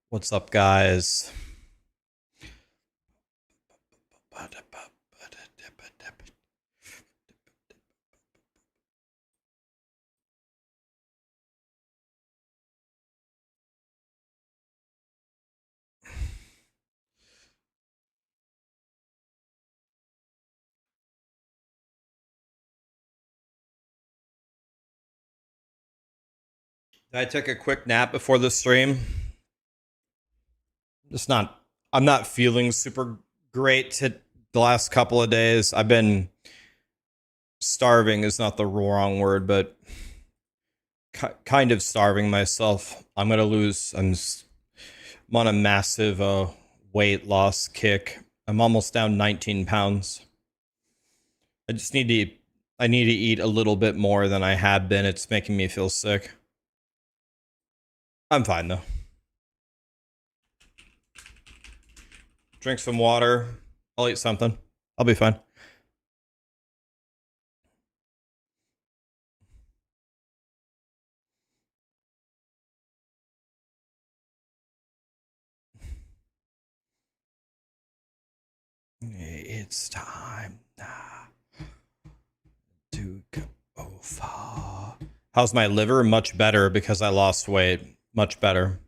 What's up, guys? I took a quick nap before the stream. I'm not feeling super great the last couple of days. I've been starving is not the wrong word, but kind of starving myself. I'm on a massive weight loss kick. I'm almost down 19 pounds. I just need to I need to eat a little bit more than I have been. It's making me feel sick. I'm fine though. Drink some water. I'll eat something. I'll be fine. It's time now to go far. How's my liver? Much better because I lost weight. Much better.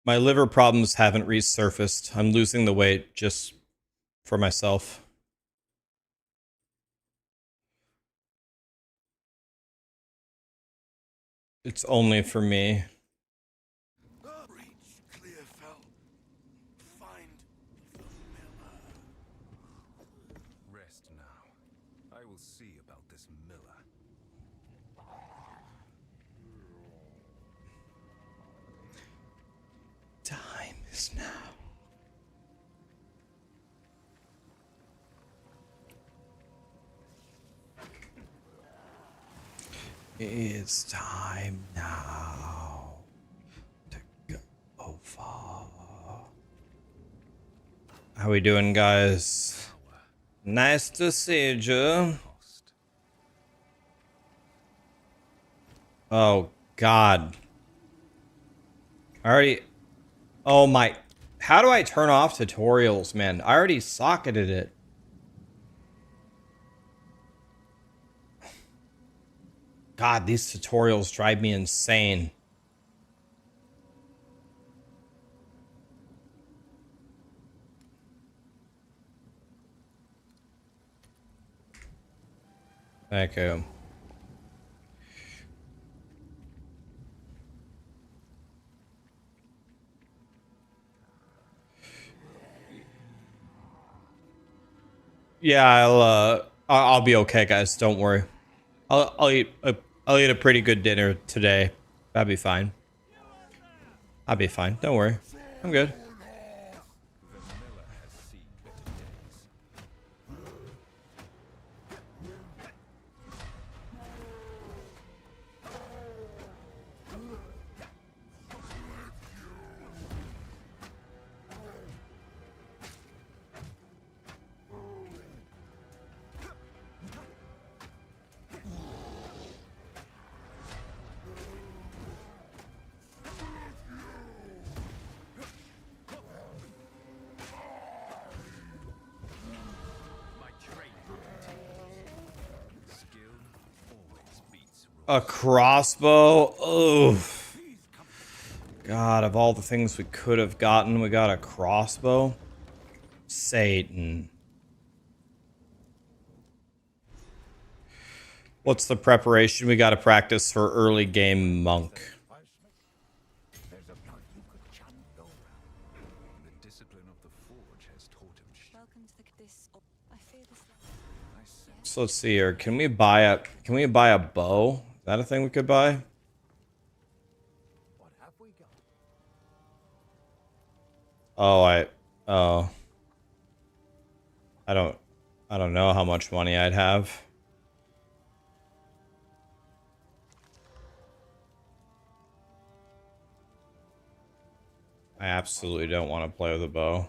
My liver problems haven't resurfaced. I'm losing the weight just for myself. It's only for me. Rest now. I will see about this miller. Time is now. It's time now to go far. How we doing, guys? Nice to see you. Oh, God. Oh my. How do I turn off tutorials, man? I already socketed it. God, these tutorials drive me insane. Thank you. Yeah, I'll be okay, guys. Don't worry. I'll eat a pretty good dinner today. That'll be fine. I'll be fine. Don't worry. I'm good. A crossbow? Oh. God, of all the things we could have gotten, we got a crossbow? Satan. What's the preparation? We gotta practice for early game monk. So let's see here. Can we buy a bow? Is that a thing we could buy? Oh, I don't know how much money I'd have. I absolutely don't want to play with a bow.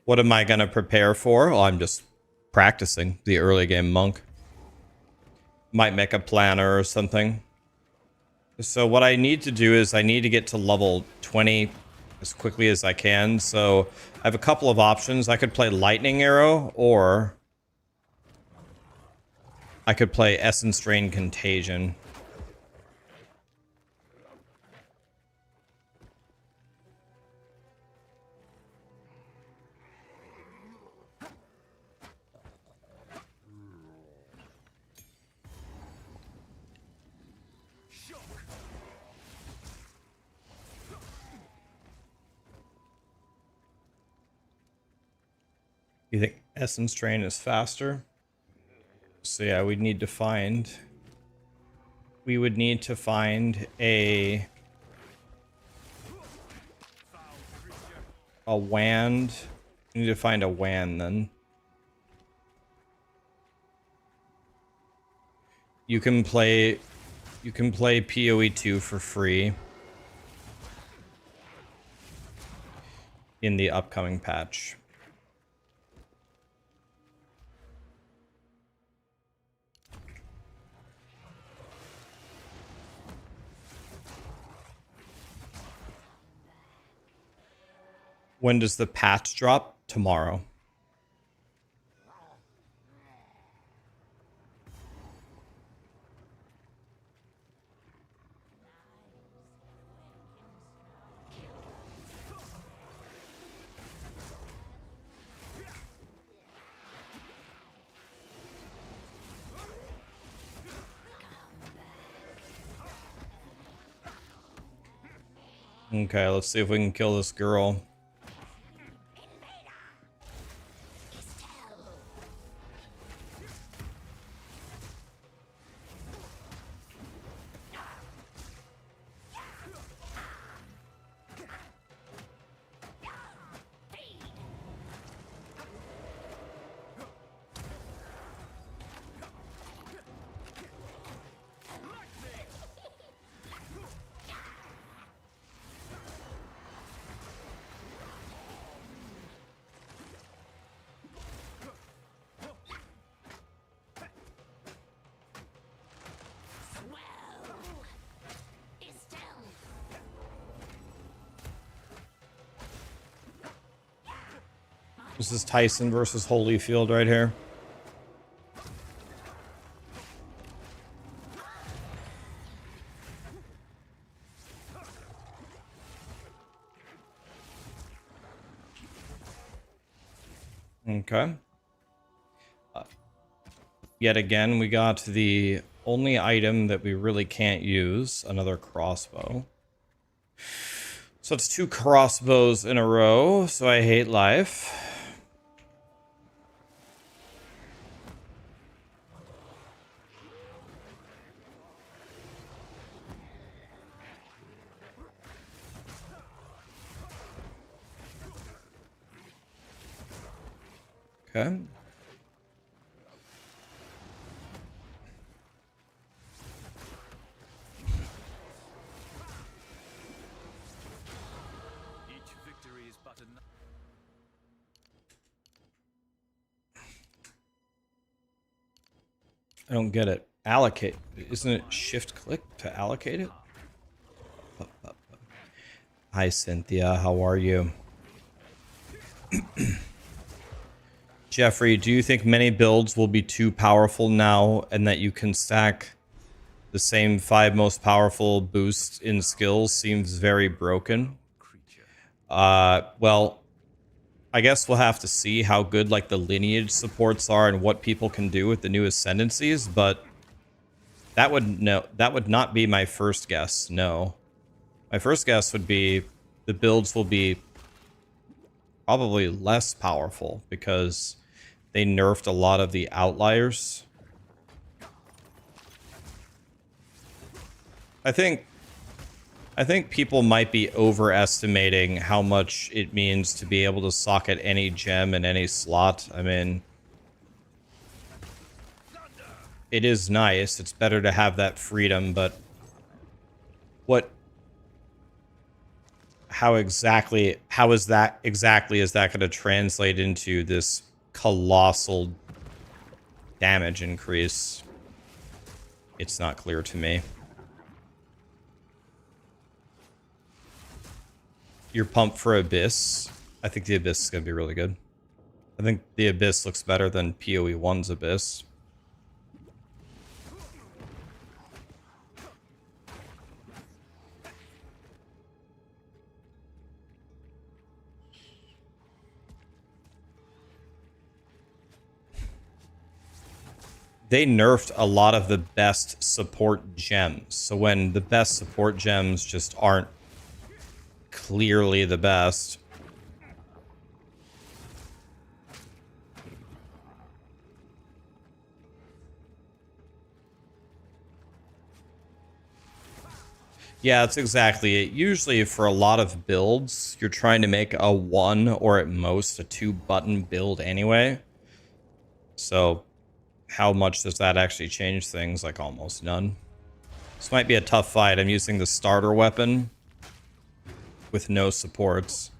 What am I gonna prepare for? Well, I'm just practicing the early game monk. might make a planner or something. So what I need to do is I need to get to level 20 as quickly as I can. So I have a couple of options. I could play Lightning Arrow, or I could play Essence Drain Contagion. You think Essence Drain is faster? So yeah, we would need to find a wand. We need to find a wand then. You can play POE2 for free in the upcoming patch. When does the patch drop? Tomorrow. Okay, let's see if we can kill this girl. This is Tyson versus Holyfield right here. Okay. Yet again, we got the only item that we really can't use, another crossbow. So it's 2 crossbows in a row, so I hate life. Okay. I don't get it. Allocate. Isn't it shift click to allocate it? Hi, Cynthia. How are you? Jeffrey, do you think many builds will be too powerful now and that you can stack the same 5 most powerful boosts in skills seems very broken? Well, I guess we'll have to see how good like the lineage supports are and what people can do with the new ascendancies, but that would not be my first guess. No. My first guess would be the builds will be probably less powerful because they nerfed a lot of the outliers. I think people might be overestimating how much it means to be able to socket any gem in any slot. I mean, it is nice. It's better to have that freedom, but how is that going to translate into this colossal damage increase? It's not clear to me. You're pumped for Abyss. I think the Abyss is going to be really good. I think the Abyss looks better than POE1's Abyss. They nerfed a lot of the best support gems. So when the best support gems just aren't clearly the best, yeah, that's exactly it. Usually for a lot of builds, you're trying to make a 1 or at most a 2 button build anyway. So how much does that actually change things? Like almost none. This might be a tough fight. I'm using the starter weapon with no supports.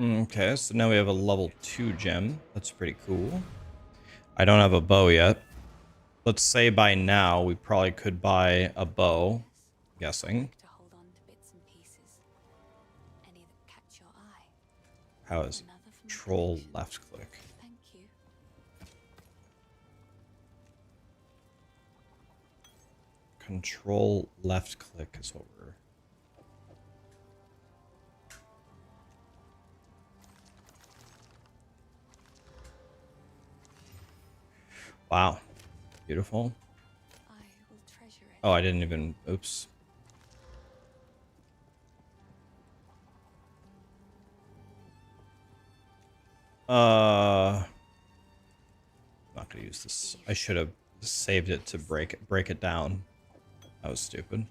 Okay, so now we have a level 2 gem. That's pretty cool. I don't have a bow yet. Let's say by now we probably could buy a bow. I'm guessing. To hold on to bits and pieces. Any that catch your eye. How is Another from the control collection. left click? Thank you. Control left click is what we're... Wow. Beautiful. I will treasure it. Oh, I didn't even... Oops. I'm not gonna use this. I should have saved it to break it down. That was stupid.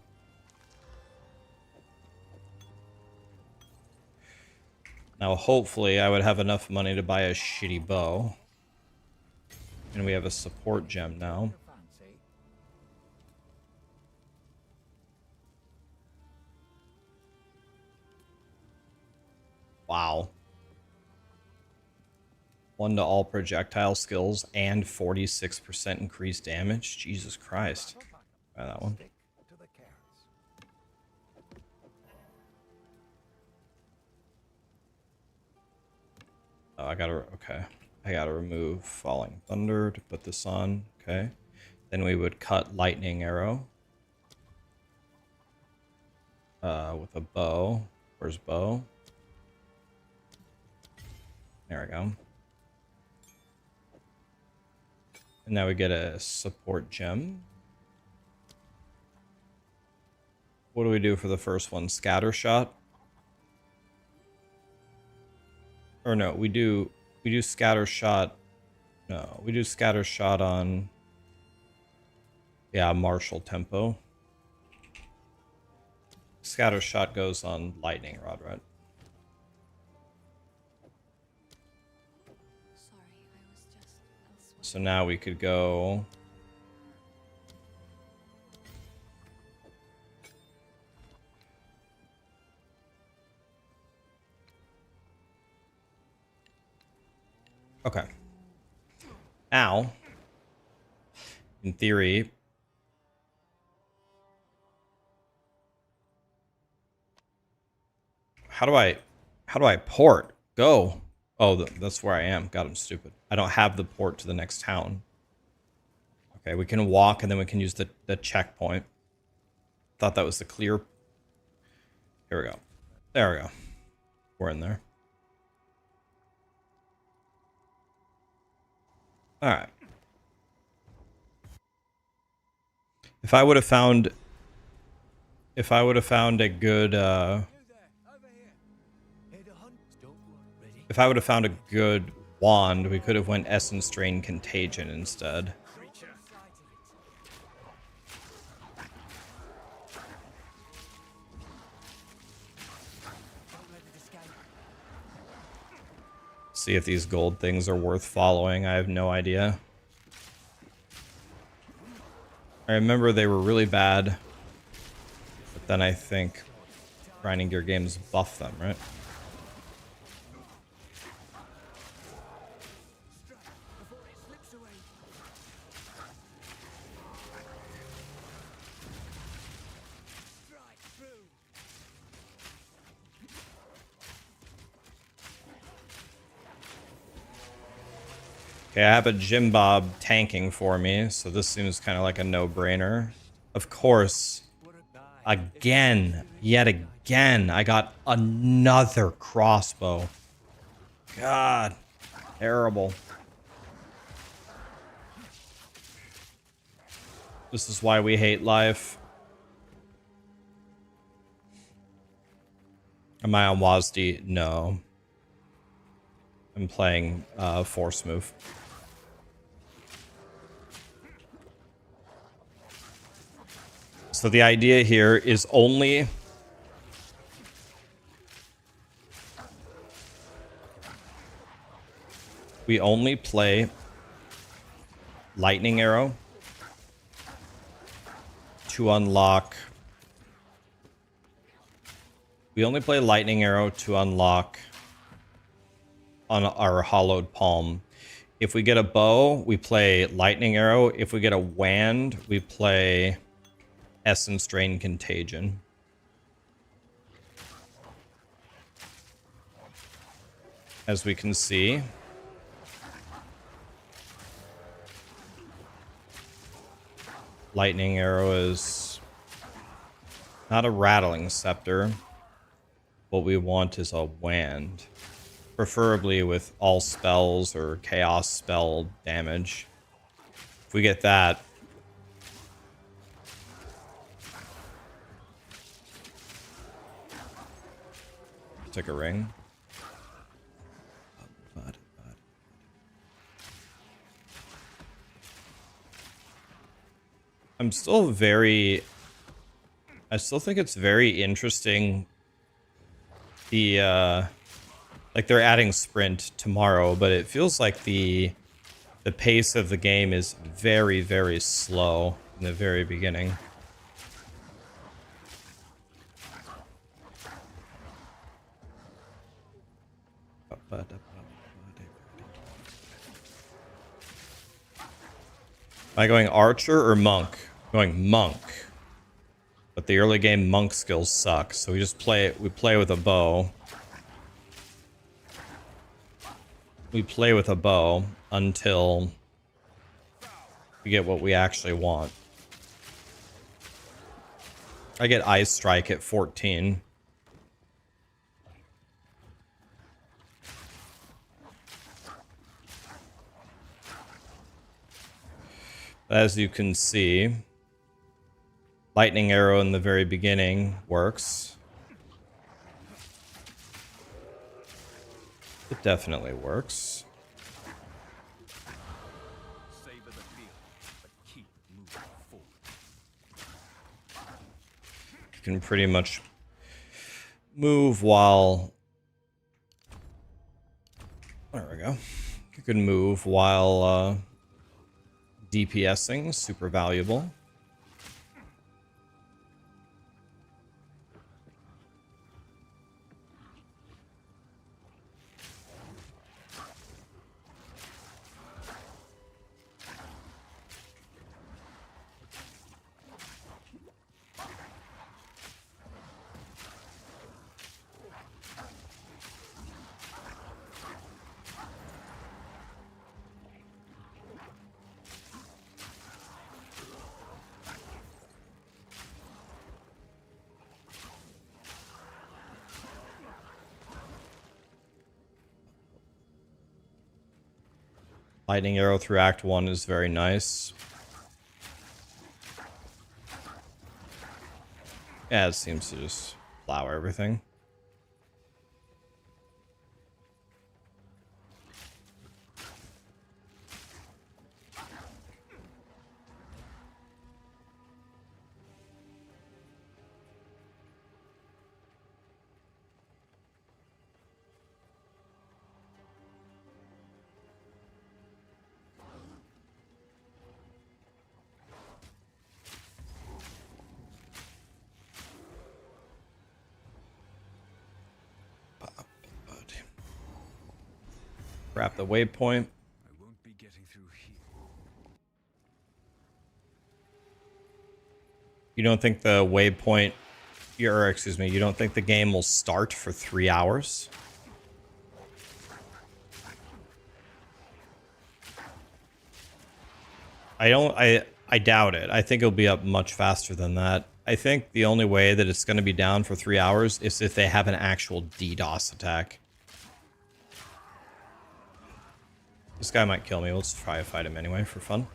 Now, hopefully, I would have enough money to buy a shitty bow. And we have a support gem now. Wow. 1 to all projectile skills and 46% increased damage. Jesus Christ. Try that one. Oh, okay. I gotta remove Falling Thunder to put this on. Okay. Then we would cut Lightning Arrow. With a bow. Where's bow? There we go. And now we get a support gem. What do we do for the first one? Scatter shot? Or no, we do scatter shot. No, we do scatter shot on, yeah, martial tempo. Scatter shot goes on lightning rod, right? Sorry, I was just elsewhere. So now we could go. Okay. Now, in theory. How do I port? Go. Oh, that's where I am. God, I'm stupid. I don't have the port to the next town. Okay, we can walk and then we can use the checkpoint. Thought that was the clear. Here we go. There we go. We're in there. All right. If I would have found a good if I would have found a good wand, we could have went Essence Drain Contagion instead. See if these gold things are worth following. I have no idea. I remember they were really bad, but then I think grinding gear games buff them, right? Okay, I have a Jim Bob tanking for me, so this seems kind of like a no-brainer. Of course, again, yet again, I got another crossbow. God, terrible. This is why we hate life. Am I on WASD? No. I'm playing Force Move. So the idea here is only we only play Lightning Arrow to unlock. We only play Lightning Arrow to unlock on our Hollowed Palm. If we get a bow, we play Lightning Arrow. If we get a wand, we play Essence Drain Contagion. As we can see, Lightning Arrow is not a rattling scepter. What we want is a wand. Preferably with all spells or chaos spell damage. If we get that, take a ring. I'm still very... I still think it's very interesting. The, like they're adding sprint tomorrow, but it feels like the pace of the game is very, very slow in the very beginning. Am I going archer or monk? I'm going monk. But the early game monk skills suck, so we play with a bow. We play with a bow until we get what we actually want. I get Ice Strike at 14. As you can see, Lightning Arrow in the very beginning works. It definitely works. Savor the field, but keep moving forward. You can pretty much move while... There we go. You can move while DPSing, super valuable. Lightning arrow through Act 1 is very nice. Yeah, it seems to just flower everything. Grab the waypoint. I won't be getting through here. You don't think the waypoint, or excuse me, you don't think the game will start for 3 hours? I doubt it. I think it'll be up much faster than that. I think the only way that it's going to be down for 3 hours is if they have an actual DDoS attack. This guy might kill me. Let's try to fight him anyway for fun.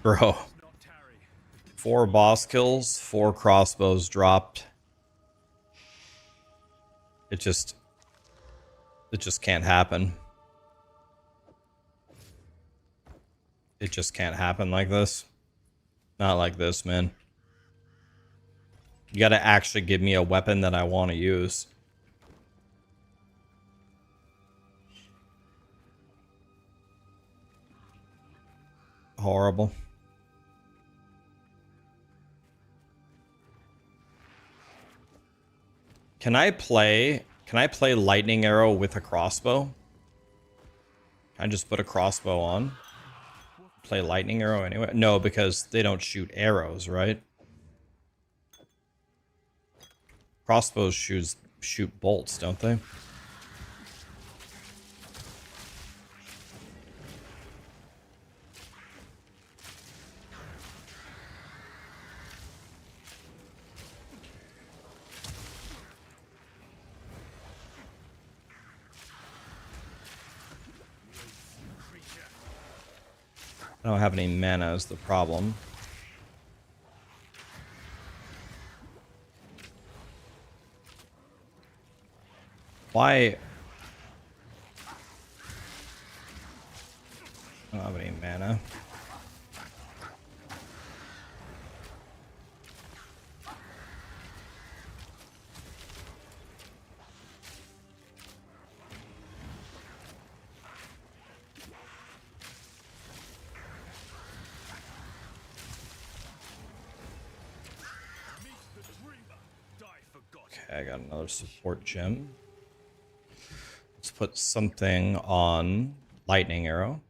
Bro. 4 boss kills, 4 crossbows dropped. It just can't happen. It just can't happen like this. Not like this, man. You gotta actually give me a weapon that I want to use. Horrible. Can I play lightning arrow with a crossbow? Can I just put a crossbow on? Play lightning arrow anyway? No, because they don't shoot arrows, right? Crossbows shoot bolts, don't they? I don't have any mana is the problem. Why? I don't have any mana. Okay, I got another support gem. Let's put something on lightning arrow.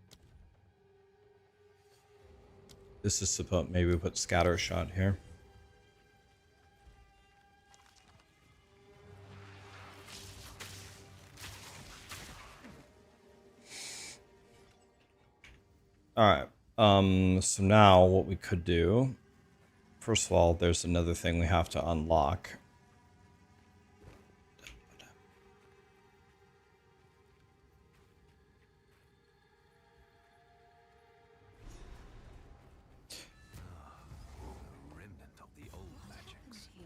This is supposed, maybe we put scatter shot here. All right. So now what we could do, first of all, there's another thing we have to unlock.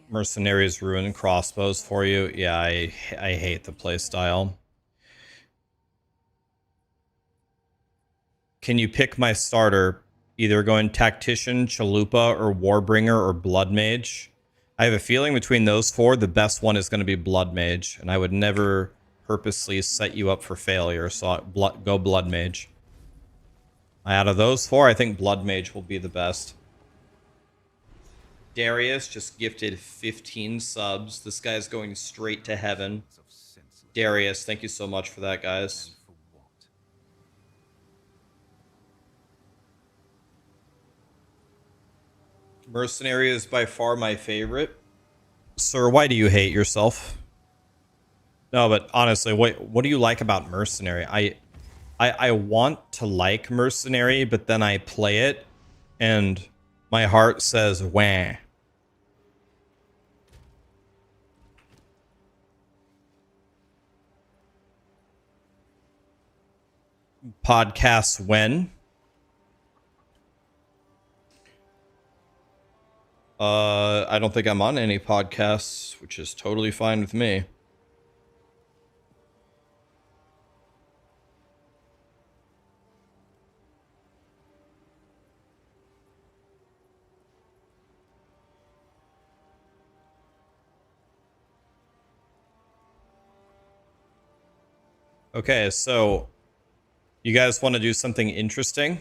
Mercenaries ruin crossbows for you. Yeah, I hate the playstyle. Can you pick my starter? either going Tactician, Chalupa, or Warbringer, or Blood Mage. I have a feeling between those four, the best one is going to be Blood Mage, and I would never purposely set you up for failure, so go Blood Mage. Out of those four, I think Blood Mage will be the best. Darius just gifted 15 subs. This guy's going straight to heaven. Of senseless Darius, thank you so much for that, guys. for what? Mercenary is by far my favorite. Sir, why do you hate yourself? No, but honestly, what do you like about Mercenary? I want to like Mercenary, but then I play it, and my heart says, wah. Podcasts when? I don't think I'm on any podcasts, which is totally fine with me. Okay, so you guys want to do something interesting?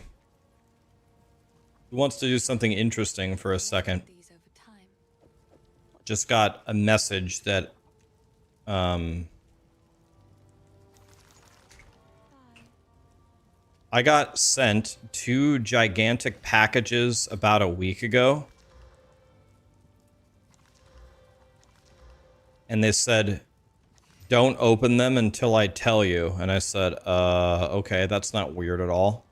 Who wants to do something interesting for a second? These over time. Just got a message that I got sent 2 gigantic packages about a week ago. And they said, don't open them until I tell you. And I said, okay, that's not weird at all.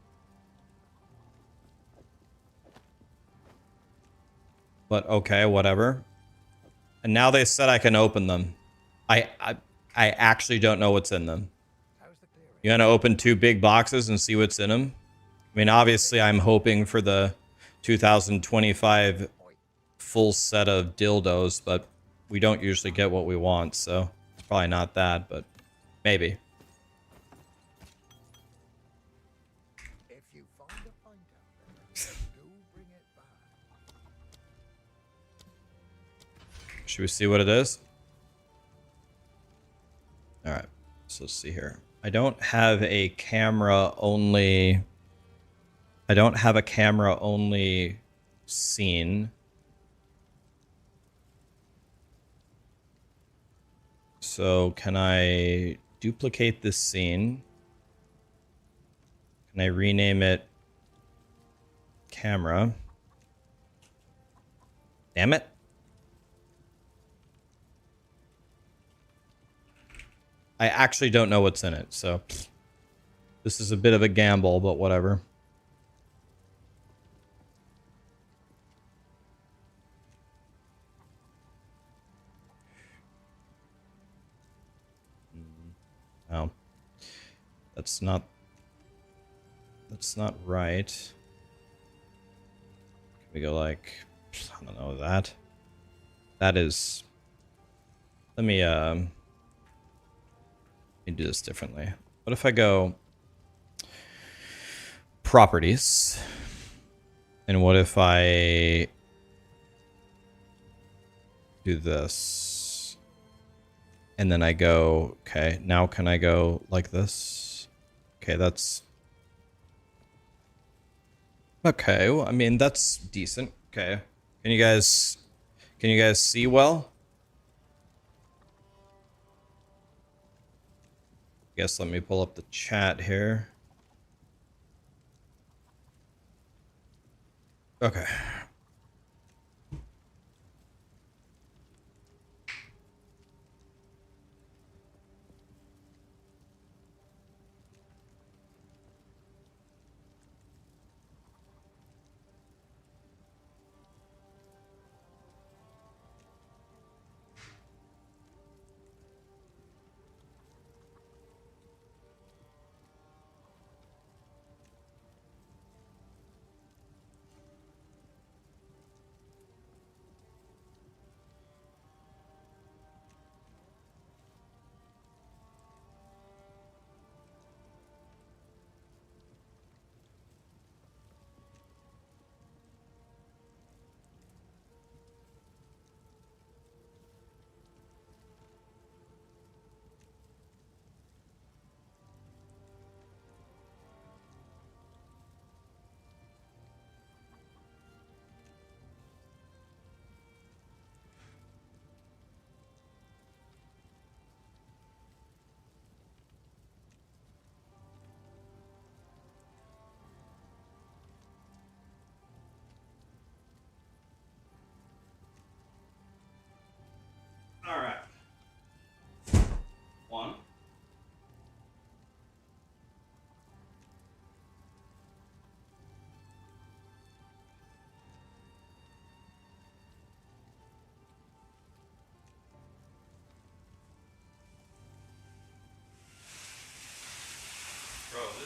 But okay, whatever. And now they said I can open them. I actually don't know what's in them. You want to open 2 big boxes and see what's in them? I mean, obviously, I'm hoping for the 2025 full set of dildos, but we don't usually get what we want, so it's probably not that, but maybe. If you find a pint out there, do bring it back. Should we see what it is? All right, so let's see here. I don't have a camera only. I don't have a camera only scene. So can I duplicate this scene? Can I rename it camera? Damn it. I actually don't know what's in it, so this is a bit of a gamble, but whatever. Oh, that's not right. Can we go like, I don't know, that is, let me do this differently. What if I go properties, and what if I do this, and then I go, okay, now can I go like this? Okay, that's okay. Well, I mean, that's decent. Okay, can you guys see well? Guess let me pull up the chat here. Okay.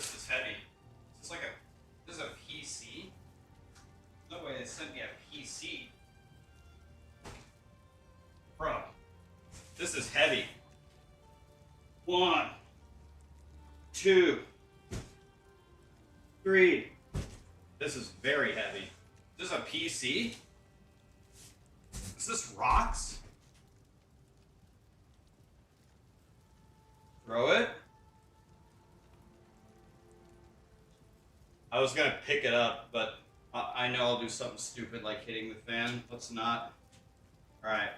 this is heavy. Is this like this is a PC? No way they sent me a PC. Bro, this is heavy. 1, 2, 3. This is very heavy. Is this a PC? Is this rocks? Throw it. I was gonna pick it up, but I know I'll do something stupid like hitting the fan. Let's not. Alright.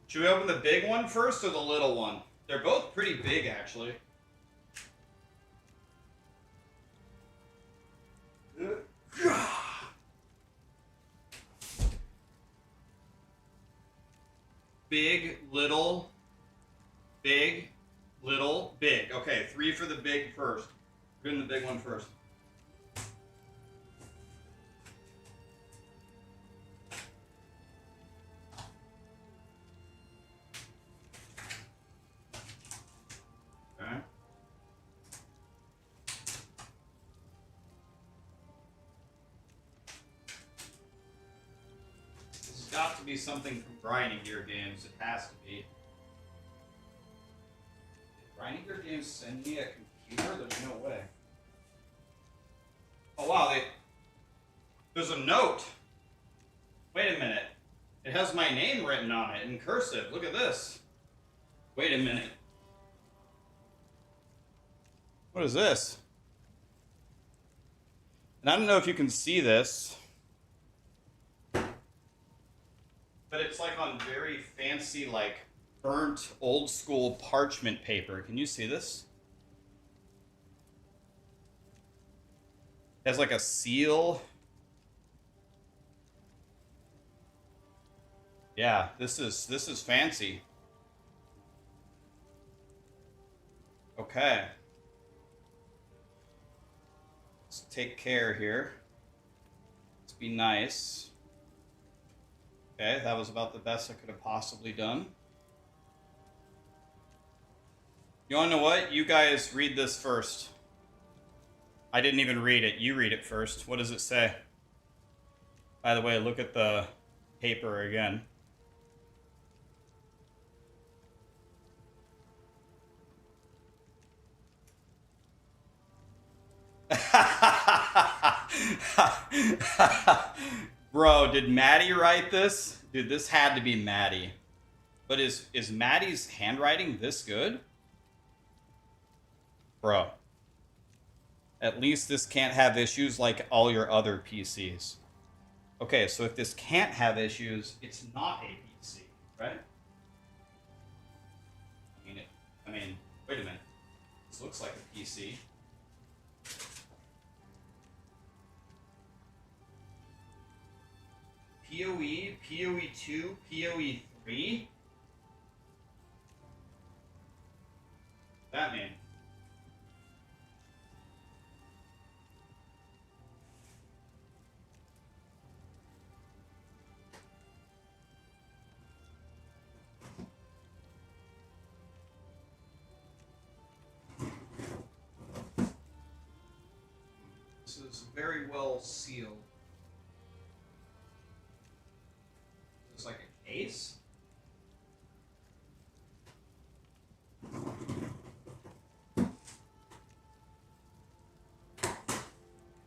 Should we open the big one first or the little one? They're both pretty big, actually. Big, little, big, little, big. Okay, 3 for the big first. We're doing the big one first. Okay. This has got to be something from Grinding Gear Games. It has to be. Did Grinding Gear Games send me a computer? There's no way. Oh wow, there's a note. Wait a minute. It has my name written on it in cursive. Look at this. Wait a minute. What is this? And I don't know if you can see this, but it's like on very fancy, like burnt old school parchment paper. Can you see this? It has like a seal. Yeah, this is fancy. Okay. Let's take care here. Let's be nice. Okay, that was about the best I could have possibly done. You wanna know what? You guys read this first. I didn't even read it. You read it first. What does it say? By the way, look at the paper again. Bro, did Maddie write this? Dude, this had to be Maddie. But is Maddie's handwriting this good? Bro. At least this can't have issues like all your other PCs. Okay, so if this can't have issues, it's not a PC, right? I mean, wait a minute. This looks like a PC. POE, POE2, POE3? That mean? This is very well sealed. Is this like a case?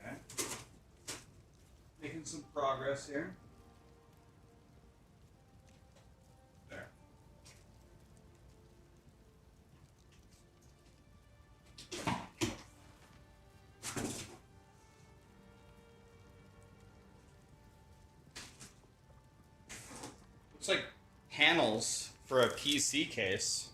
Okay. Making some progress here. There. Looks like panels for a PC case.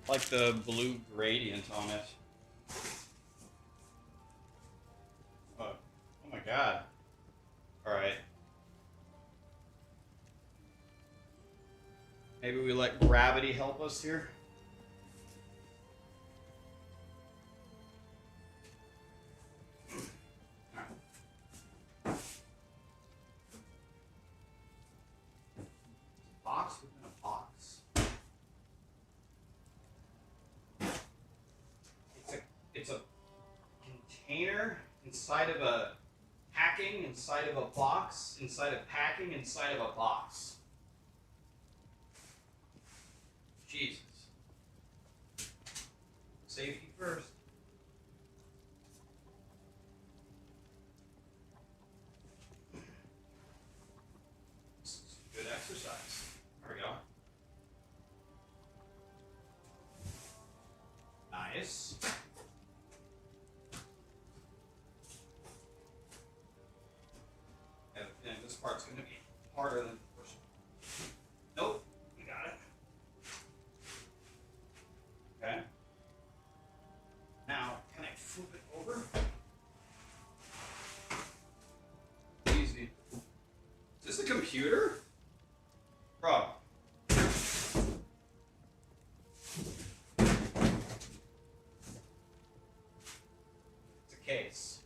Like the blue gradient on it. Oh my god. Alright. Maybe we let gravity help us here? container inside of a packing inside of a box inside of packing inside of a box. Jesus. Safety first. This is good exercise. There we go. Nice. I have a feeling this part's going to be harder than the first one. Nope, we got it. Okay. Now, can I flip it over? Easy. Is this a computer? Bro. It's a case.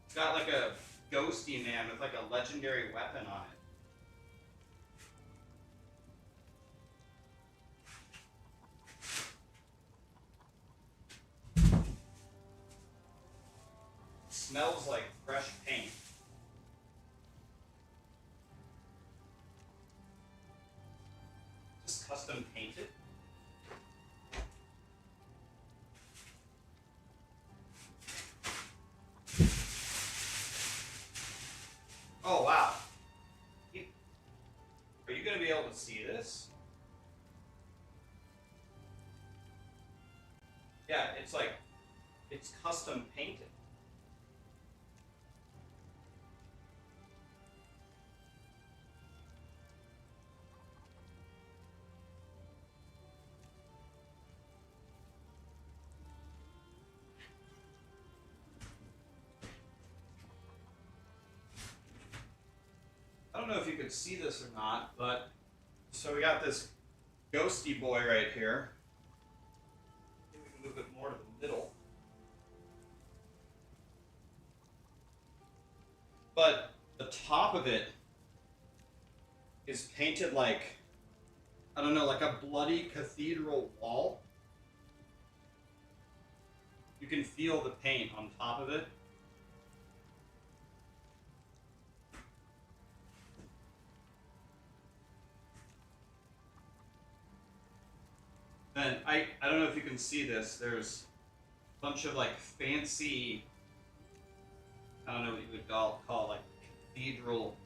It's got like a ghosty man with like a legendary weapon on it. Smells like fresh paint. Just custom painted. Oh wow. Are you going to be able to see this? Yeah, it's like, it's custom painted. I don't know if you could see this or not, but so we got this ghosty boy right here. Maybe we can move it more to the middle. But the top of it is painted like, I don't know, like a bloody cathedral wall. You can feel the paint on top of it. Then I don't know if you can see this. There's a bunch of like fancy, I don't know what you would call like cathedral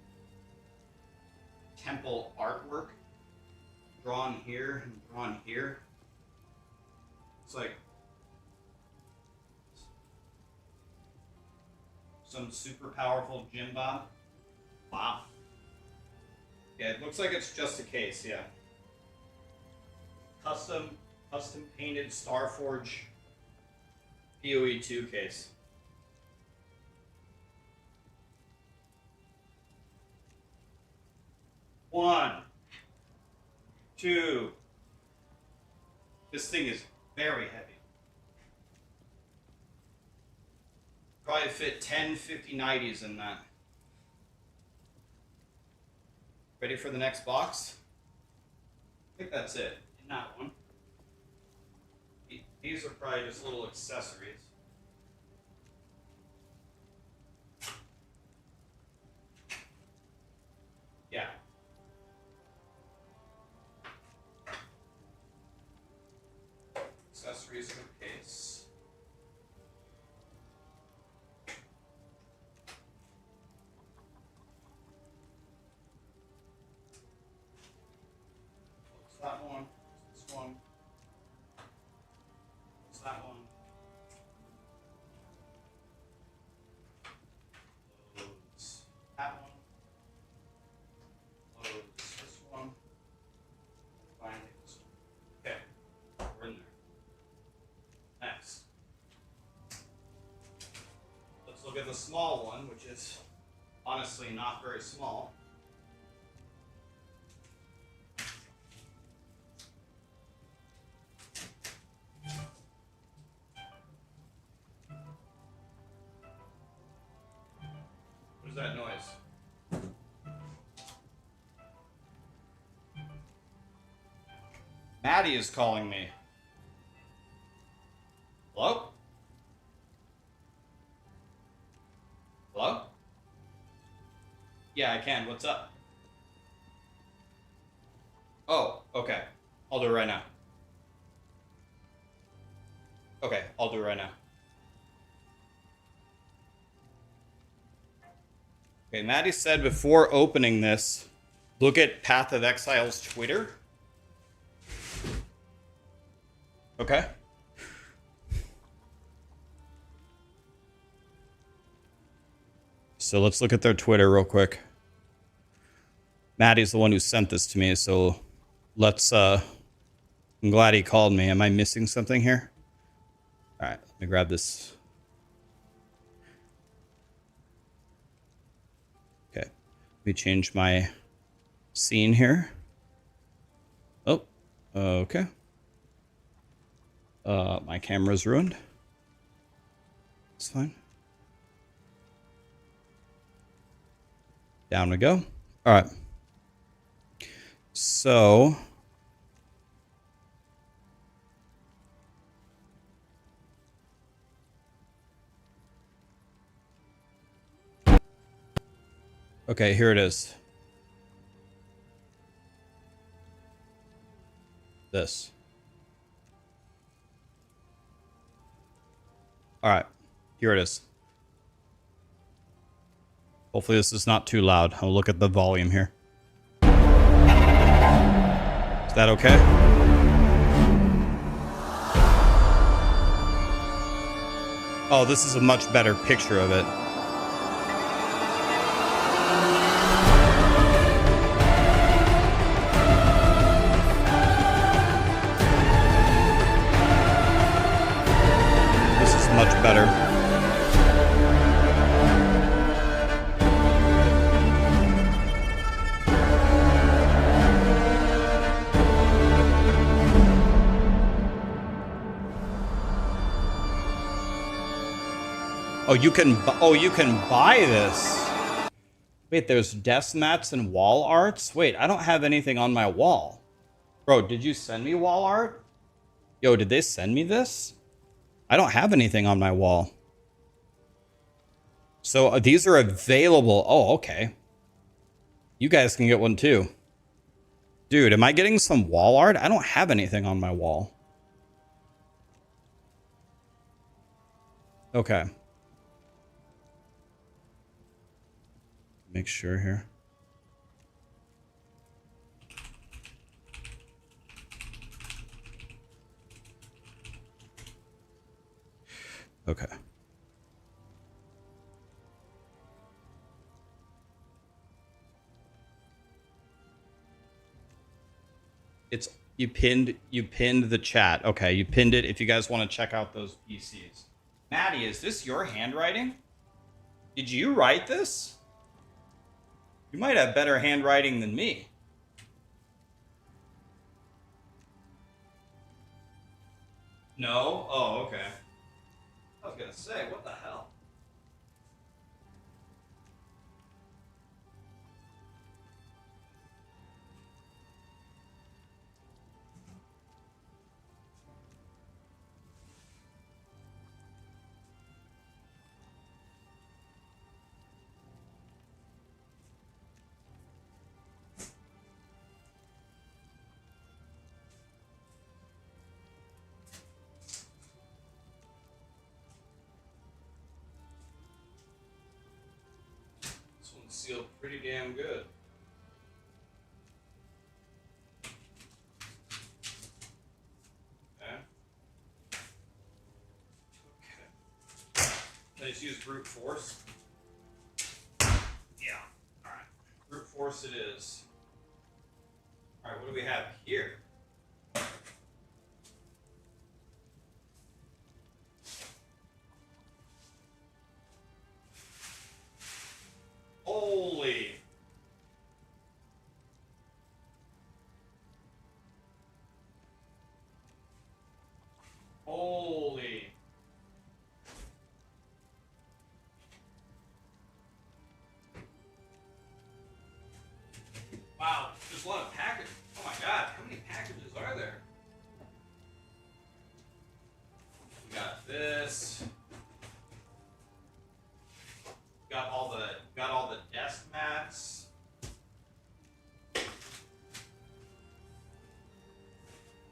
temple artwork drawn here and drawn here. It's like some super powerful gym bomb. Wow. Yeah, it looks like it's just a case, yeah. Custom painted Starforge POE2 case. One, two. This thing is very heavy. Probably fit 10 50/90s in that. Ready for the next box? I think that's it. In that one. These are probably just little accessories. Yeah. Accessories for the case. What's that one? What's this one? What's that one? Loads. That one. Loads. This one. Finally, this one. Okay. We're in there. Next. Let's look at the small one, which is honestly not very small. What is that noise? Maddie is calling me. Hello? Hello? Yeah, I can. What's up? Oh, okay. I'll do it right now. Okay, I'll do it right now. Okay, Maddie said before opening this, look at Path of Exile's Twitter. Okay. So let's look at their Twitter real quick. Maddie's the one who sent this to me, so let's I'm glad he called me. Am I missing something here? All right, let me grab this. Okay. Let me change my scene here. Oh, okay. My camera's ruined. It's fine. Down we go. All right. So okay, here it is. This. All right, here it is. Hopefully this is not too loud. I'll look at the volume here. Is that okay? Oh, this is a much better picture of it. This is much better. Oh, you can buy this. Wait, there's desk mats and wall arts? Wait, I don't have anything on my wall. Bro, did you send me wall art? Yo, did they send me this? I don't have anything on my wall. So these are available. Oh, okay. You guys can get one too. Dude, am I getting some wall art? I don't have anything on my wall. Okay. Make sure here. Okay. It's you pinned the chat. Okay, you pinned it if you guys want to check out those PCs. Maddie, is this your handwriting? Did you write this? You might have better handwriting than me. No? Oh, okay. I was gonna say, what the hell? This one's sealed pretty damn good. Okay. Okay. Can I just use brute force? Yeah. Alright. Brute force it is. Alright, what do we have here? Holy. Holy. Wow, there's a lot of packets. Oh my god, how many packets? this. Got all the desk mats.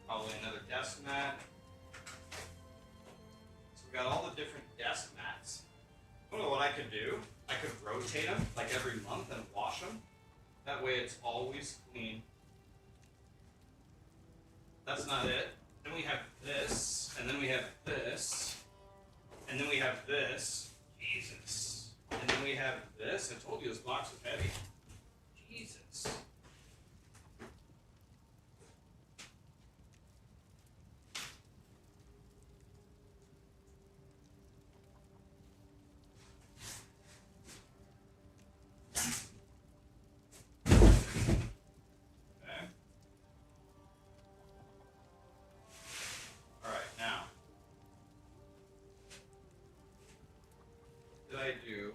Probably another desk mat. So we got all the different desk mats. I don't know what I could do. I could rotate them like every month and wash them. That way it's always clean. That's not it. Then we have this, and then we have this, and then we have this. Jesus. And then we have this. I told you this box was heavy. Jesus. I do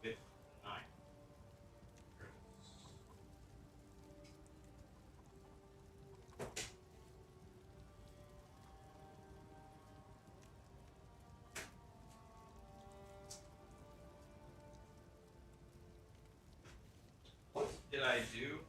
with 9? What did I do?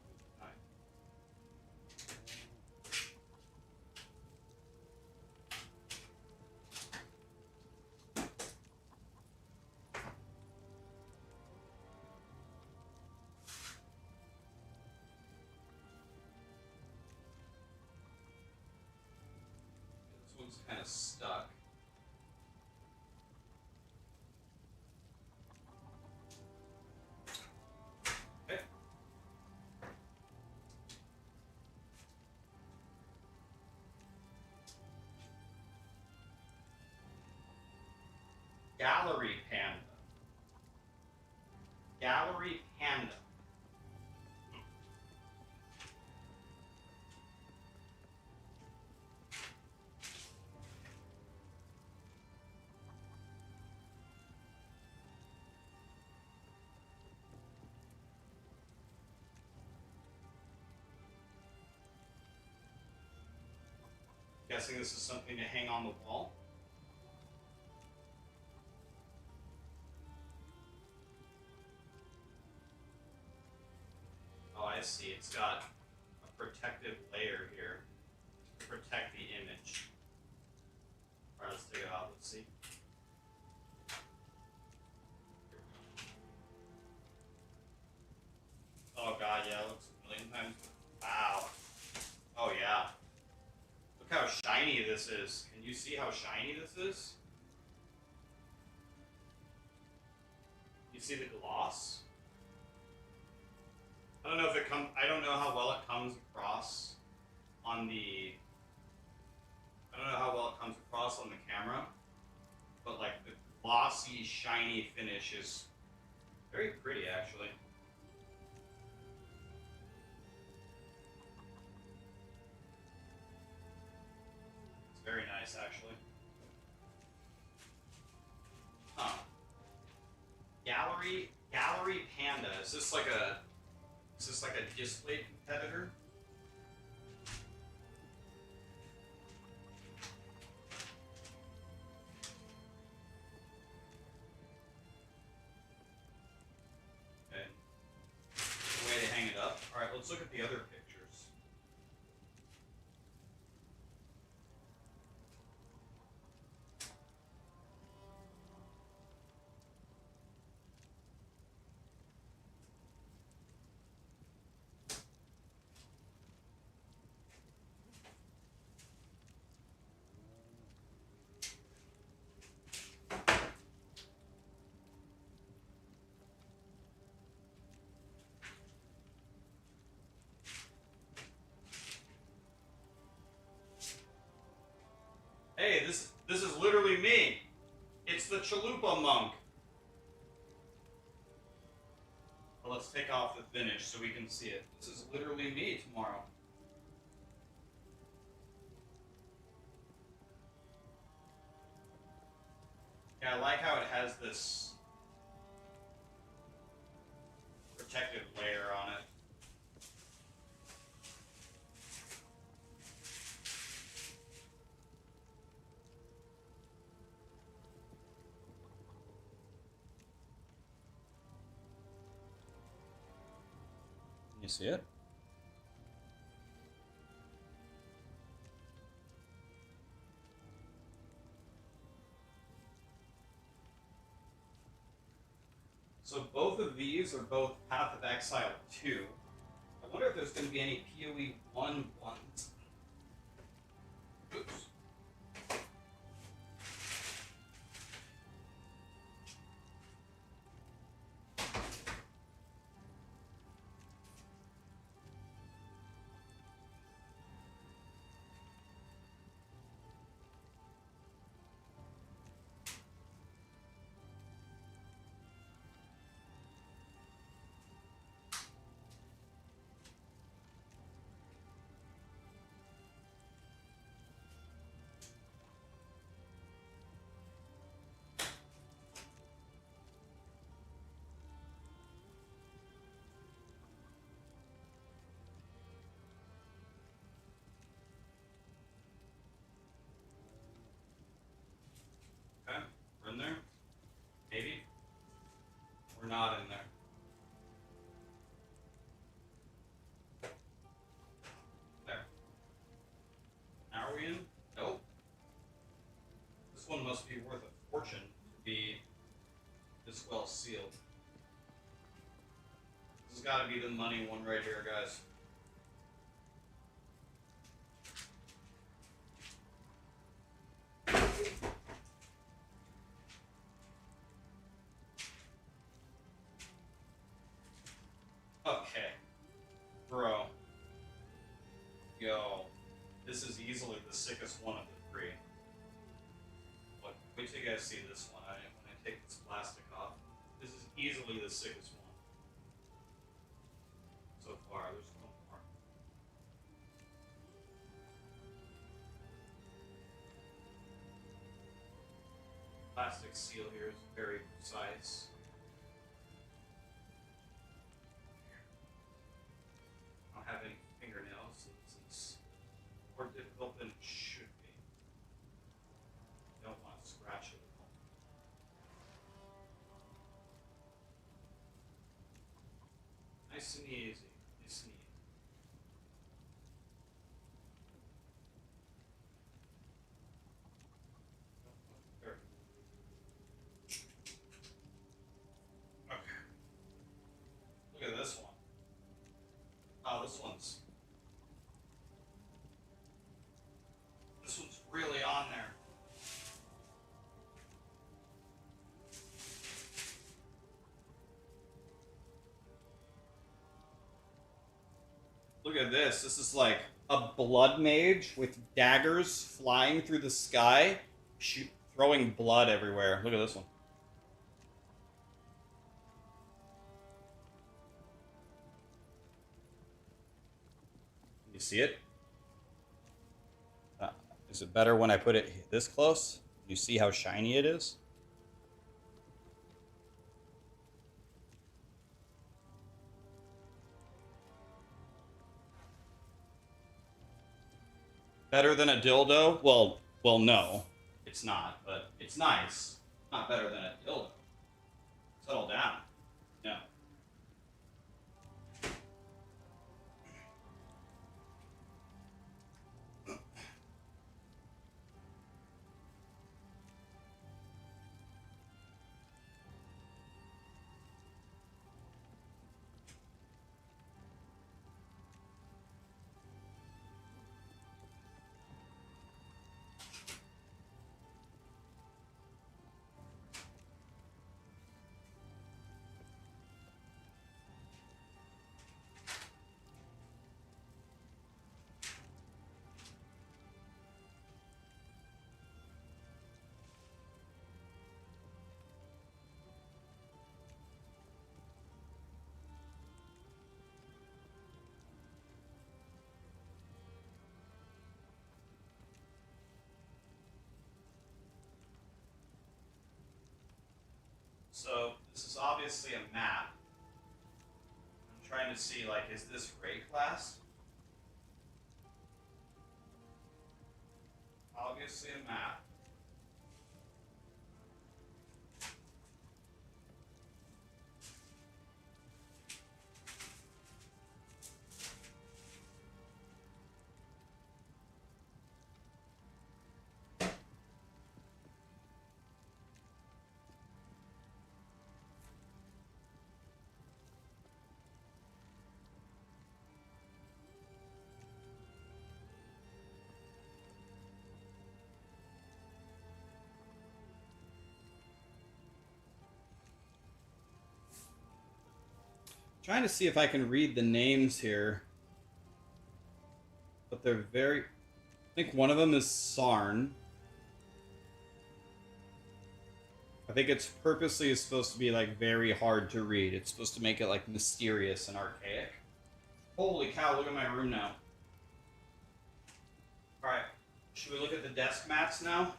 Kind of stuck. Okay. Gallery Panda. Gallery Panda. Guessing this is something to hang on the wall. Oh, I see. It's got a protective layer here to protect the image. Alright, let's take it out. Let's see. Oh god, yeah, it looks a million times. Wow. Oh yeah. Look how shiny this is. Can you see how shiny this is? You see the gloss? I don't know if it comes. I don't know how well it comes across on the. I don't know how well it comes across on the camera, but like the glossy, shiny finish is very pretty, actually. It's very nice, actually. Huh. Gallery Panda. Is this like a display competitor? Okay. The way to hang it up. All right, let's look at the other pictures. Hey, this is literally me. It's the Chalupa monk. Well, let's take off the finish so we can see it. This is literally me tomorrow. Yeah, I like how it has this protective layer on it. You see it? So both of these are both Path of Exile 2. I wonder if there's going to be any POE1 ones. Oops. Okay, we're in there. Maybe. We're not in there. There. Now are we in? Nope. This one must be worth a fortune to be this well sealed. This has got to be the money one right here, guys. Okay. Bro. Yo. This is easily the sickest one of the three. What? Wait till you guys see this one. When I take this plastic off. This is easily the sickest one. So far, there's one more. Plastic seal here is very precise. I don't have any fingernails, so this is more difficult than it should be. Don't want to scratch it at all. Nice and easy. Nice and easy. There. Okay. Look at this one. Oh, this one's really on there. Look at this. This is like a blood mage with daggers flying through the sky, throwing blood everywhere. Look at this one. You see it? Is it better when I put it this close? You see how shiny it is? Better than a dildo? Well, no, it's not. But it's nice. Not better than a dildo. Settle down. No. So this is obviously a map. I'm trying to see, like, is this Ray class? Obviously a map. trying to see if I can read the names here. But they're very... I think one of them is Sarn. I think it's purposely is supposed to be like very hard to read. It's supposed to make it like mysterious and archaic. Holy cow, look at my room now. Alright, should we look at the desk mats now?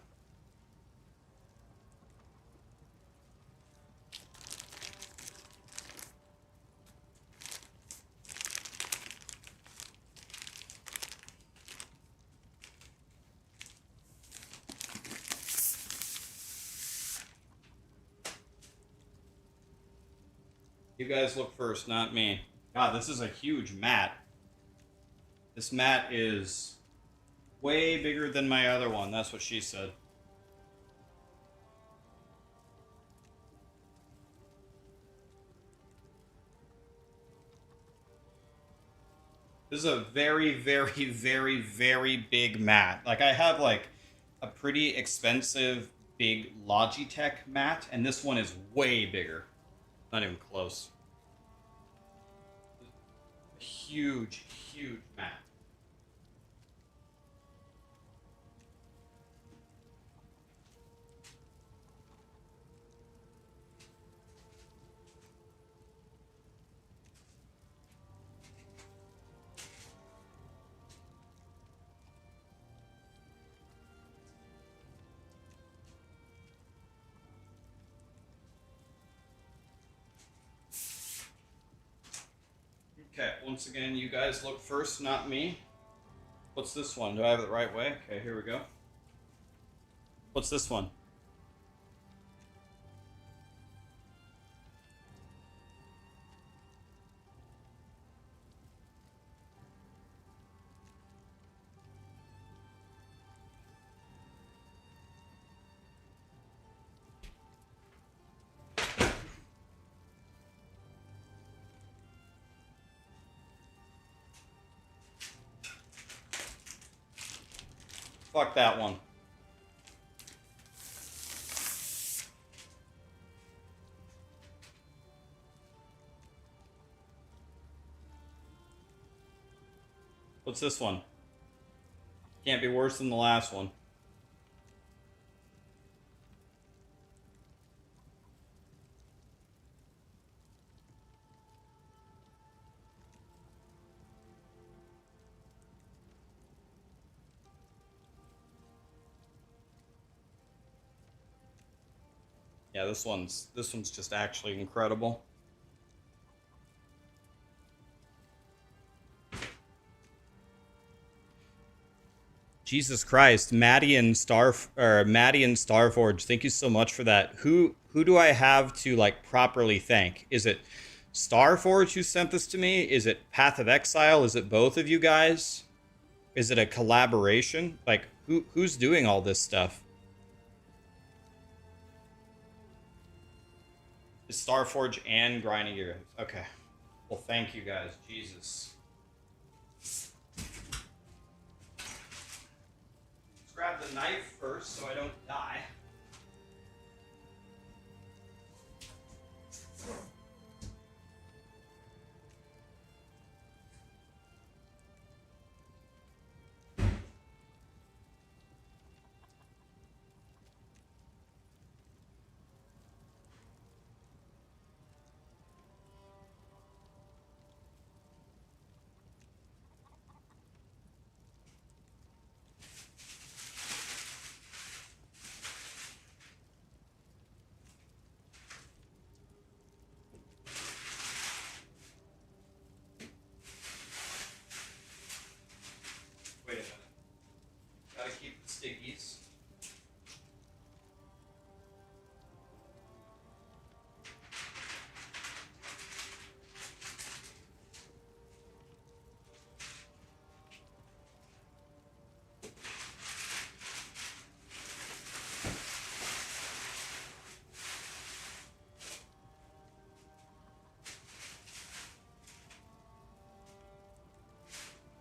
You guys look first, not me. God, this is a huge mat. This mat is way bigger than my other one. That's what she said. This is a very, very, very, very big mat. Like, I have, like, a pretty expensive, big Logitech mat, and this one is way bigger. Not even close. Huge, huge mat. Okay, once again, you guys look first, not me. What's this one? Do I have it the right way? Okay, here we go. What's this one? Fuck that one. What's this one? Can't be worse than the last one. Yeah, this one's just actually incredible. Jesus Christ, Maddie and Starforge, thank you so much for that. Who do I have to like properly thank? Is it Starforge who sent this to me? Is it Path of Exile? Is it both of you guys? Is it a collaboration? Like who's doing all this stuff? It's Starforge and Grinding Gear. Okay. Well, thank you guys. Jesus. Let's grab the knife first so I don't die. Wait a minute. Gotta keep the stickies.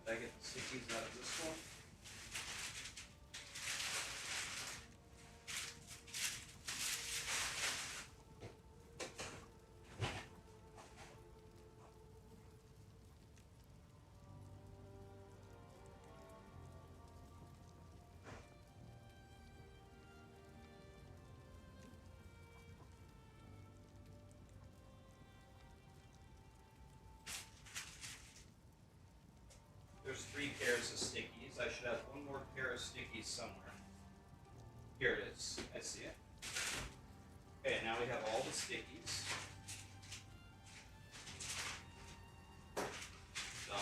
Did I get the stickies out of this one? 3 pairs of stickies. I should have 1 more pair of stickies somewhere. Here it is. I see it. Okay, now we have all the stickies. Done.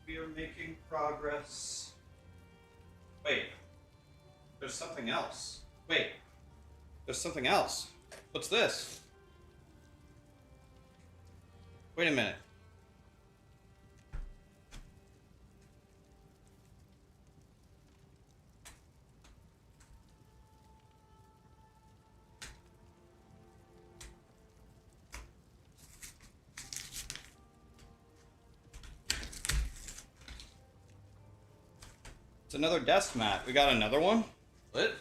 We are making progress. Wait. There's something else. Wait. There's something else. What's this? Wait a minute. It's another desk mat. We got another one? What?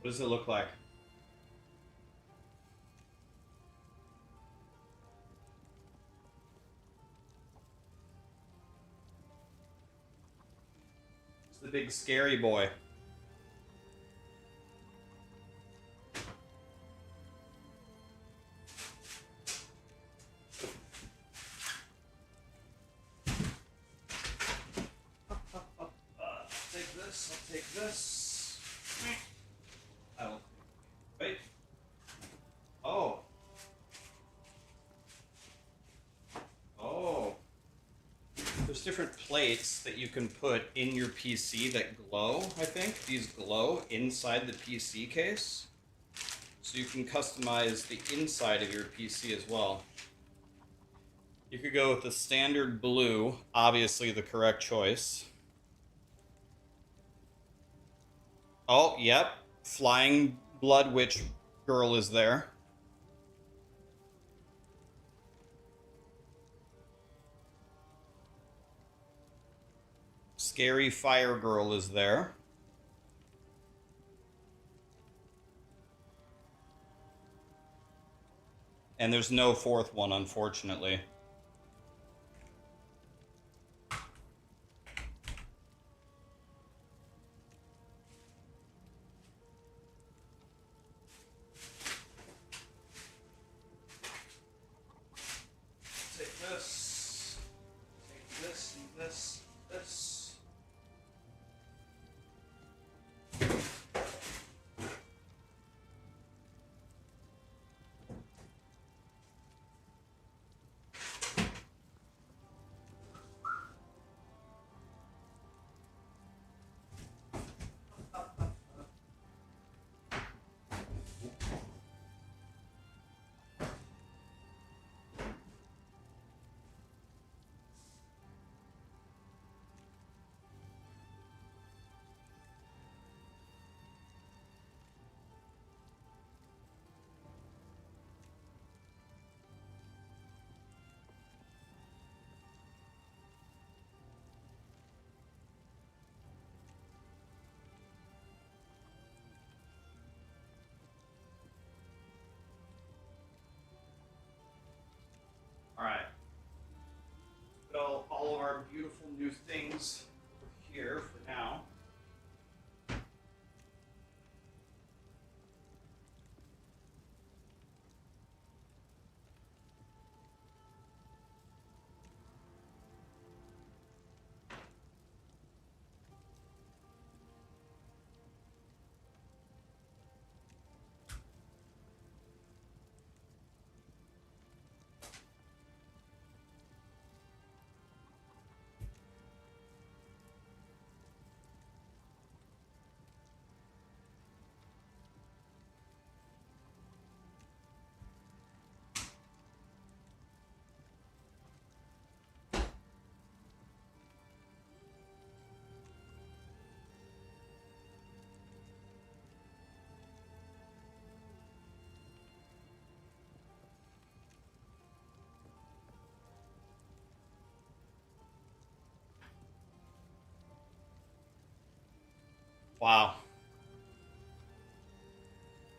What does it look like? It's the big scary boy. Take this, I'll take this. I will. Wait. Oh. Oh. There's different plates that you can put in your PC that glow, I think. These glow inside the PC case. So you can customize the inside of your PC as well. You could go with the standard blue, obviously the correct choice. Oh, yep. Flying Blood Witch girl is there. Scary Fire Girl is there. And there's no 4th one, unfortunately. Take this. Take this and this. This. Alright. Put all of our beautiful new things over here for now. Wow.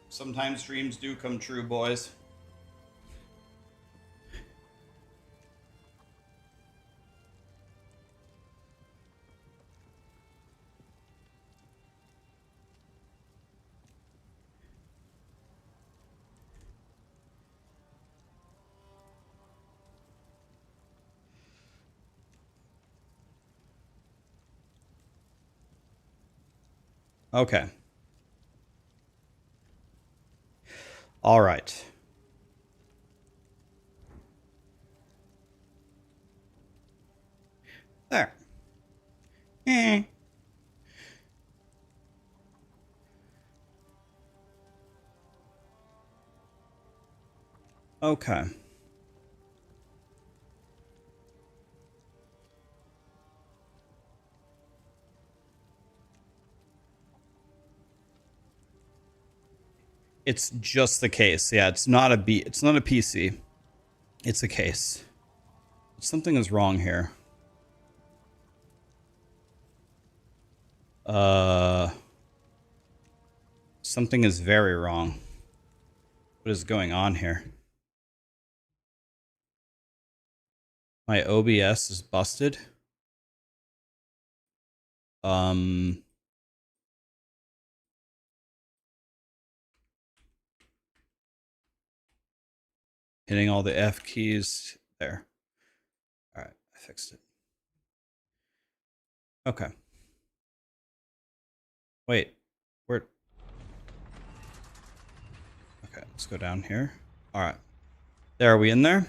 Sometimes dreams do come true, boys. Okay. All right. There. Eh. Okay. It's just the case. Yeah, it's not a it's not a PC. It's a case. Something is wrong here. Something is very wrong. What is going on here? My OBS is busted. Hitting all the F keys there. All right, I fixed it. Okay. Wait, where? Okay, let's go down here. All right. There, are we in there?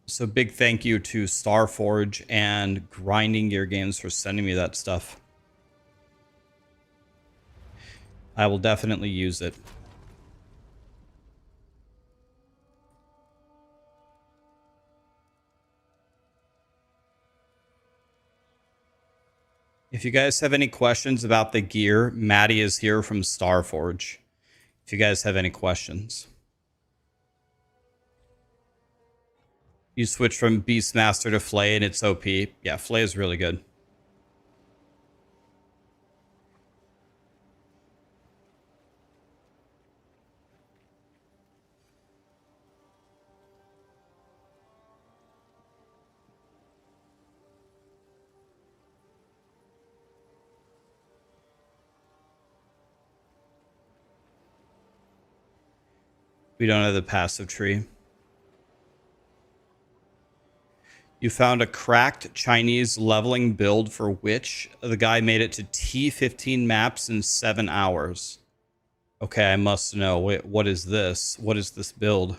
So big thank you to Starforge and Grinding Gear Games for sending me that stuff. I will definitely use it. If you guys have any questions about the gear, Maddie is here from Starforge. If you guys have any questions. You switch from Beastmaster to Flay and it's OP. Yeah, Flay is really good. We don't have the passive tree. You found a cracked Chinese leveling build for Witch. The guy made it to T15 maps in 7 hours. Okay, I must know. Wait, what is this? What is this build?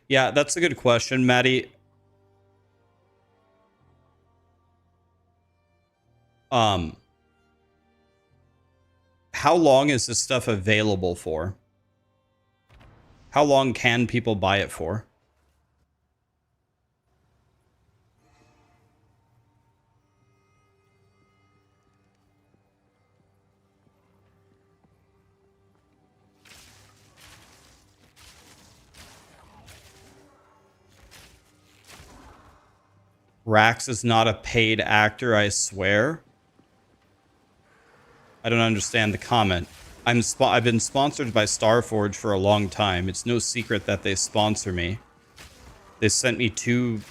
Yeah, that's a good question, Maddie. How long is this stuff available for? How long can people buy it for? Rax is not a paid actor, I swear. I don't understand the comment. I've been sponsored by Starforge for a long time. It's no secret that they sponsor me. They sent me 2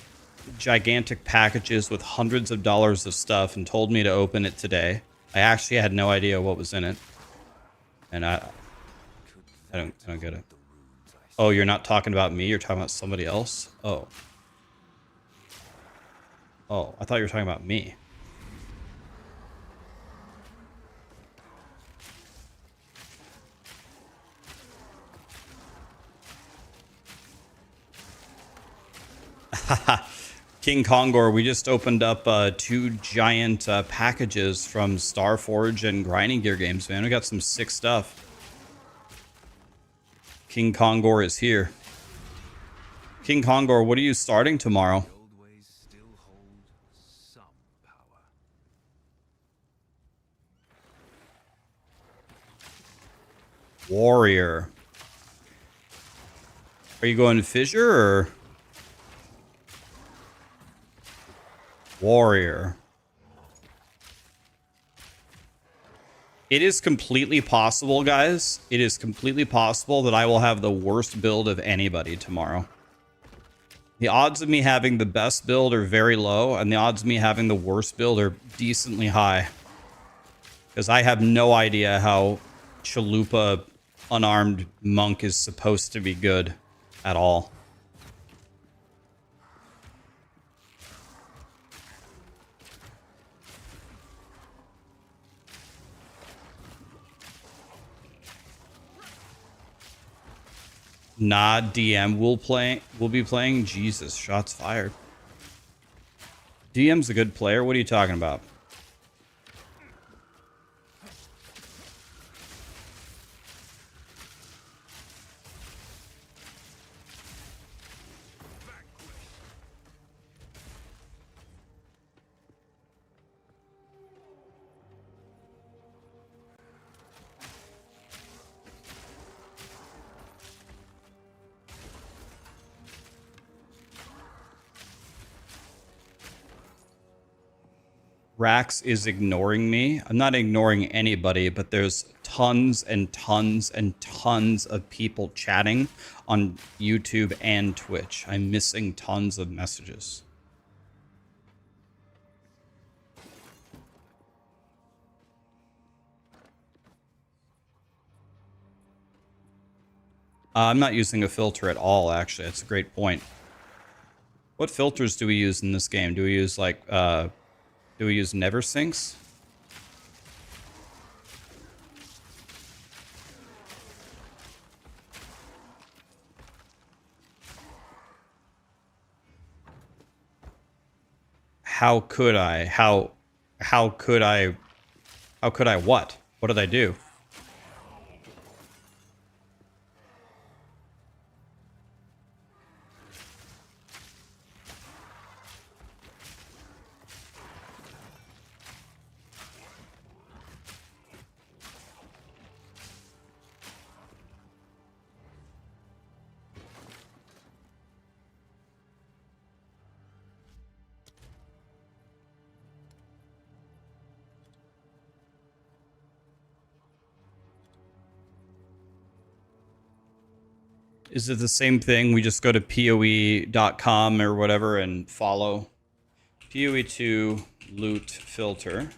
gigantic packages with hundreds of dollars of stuff and told me to open it today. I actually had no idea what was in it. And I don't get it. Oh, you're not talking about me, you're talking about somebody else? Oh. Oh, I thought you were talking about me. King Kongor, we just opened up 2 giant packages from Starforge and Grinding Gear Games, man. We got some sick stuff. King Kongor is here. King Kongor, what are you starting tomorrow? The old ways still hold some power. Warrior. Are you going fissure or warrior? It is completely possible, guys. It is completely possible that I will have the worst build of anybody tomorrow. The odds of me having the best build are very low, and the odds of me having the worst build are decently high. Because I have no idea how Chalupa unarmed monk is supposed to be good at all. Nah, DM will be playing. Jesus, shots fired. DM's a good player. What are you talking about? Rax is ignoring me. I'm not ignoring anybody, but there's tons and tons and tons of people chatting on YouTube and Twitch. I'm missing tons of messages. I'm not using a filter at all, actually. That's a great point. What filters do we use in this game? Do we use like, do we use never sinks? How could I? How could I? How could I what? What did I do? Is it the same thing? We just go to POE.com or whatever and follow POE2 loot filter.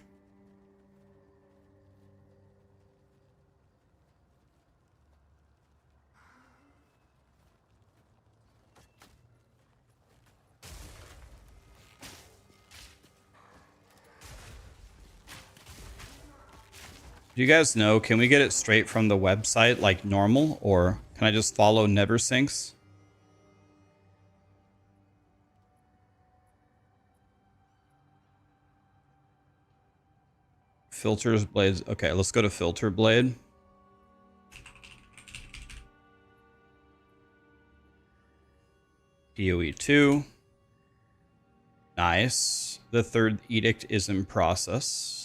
Do you guys know, can we get it straight from the website like normal, or can I just follow never sinks? Filters, blades. Okay, let's go to filter blade. POE2. Nice. The third edict is in process.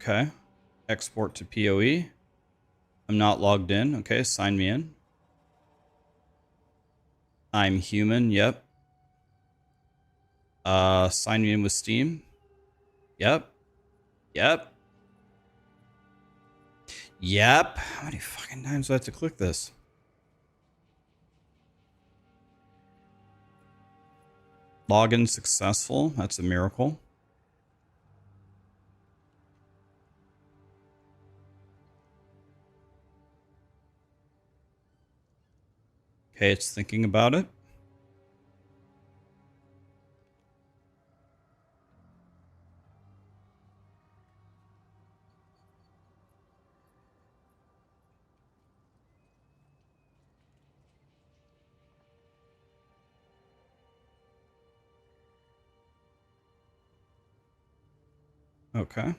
Okay. Export to POE. I'm not logged in. Okay, sign me in. I'm human. Yep. Sign me in with Steam. Yep. Yep. Yep. How many fucking times do I have to click this? Login successful. That's a miracle. Okay, it's thinking about it. Okay.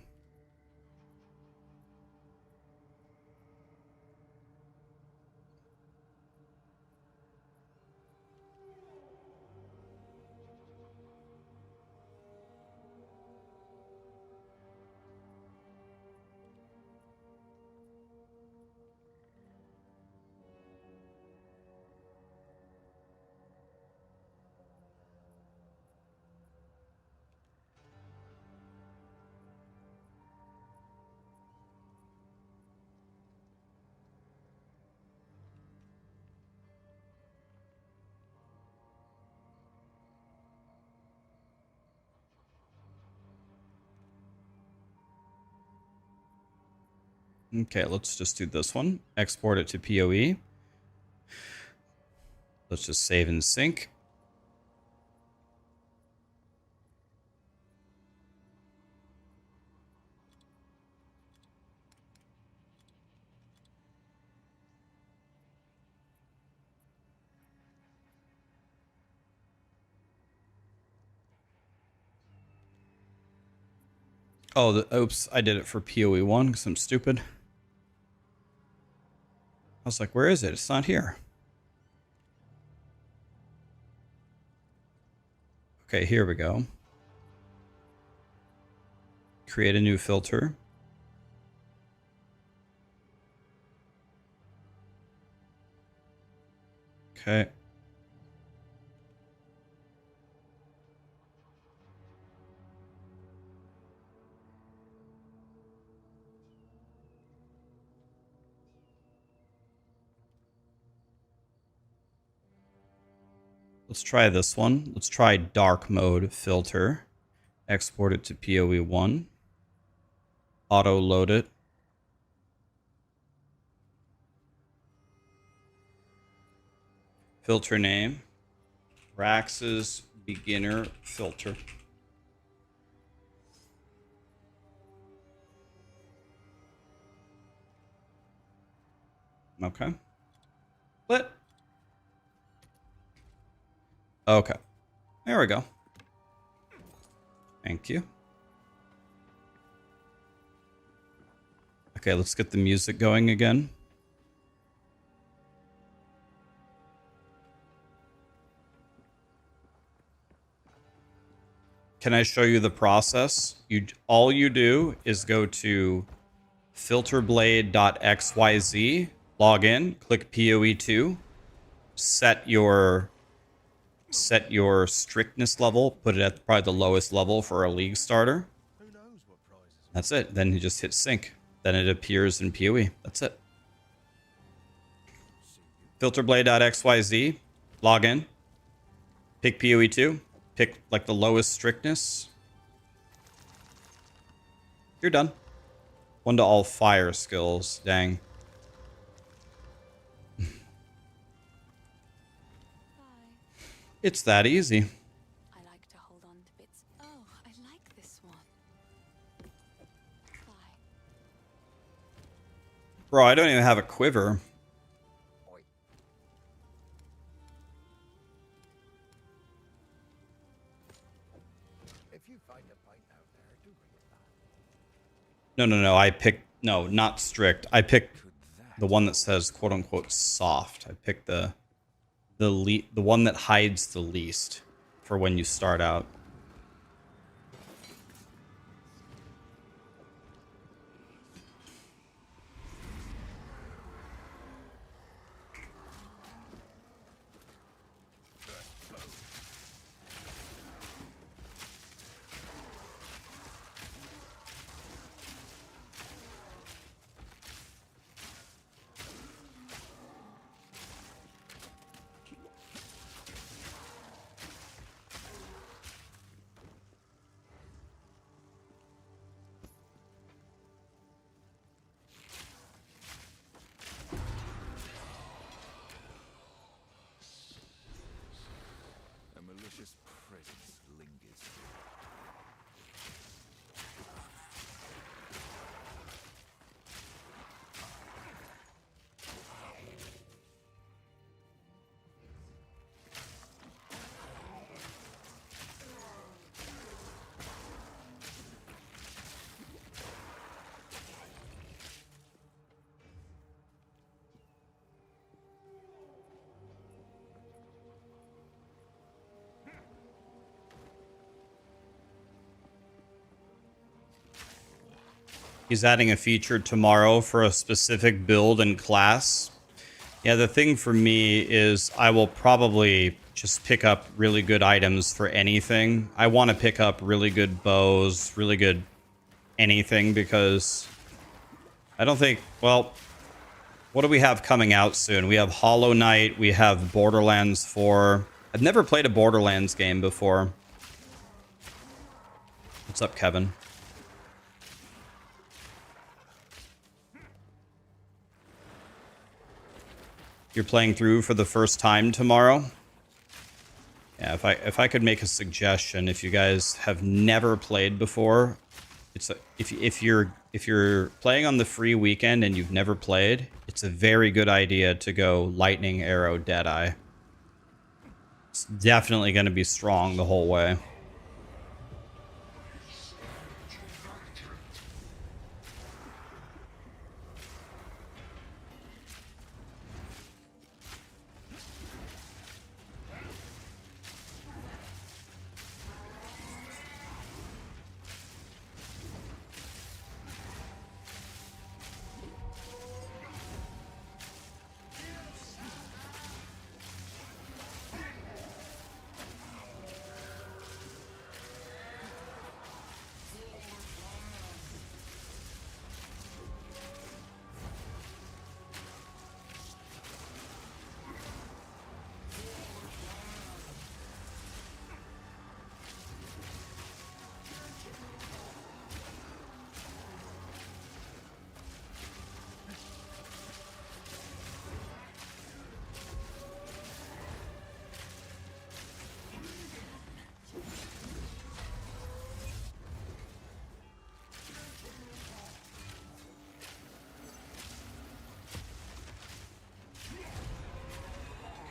Okay, let's just do this one. Export it to POE. Let's just save and sync. Oh, oops, I did it for POE1 because I'm stupid. I was like, where is it? It's not here. Okay, here we go. Create a new filter. Okay. Let's try this one. Let's try dark mode filter. Export it to POE1. Auto load it. Filter name. Rax's beginner filter. Okay. What? Okay. There we go. Thank you. Okay, let's get the music going again. Can I show you the process? All you do is go to filterblade.xyz, log in, click POE2, set your strictness level, put it at probably the lowest level for a league starter. Who knows what prizes? That's it. Then you just hit sync. Then it appears in POE. That's it. Filterblade.xyz, log in, pick POE2, pick like the lowest strictness. You're done. 1 to all fire skills. Dang. Bye. It's that easy. I like to hold on to bits. Oh, I like this one. Bye. Bro, I don't even have a quiver. Oi. If you find a pint out there, do bring it back. No. I picked... No, not strict. I picked Could that the one that says quote-unquote soft. I picked the one that hides the least for when you start out. a malicious presence lingers? He's adding a feature tomorrow for a specific build and class. Yeah, the thing for me is I will probably just pick up really good items for anything. I want to pick up really good bows, really good anything, because I don't think... Well, what do we have coming out soon? We have Hollow Knight, we have Borderlands 4. I've never played a Borderlands game before. What's up, Kevin? you're playing through for the first time tomorrow. Yeah, if I could make a suggestion, if you guys have never played before, if you're playing on the free weekend and you've never played, it's a very good idea to go Lightning Arrow Deadeye. It's definitely going to be strong the whole way.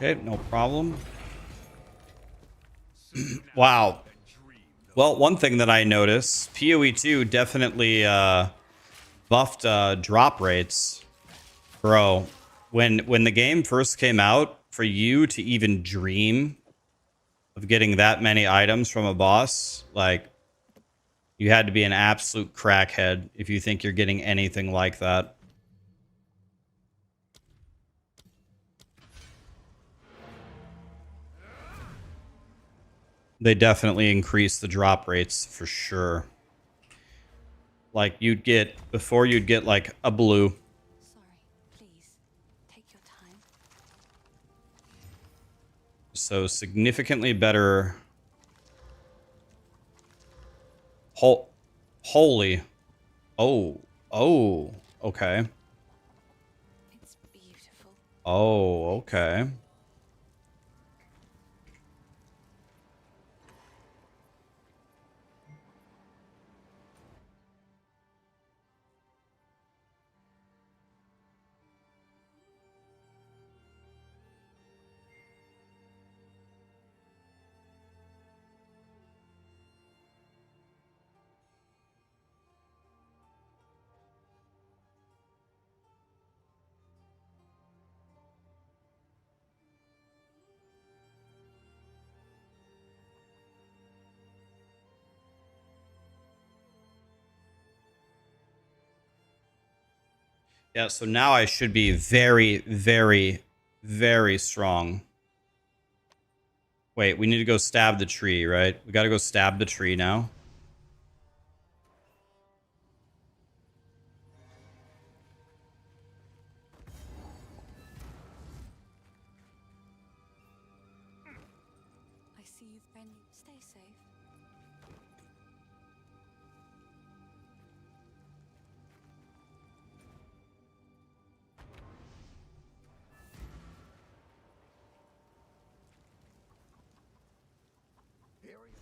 Okay, no problem. Wow. Well, one thing that I noticed, POE2 definitely buffed drop rates. Bro, when the game first came out, for you to even dream of getting that many items from a boss, like, you had to be an absolute crackhead if you think you're getting anything like that. They definitely increased the drop rates for sure. Like before you'd get like a blue. Sorry, please. Take your time. So significantly better. Holy. Oh. Oh. Okay. It's beautiful. Oh, okay. Yeah, so now I should be very, very, very strong. Wait, we need to go stab the tree, right? We gotta go stab the tree now. I see you've been. Stay safe. Here we go.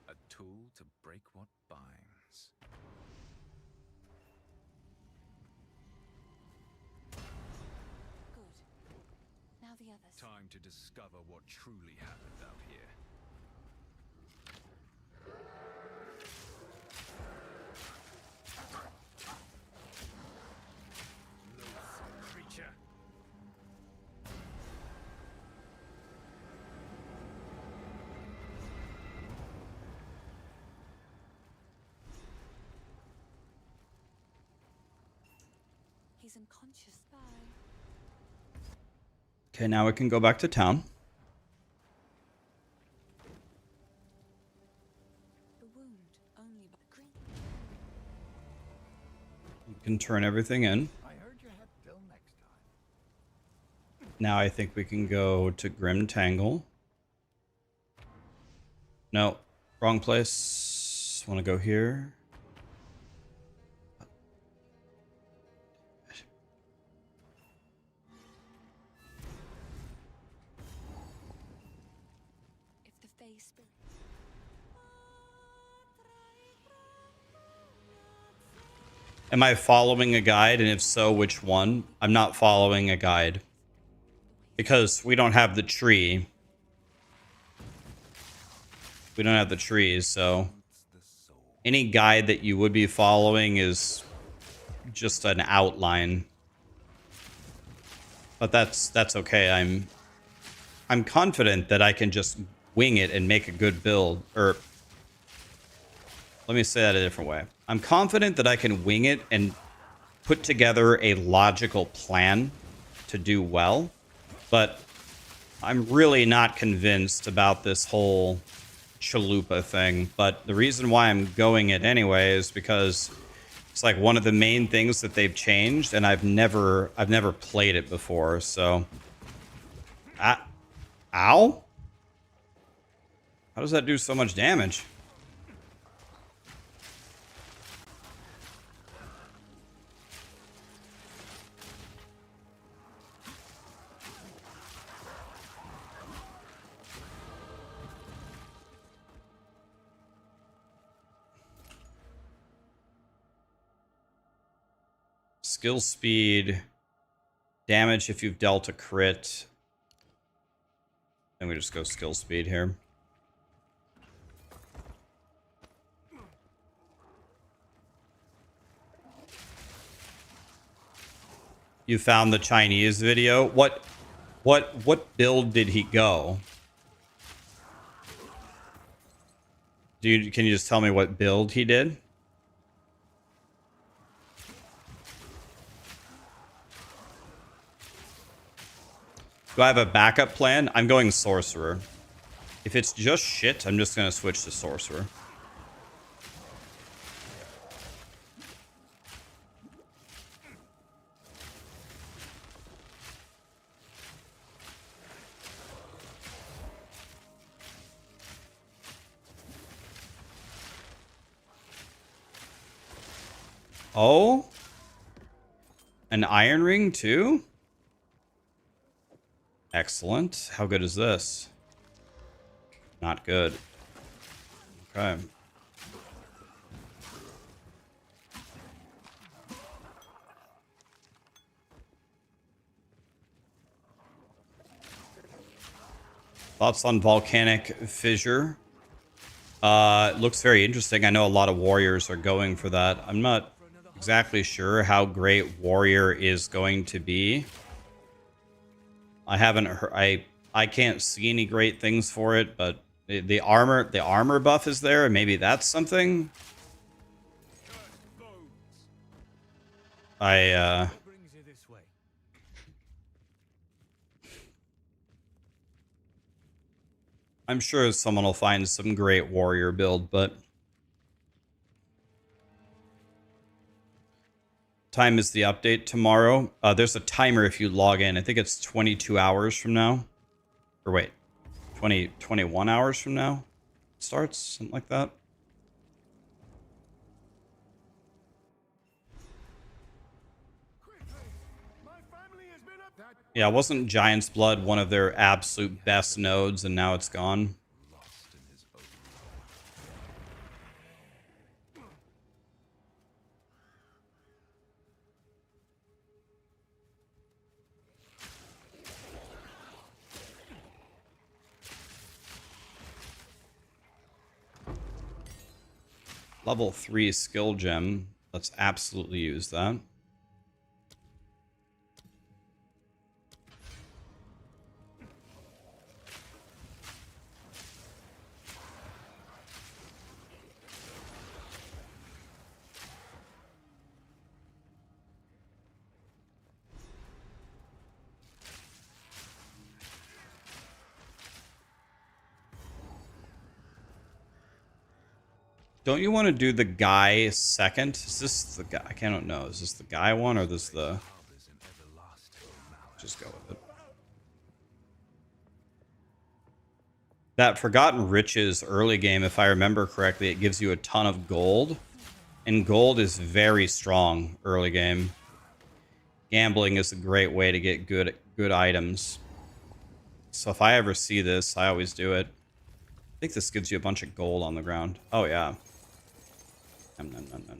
A tool to break what binds. Good. Now the others. Time to discover what truly happened out here. Loathsome creature. He's unconscious. Bye. Okay, now we can go back to town. The wound only by green. We can turn everything in. I heard you had till next time. Now I think we can go to Grim Tangle. No, wrong place. Want to go here. Spirit. Am I following a guide? And if so, which one? I'm not following a guide. Because we don't have the tree. We don't have the trees, so any guide that you would be following is just an outline. But that's okay. I'm confident that I can just wing it and make a good build. Or let me say that a different way. I'm confident that I can wing it and put together a logical plan to do well. But I'm really not convinced about this whole chalupa thing. But the reason why I'm going it anyway is because it's like one of the main things that they've changed, and I've never played it before. So, ow! How does that do so much damage? Skill speed, damage if you've dealt a crit. And we just go skill speed here. You found the Chinese video? What build did he go? Dude, can you just tell me what build he did? Do I have a backup plan? I'm going Sorcerer. If it's just shit, I'm just going to switch to Sorcerer. Oh? An Iron Ring too? Excellent. How good is this? Not good. Okay. Thoughts on Volcanic Fissure? It looks very interesting. I know a lot of warriors are going for that. I'm not exactly sure how great warrior is going to be. I haven't heard, I can't see any great things for it, but the armor buff is there, and maybe that's something. I'm sure someone will find some great warrior build, but time is the update tomorrow. There's a timer if you log in. I think it's 22 hours from now. Or wait, 21 hours from now it starts, something like that. Yeah, wasn't Giant's Blood one of their absolute best nodes, and now it's gone? Level 3 skill gem. Let's absolutely use that. Don't you want to do the guy second? Is this the guy? I can't know. Is this the guy one or this the... Just go with it. That Forgotten Riches early game, if I remember correctly, it gives you a ton of gold. And gold is very strong early game. Gambling is a great way to get good items. So if I ever see this, I always do it. think this gives you a bunch of gold on the ground. Oh, yeah. Nom, nom, nom, nom.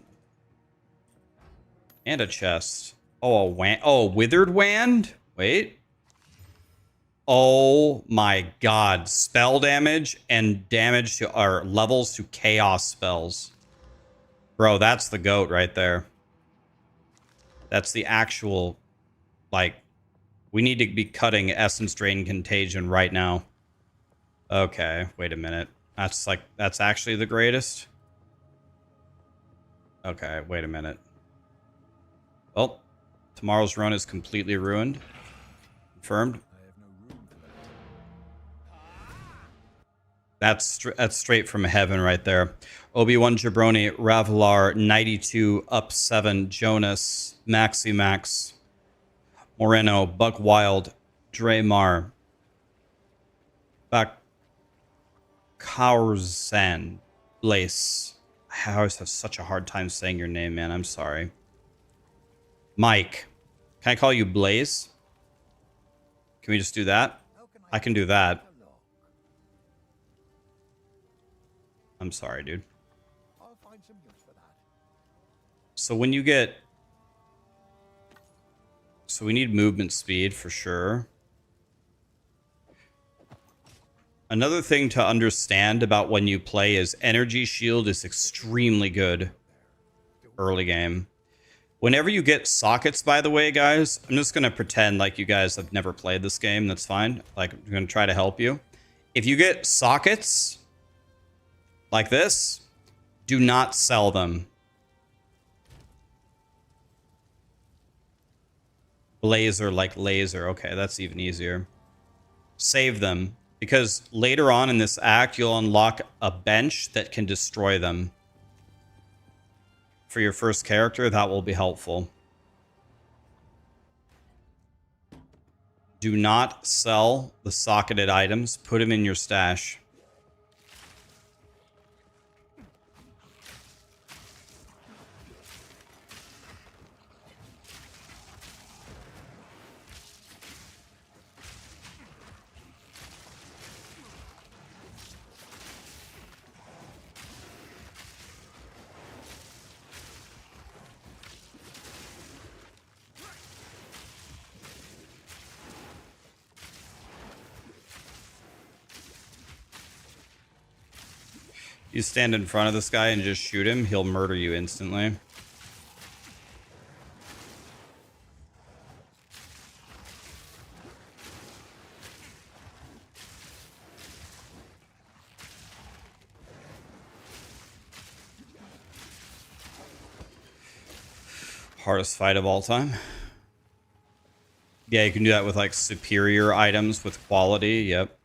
And a chest. Oh, a wand. Oh, withered wand? Wait. Oh my god. Spell damage and damage to our levels to chaos spells. Bro, that's the goat right there. That's the actual, like, we need to be cutting Essence Drain Contagion right now. Okay, wait a minute. That's actually the greatest? Okay, wait a minute. Well, tomorrow's run is completely ruined. Confirmed. That's straight from heaven right there. Obi-Wan Jabroni, Ravlar, 92, up 7, Jonas, Maximax, Moreno, Buck Wild, Draymar, Bakaurzan, Blaze. I always have such a hard time saying your name, man. I'm sorry. Mike. Can I call you Blaze? Can we just do that? I can do that. I'm sorry, dude. I'll find some use for that. So when you get... So we need movement speed for sure. Another thing to understand about when you play is energy shield is extremely good early game. Whenever you get sockets, by the way, guys, I'm just going to pretend like you guys have never played this game. That's fine. Like, I'm going to try to help you. If you get sockets like this, do not sell them. Blazer like laser. Okay, that's even easier. Save them. Because later on in this act, you'll unlock a bench that can destroy them. For your first character, that will be helpful. Do not sell the socketed items. Put them in your stash. You stand in front of this guy and just shoot him, he'll murder you instantly. Hardest fight of all time. Yeah, you can do that with like superior items with quality. Yep.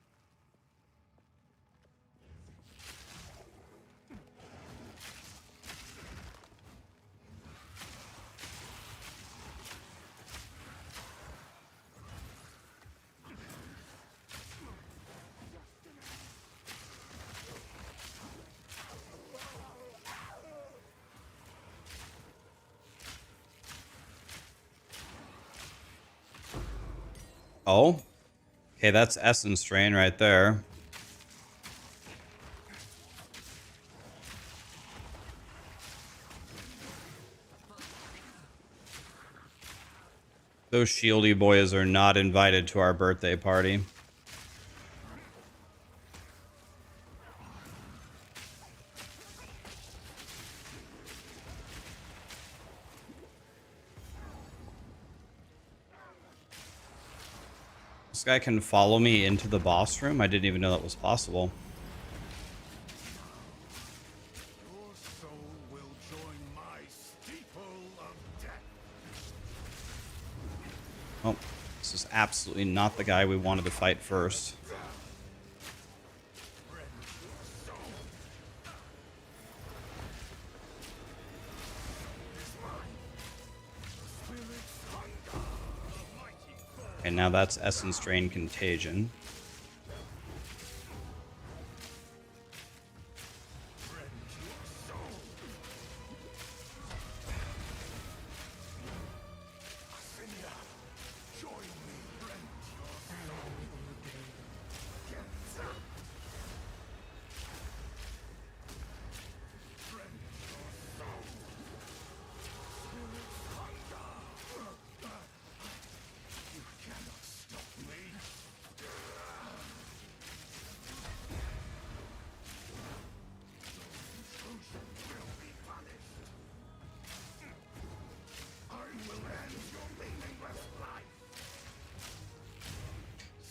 Oh, okay, that's Essence Drain right there. Those shieldy boys are not invited to our birthday party. This guy can follow me into the boss room? I didn't even know that was possible. Your soul will join my steeple of death. Oh, this is absolutely not the guy we wanted to fight first. Okay, now that's Essence Drain Contagion.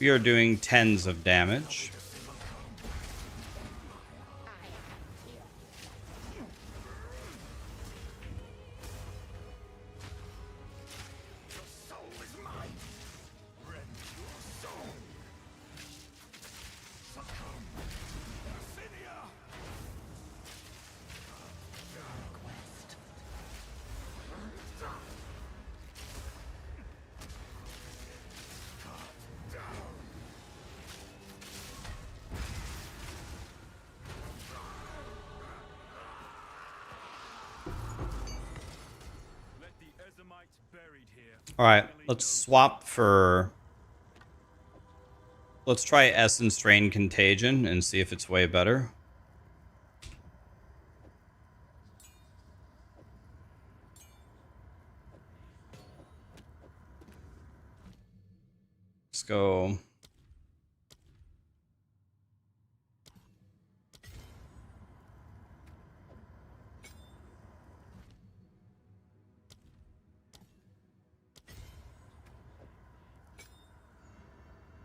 We are doing tens of damage. All right, let's swap for... Let's try Essence Drain Contagion and see if it's way better. Let's go.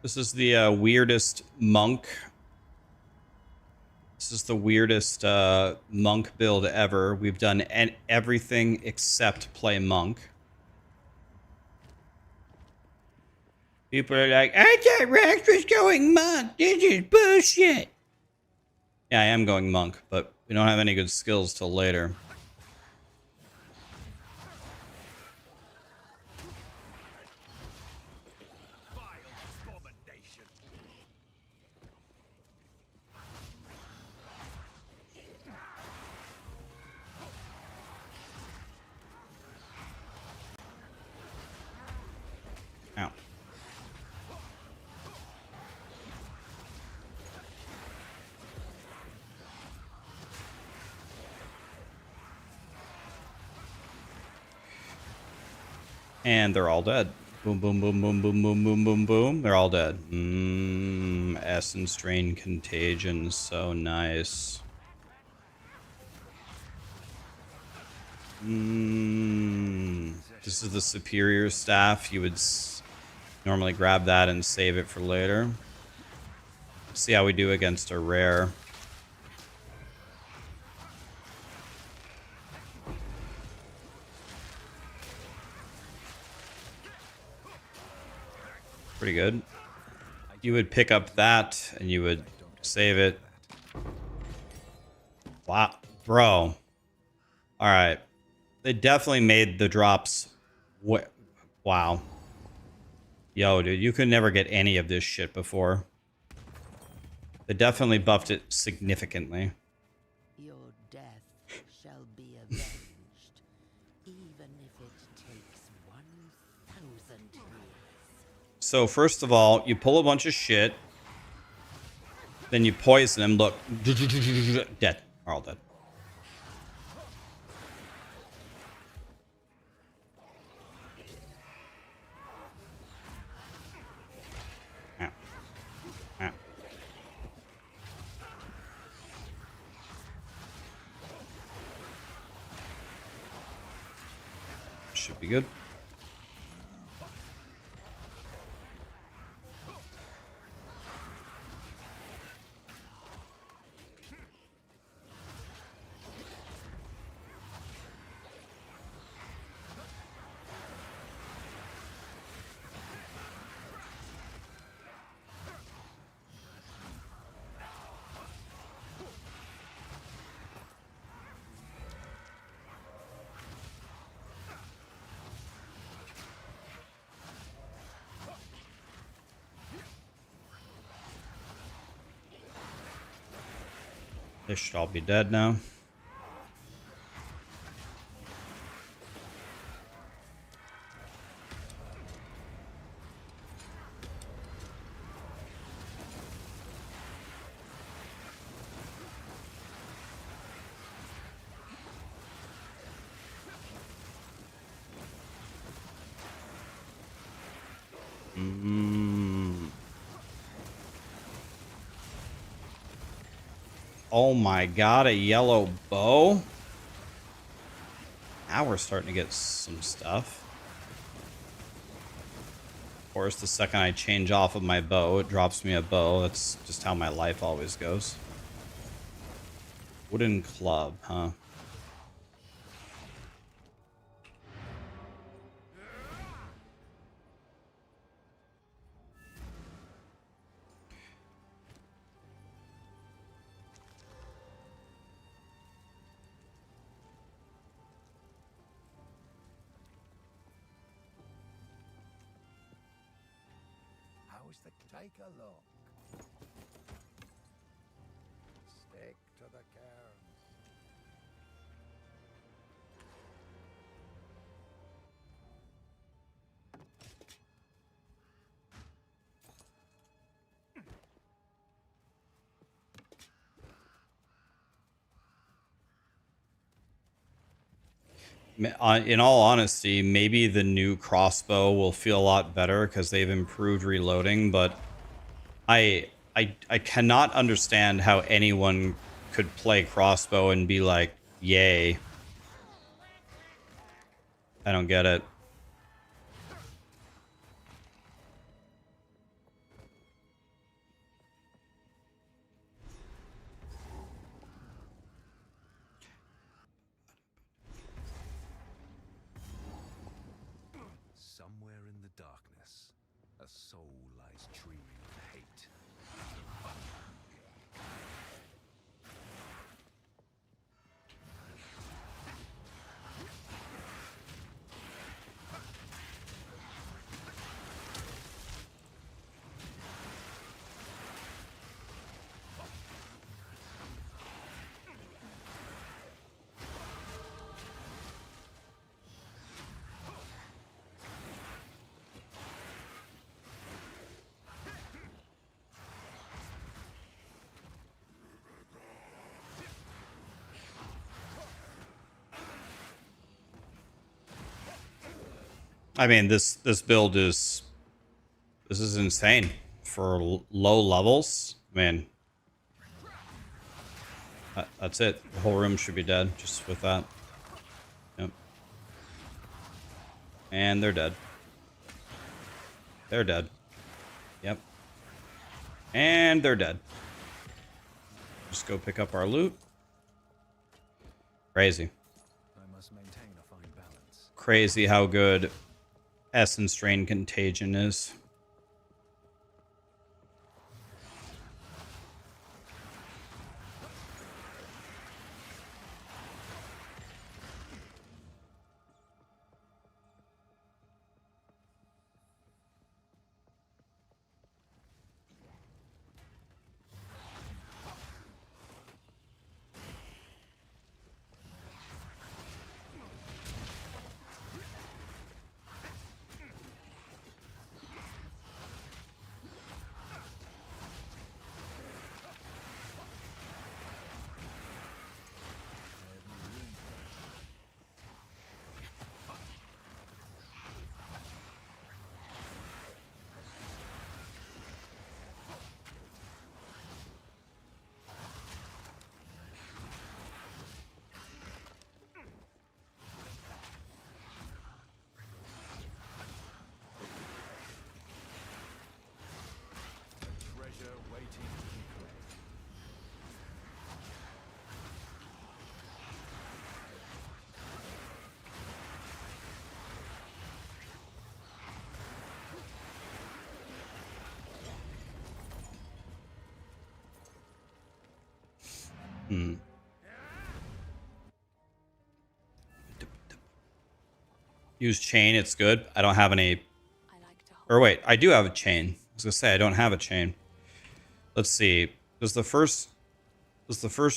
This is the weirdest monk. This is the weirdest monk build ever. We've done everything except play monk. People are like, I thought Rax was going monk. This is bullshit. Yeah, I am going monk, but we don't have any good skills till later. Ow. And they're all dead. Boom, boom, boom, boom, boom, boom, boom, boom, boom. They're all dead. Essence Drain Contagion. So nice. This is the superior staff. You would normally grab that and save it for later. See how we do against a rare. Pretty good. You would pick up that and you would save it. Wow, bro. All right. They definitely made the drops. Wow. Yo, dude, you could never get any of this shit before. They definitely buffed it significantly. Your death shall be avenged, even if it takes 1,000 years. So first of all, you pull a bunch of shit. Then you poison them. Look. Dead. Are all dead. Ow. Ow. Should be good. They should all be dead now. Oh my god, a yellow bow? Now we're starting to get some stuff. Of course, the second I change off of my bow, it drops me a bow. That's just how my life always goes. Wooden club, huh? How's the take a look? Stick to the cairns. In all honesty, maybe the new crossbow will feel a lot better because they've improved reloading, but I cannot understand how anyone could play crossbow and be like, yay. I don't get it. Somewhere in the darkness, a soul lies dreaming of hate. I mean, this build is insane for low levels. Man, that's it. The whole room should be dead just with that. Yep. And they're dead. They're dead. Yep. And they're dead. Just go pick up our loot. Crazy. I must maintain a fine balance. Crazy how good Essence Drain Contagion is. Treasure waiting to be claimed. Use chain, it's good. I don't have any. I like to hold. Or wait, I do have a chain. I was gonna say I don't have a chain. Let's see. Does the first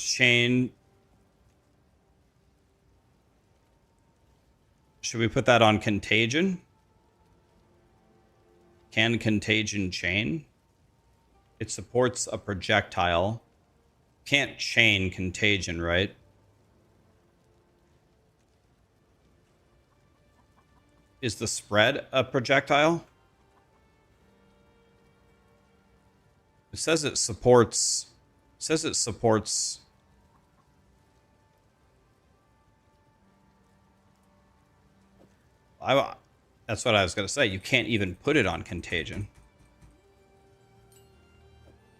chain? Should we put that on contagion? Can contagion chain? It supports a projectile. Can't chain contagion, right? Is the spread a projectile? It says it supports. It says it supports. That's what I was going to say. You can't even put it on Contagion.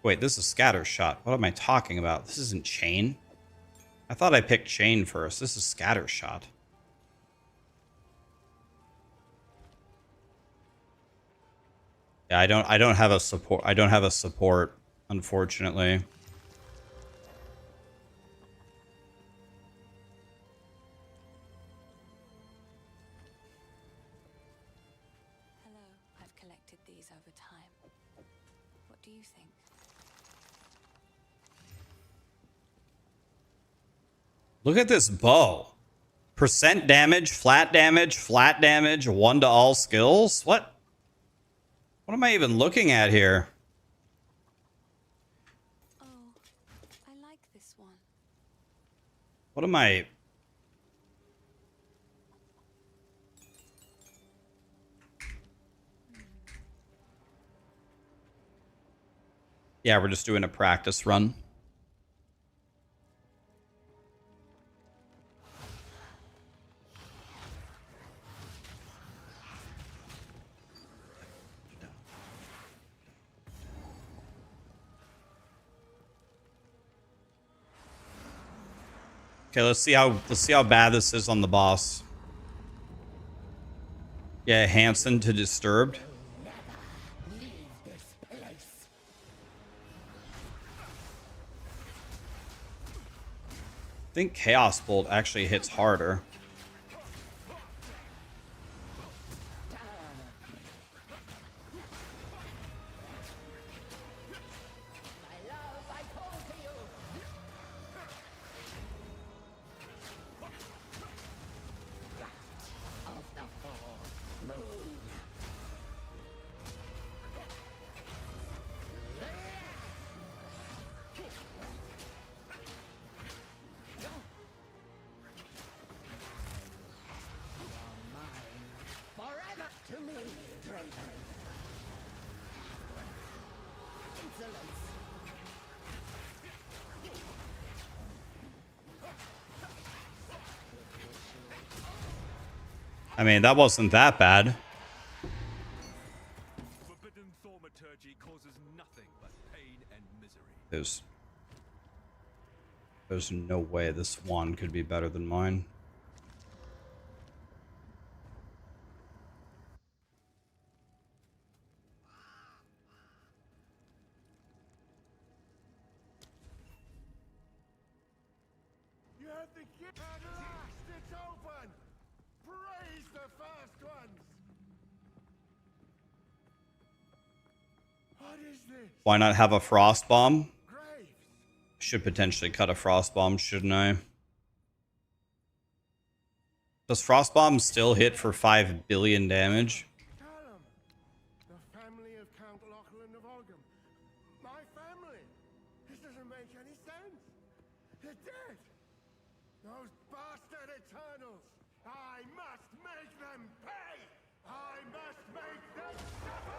Wait, this is Scatter Shot. What am I talking about? This isn't Chain. I thought I picked Chain first. This is Scatter Shot. Yeah, I don't have a support. I don't have a support, unfortunately. Hello, I've collected these over time. What do you think? Look at this bow. Percent damage, flat damage, 1 to all skills. What am I even looking at here? Oh, I like this one. What am I... Yeah, we're just doing a practice run. Okay, let's see how bad this is on the boss. Yeah, Hansen to Disturbed. Leave this place. I think Chaos Bolt actually hits harder. My love, I call to you. Of the full moon. Forever to me, Draven. Insolence. I mean, that wasn't that bad. Forbidden thaumaturgy causes nothing but pain and misery. There's no way this wand could be better than mine. You have the gift at last! It's open! Praise the first ones! What is this? Why not have a Frost Bomb? Graves! Should potentially cut a Frost Bomb, shouldn't I? Does Frost Bomb still hit for 5 billion damage? Callum! The family of Count Lachlan of Olgam. My family! This doesn't make any sense! They're dead! Those bastard Eternals! I must make them pay! I must make them suffer!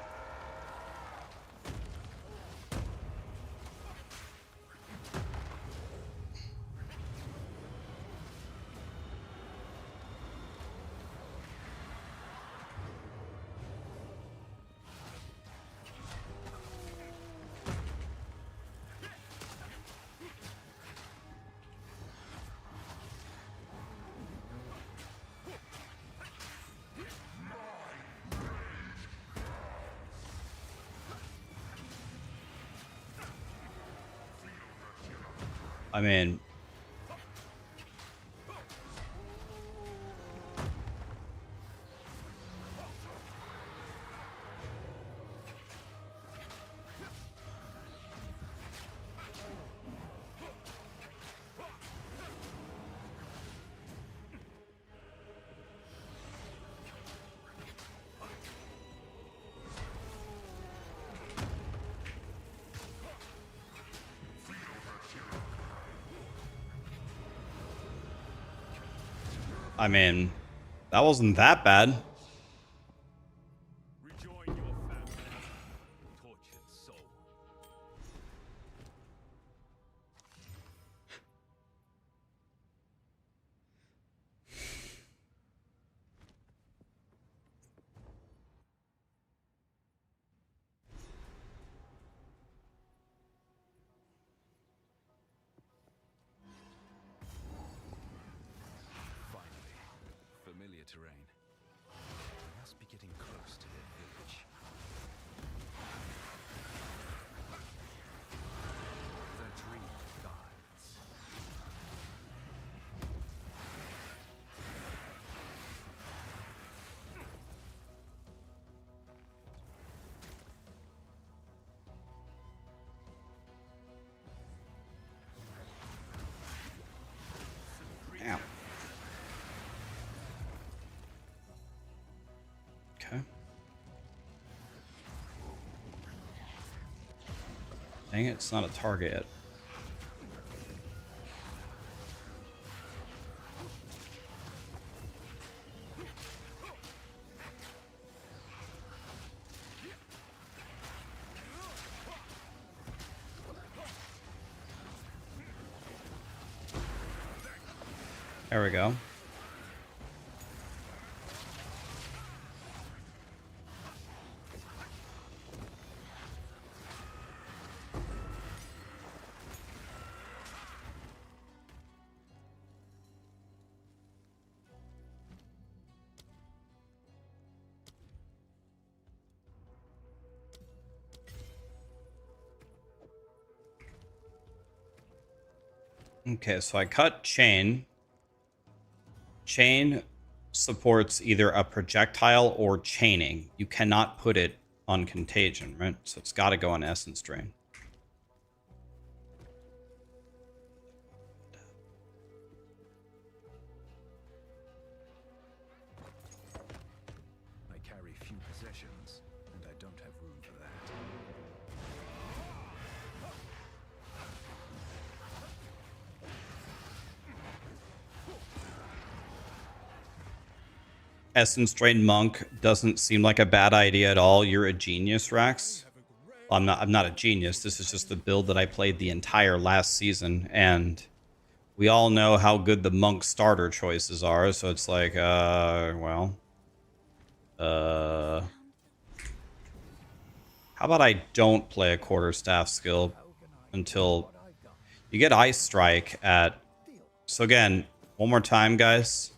I mean... that wasn't that bad. Rejoin your family, tortured soul. Okay. Dang it, it's not a target yet. There we go. Okay, so I cut chain. Chain supports either a projectile or chaining. You cannot put it on contagion, right? So it's got to go on essence drain. I carry few possessions, and I don't have room for that. Essence drain monk doesn't seem like a bad idea at all. You're a genius, Rax. Well, I'm not a genius. This is just the build that I played the entire last season, and we all know how good the monk starter choices are, so it's like, well. How about I don't play a quarterstaff skill until you get Ice Strike at... So again, one more time, guys.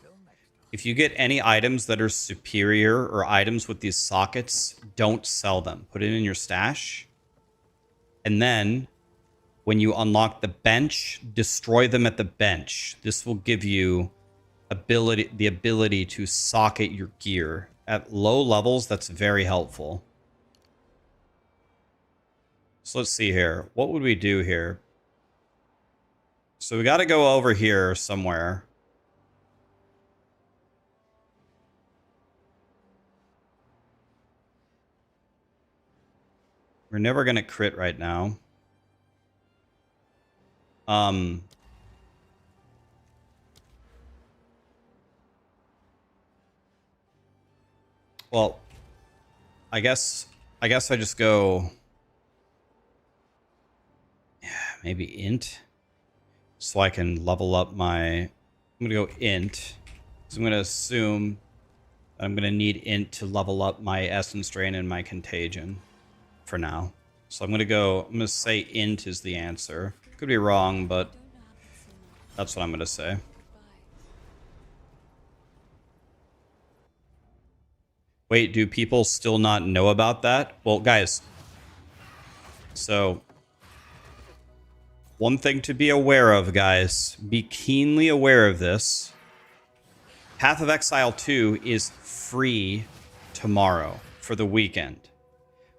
If you get any items that are superior or items with these sockets, don't sell them. Put it in your stash. And then when you unlock the bench, destroy them at the bench. This will give you the ability to socket your gear. At low levels, that's very helpful. So let's see here. What would we do here? So we got to go over here somewhere. We're never going to crit right now. Well, I guess I just go... Yeah, maybe int. So I can level up my... I'm going to go int. So I'm going to assume I'm going to need int to level up my essence drain and my contagion for now. So I'm going to say int is the answer. Could be wrong, but that's what I'm going to say. Wait, do people still not know about that? Well, guys, so one thing to be aware of, guys, be keenly aware of this. Path of Exile 2 is free tomorrow for the weekend.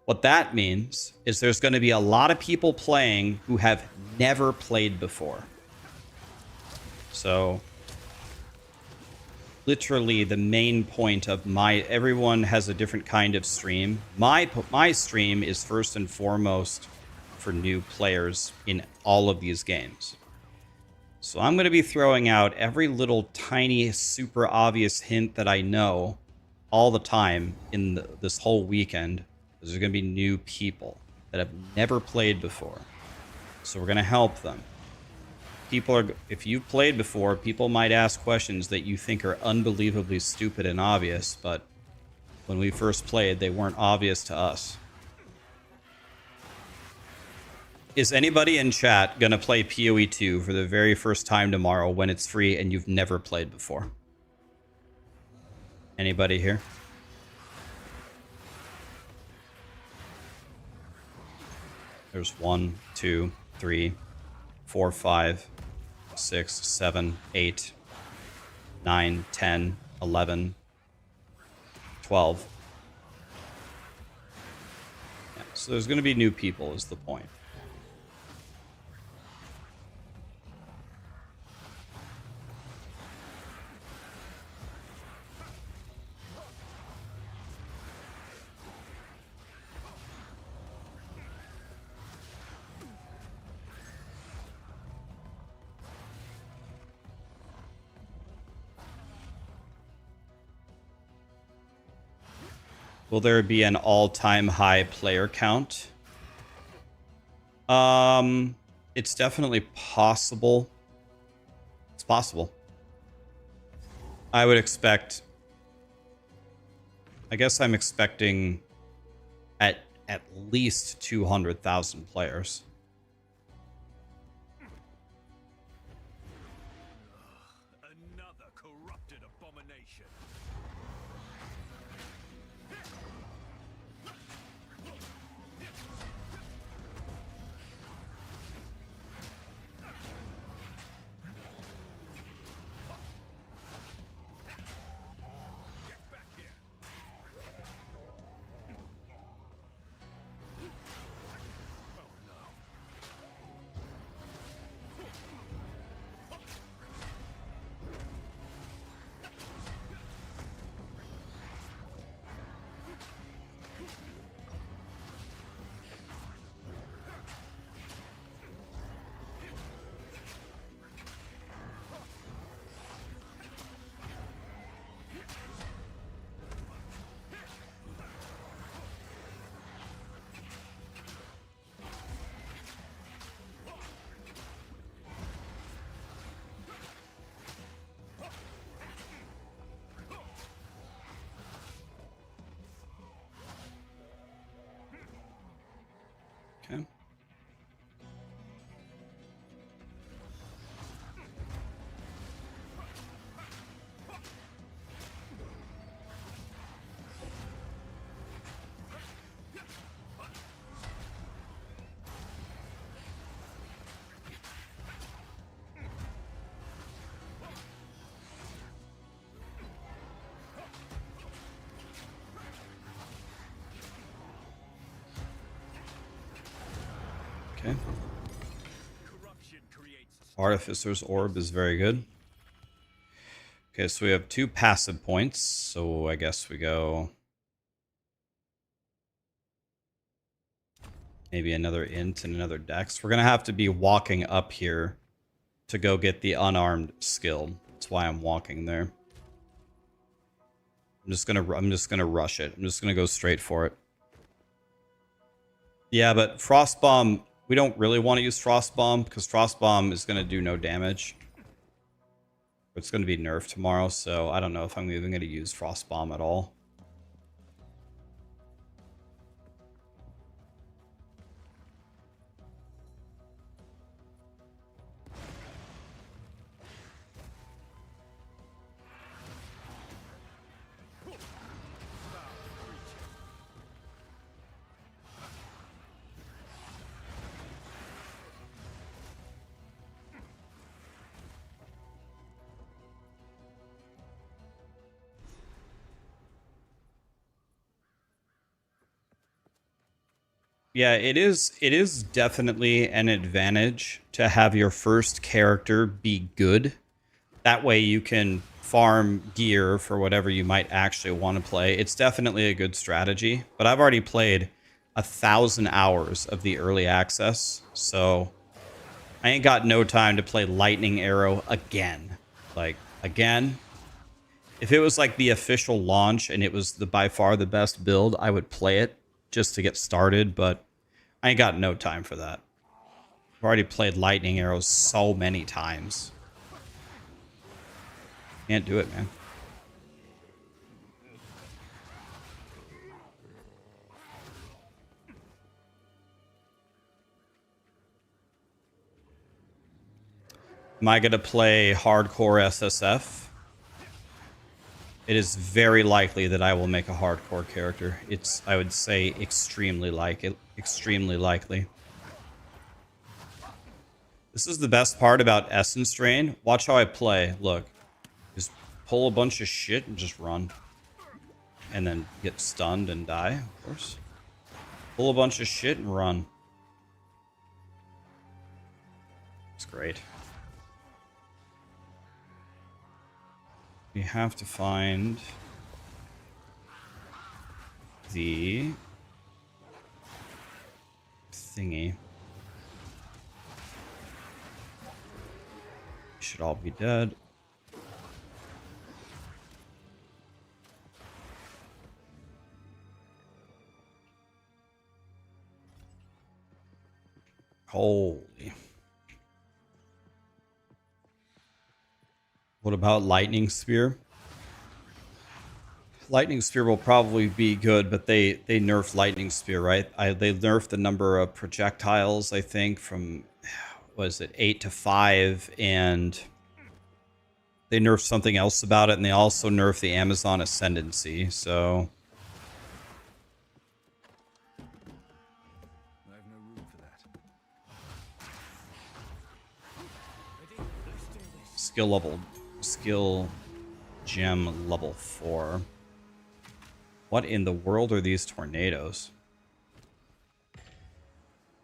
What that means is there's going to be a lot of people playing who have never played before. So literally the main point of everyone has a different kind of stream. My stream is first and foremost for new players in all of these games. So I'm going to be throwing out every little tiny super obvious hint that I know all the time in this whole weekend. There's going to be new people that have never played before. So we're going to help them. If you've played before, people might ask questions that you think are unbelievably stupid and obvious, but when we first played, they weren't obvious to us. Is anybody in chat going to play POE2 for the very first time tomorrow when it's free and you've never played before? Anybody here? There's 1, 2, 3, 4, 5, 6, 7, 8, 9, 10, 11, 12. Yeah, so there's going to be new people is the point. Will there be an all-time high player count? It's definitely possible. It's possible. I would expect... I guess I'm expecting at least 200,000 players. Another corrupted abomination. Okay. Okay. Corruption creates Artificer's Orb is very good. Okay, so we have 2 passive points, so I guess we go... maybe another int and another dex. We're gonna have to be walking up here to go get the unarmed skill. That's why I'm walking there. I'm just gonna rush it. I'm just gonna go straight for it. Yeah, but Frostbomb, we don't really want to use Frostbomb because Frostbomb is gonna do no damage. It's gonna be nerfed tomorrow, so I don't know if I'm even gonna use Frostbomb at all. Yeah, it is definitely an advantage to have your first character be good. That way you can farm gear for whatever you might actually want to play. It's definitely a good strategy, but I've already played 1,000 hours of the early access, so I ain't got no time to play Lightning Arrow again. Like, again. If it was like the official launch and it was by far the best build, I would play it just to get started, but I ain't got no time for that. I've already played Lightning Arrows so many times. Can't do it, man. Am I going to play hardcore SSF? It is very likely that I will make a hardcore character. It's, I would say, extremely likely. This is the best part about Essence Drain. Watch how I play. Look. Just pull a bunch of shit and just run. And then get stunned and die, of course. Pull a bunch of shit and run. It's great. We have to find the thingy. Should all be dead. Holy. What about Lightning Spear? Lightning Spear will probably be good, but they nerfed Lightning Spear, right? They nerfed the number of projectiles, I think, from, was it 8 to 5, and they nerfed something else about it, and they also nerfed the Amazon Ascendancy, so... I have no room for that. Skill gem level 4. What in the world are these tornadoes?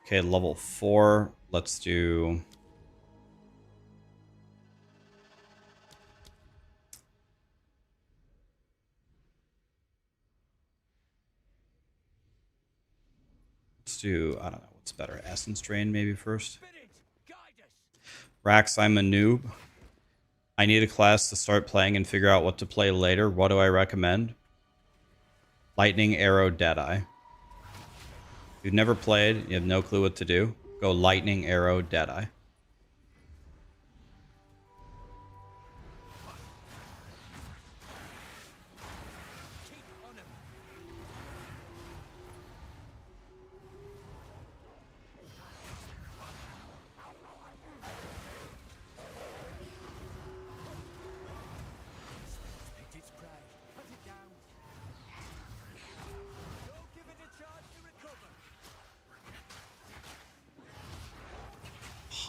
Okay, level 4. Let's do... Let's do, I don't know, what's better? Essence Drain maybe first? Rax, I'm a noob. I need a class to start playing and figure out what to play later. What do I recommend? Lightning Arrow Deadeye. If you've never played, you have no clue what to do, go Lightning Arrow Deadeye.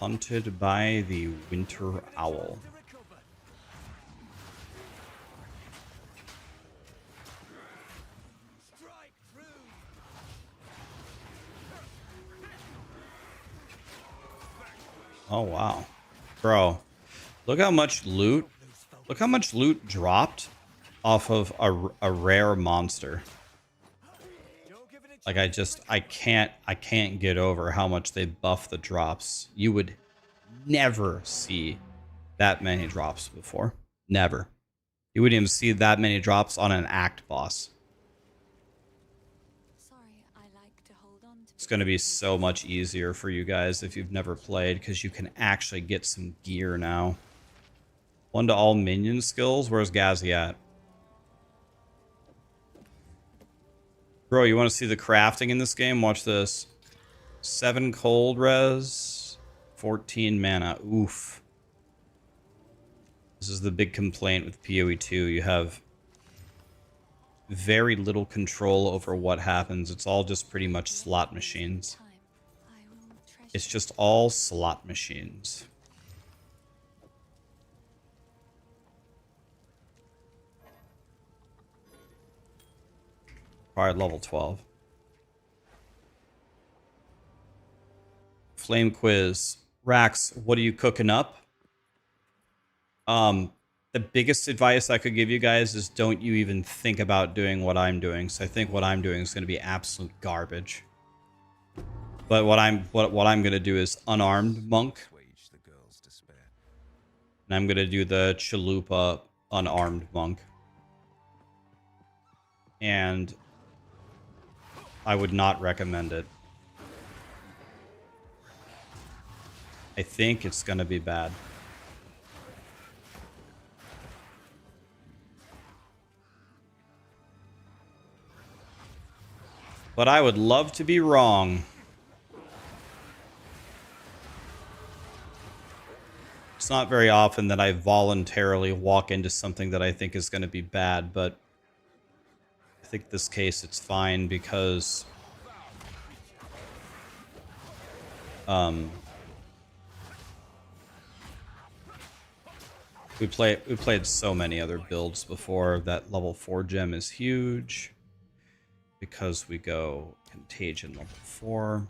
Hunted by the Winter Owl. Oh wow. Bro, look how much loot dropped off of a rare monster. Like I can't get over how much they buff the drops. You would never see that many drops before. Never. You wouldn't even see that many drops on an act boss. Sorry, I like to hold on to It's going to be so much easier for you guys if you've never played, because you can actually get some gear now. 1 to all minion skills. Where's Gazzy at? Bro, you want to see the crafting in this game? Watch this. 7 cold res, 14 mana. Oof. This is the big complaint with POE2. You have very little control over what happens. It's all just pretty much slot machines. time. I will treasure It's just all slot machines. Required level 12. Flame quiz. Rax, what are you cooking up? The biggest advice I could give you guys is don't you even think about doing what I'm doing. So I think what I'm doing is going to be absolute garbage. But what I'm going to do is unarmed monk. Assuage the girl's despair. And I'm going to do the chalupa unarmed monk. And I would not recommend it. I think it's going to be bad. But I would love to be wrong. It's not very often that I voluntarily walk into something that I think is going to be bad, but I think this case it's fine because we played so many other builds before. That level 4 gem is huge because we go Contagion level 4.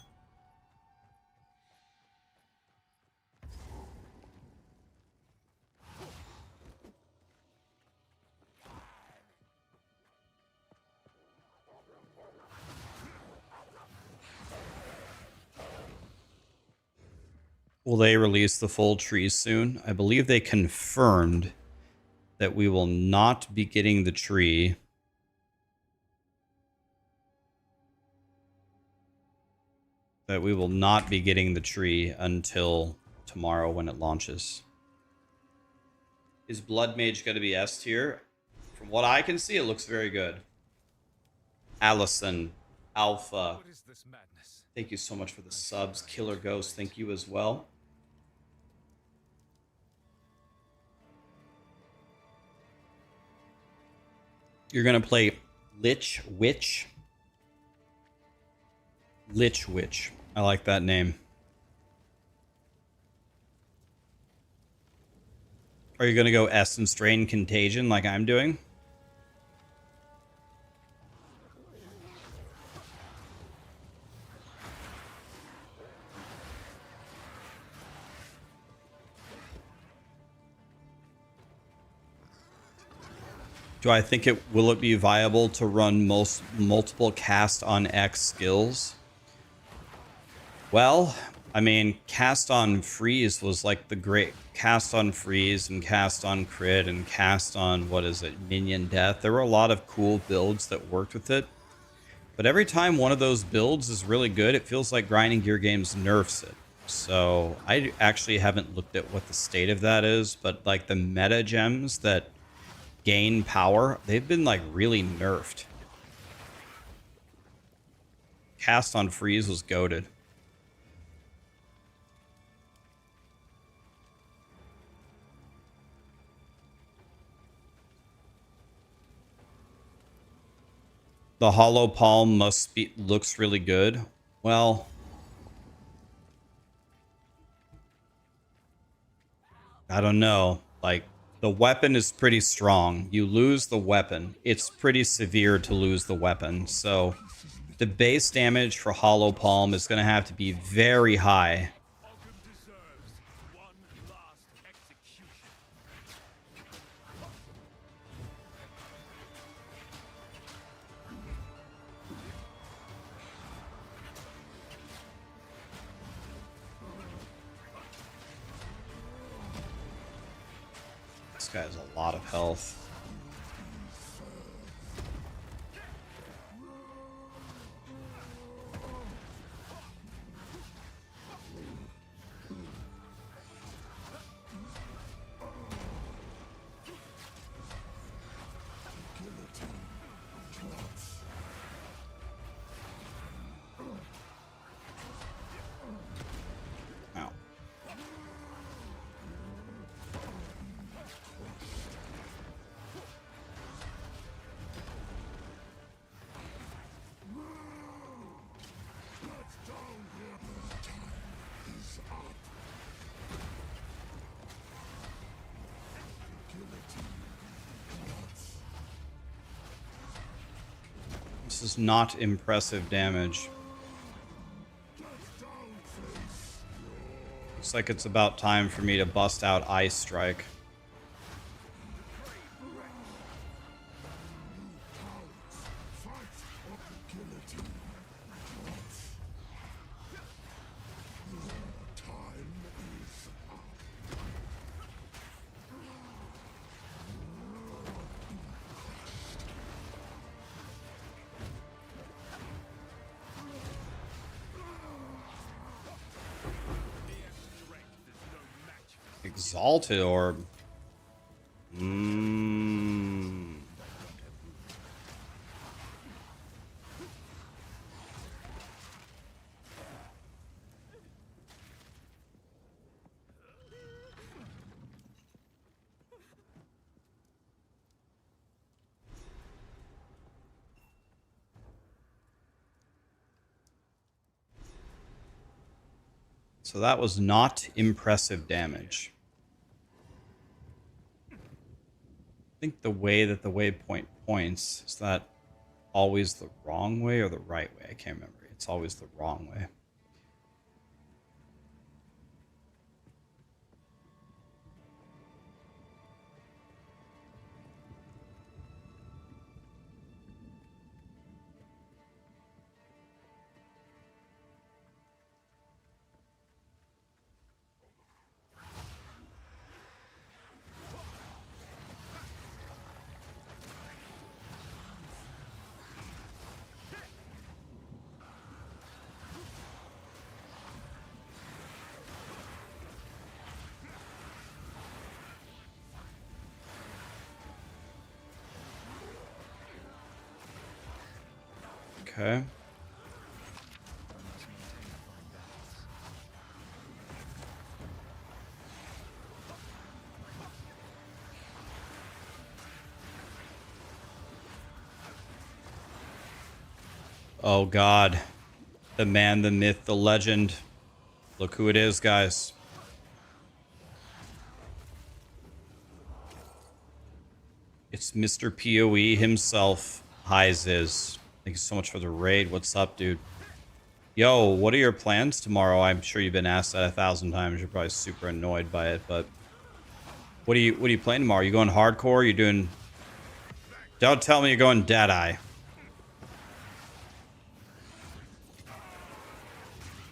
Will they release the full tree soon? I believe they confirmed that we will not be getting the tree that we will not be getting the tree until tomorrow when it launches. Is Blood Mage going to be S tier? From what I can see, it looks very good. Allison, Alpha, What is this madness? thank you so much for the subs. Killer Ghost, thank you as well. You're going to play Lich Witch. Lich Witch. I like that name. Are you going to go Essence Strain Contagion like I'm doing? Do I think will it be viable to run multiple cast on X skills? Well, I mean, cast on freeze was like the great cast on freeze and cast on crit and cast on, what is it, minion death. There were a lot of cool builds that worked with it. But every time one of those builds is really good, it feels like Grinding Gear Games nerfs it. So I actually haven't looked at what the state of that is, but like the meta gems that gain power, they've been like really nerfed. Cast on freeze was goated. The hollow palm looks really good. Well, I don't know. Like, the weapon is pretty strong. You lose the weapon. It's pretty severe to lose the weapon. So the base damage for hollow palm is going to have to be very high. Occam deserves one last execution. This guy has a lot of health. Ow. This is not impressive damage. Looks like it's about time for me to bust out Ice Strike. Exalted Orb. So that was not impressive damage. I think the way that the waypoint points, is that always the wrong way or the right way? I can't remember. It's always the wrong way. Okay. Oh God. The man, the myth, the legend. Look who it is, guys. It's Mr. POE himself. Hi, Ziz. Thank you so much for the raid. What's up, dude? Yo, what are your plans tomorrow? I'm sure you've been asked that 1,000 times. You're probably super annoyed by it, but what are you playing tomorrow? You going hardcore? You doing? Don't tell me you're going Deadeye.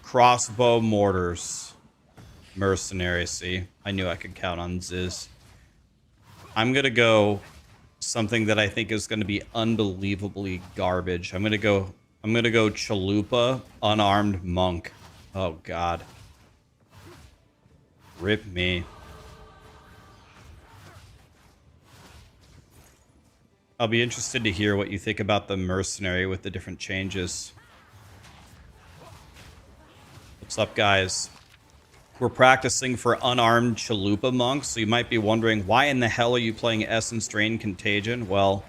Crossbow mortars. Mercenary. See, I knew I could count on Ziz. I'm gonna go something that I think is gonna be unbelievably garbage. I'm gonna go Chalupa, unarmed monk. Oh God. Rip me. I'll be interested to hear what you think about the mercenary with the different changes. What's up, guys? We're practicing for unarmed Chalupa monks, so you might be wondering, why in the hell are you playing Essence Drain Contagion? Well,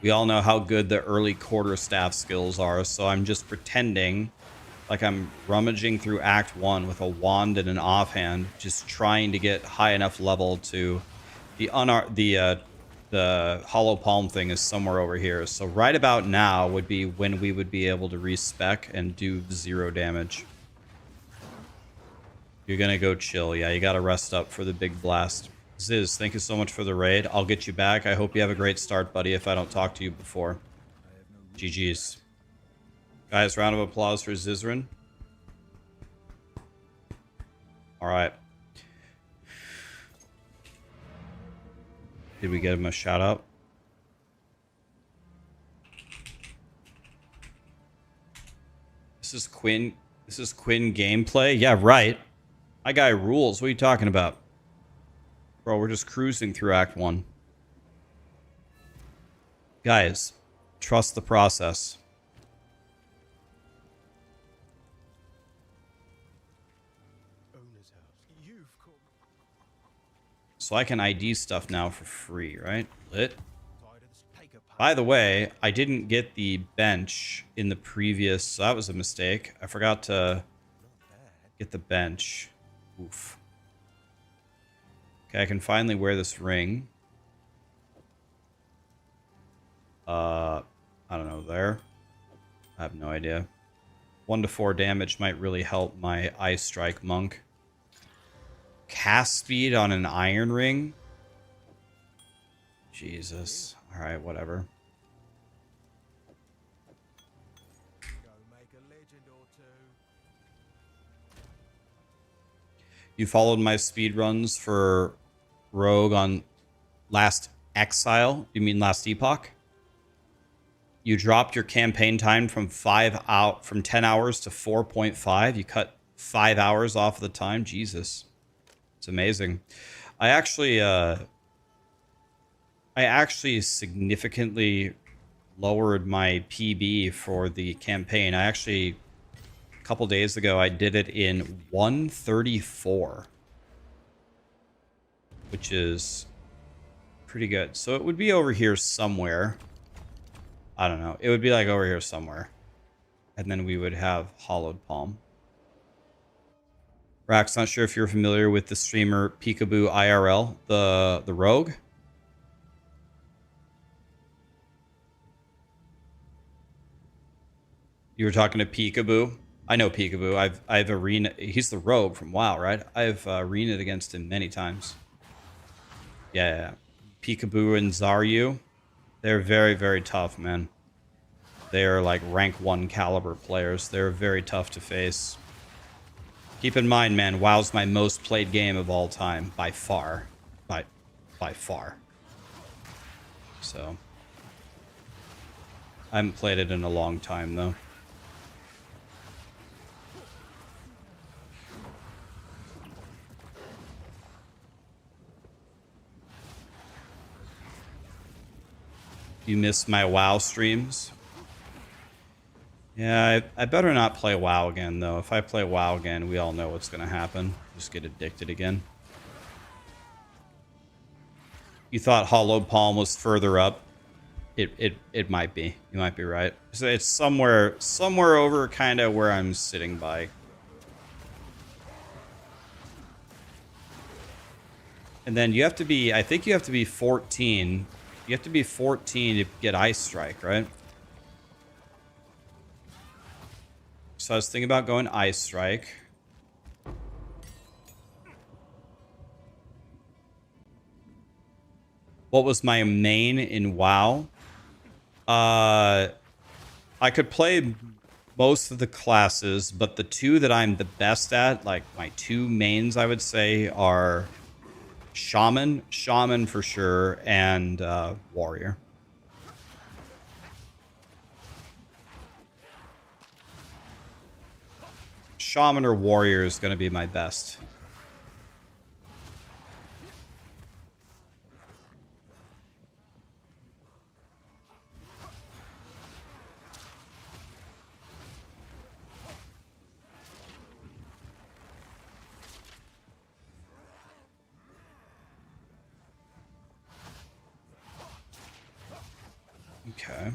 we all know how good the early quarterstaff skills are, so I'm just pretending like I'm rummaging through Act 1 with a wand and an offhand, just trying to get high enough level to the hollow palm thing is somewhere over here. So right about now would be when we would be able to respec and do 0 damage. You're gonna go chill. Yeah, you gotta rest up for the big blast. Ziz, thank you so much for the raid. I'll get you back. I hope you have a great start, buddy, if I don't talk to you before. GG's. Guys, round of applause for Zizrin. Alright. Did we get him a shout out? This is Quinn gameplay? Yeah, right. My guy rules. What are you talking about? Bro, we're just cruising through Act 1. Guys, trust the process. So I can ID stuff now for free, right? Lit. By the way, I didn't get the bench in the previous... So that was a mistake. I forgot to get the bench. Oof. Okay, I can finally wear this ring. I don't know, there. I have no idea. 1 to 4 damage might really help my Ice Strike monk. Cast speed on an iron ring? Jesus. Alright, whatever. You followed my speed runs for Rogue on last Exile? You mean last Epoch? You dropped your campaign time from 10 hours to 4.5. You cut 5 hours off the time. Jesus. It's amazing. I actually significantly lowered my PB for the campaign. A couple days ago, I did it in 134, which is pretty good. So it would be over here somewhere. I don't know. It would be like over here somewhere. And then we would have Hollowed Palm. Rax, not sure if you're familiar with the streamer Peekaboo IRL, the rogue. You were talking to Peekaboo. I know Peekaboo. I've arena. He's the rogue from WoW, right? I've arenaed against him many times. Yeah. Peekaboo and Zaryu. They're very, very tough, man. They're like rank 1 caliber players. They're very tough to face. Keep in mind, man, WoW's my most played game of all time. By far. By far. So. I haven't played it in a long time, though. You miss my WoW streams? Yeah, I better not play WoW again, though. If I play WoW again, we all know what's going to happen. Just get addicted again. You thought Hollow Palm was further up. It might be. You might be right. So it's somewhere over kind of where I'm sitting by. And then you have to be, I think you have to be 14. You have to be 14 to get Ice Strike, right? So I was thinking about going Ice Strike. What was my main in WoW? I could play most of the classes, but the two that I'm the best at, like my two mains, I would say, are Shaman for sure, and Warrior. Shaman or Warrior is going to be my best. Okay.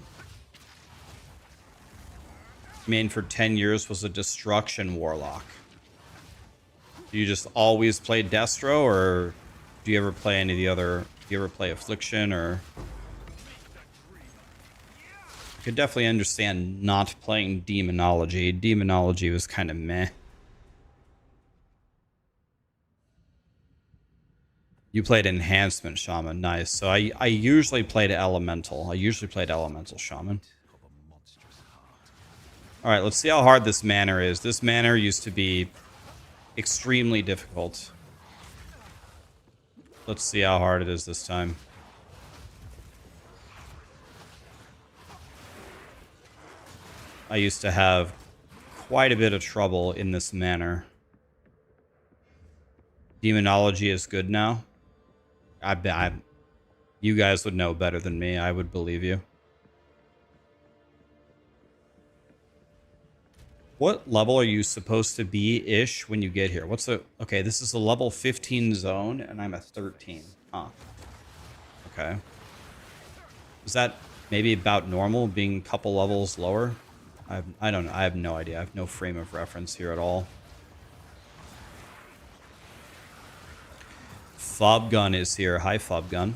Main for 10 years was a Destruction Warlock. Do you just always play Destro, or do you ever play any of the other... Do you ever play Affliction, or... I could definitely understand not playing Demonology. Demonology was kind of meh. You played Enhancement Shaman. Nice. So I usually played Elemental. I usually played Elemental Shaman. Alright, let's see how hard this manor is. This manor used to be extremely difficult. Let's see how hard it is this time. I used to have quite a bit of trouble in this manor. Demonology is good now. You guys would know better than me. I would believe you. What level are you supposed to be-ish when you get here? What's the... Okay, this is a level 15 zone, and I'm a 13. Huh. Okay. Is that maybe about normal, being a couple levels lower? I don't know. I have no idea. I have no frame of reference here at all. Fobgun is here. Hi, Fobgun.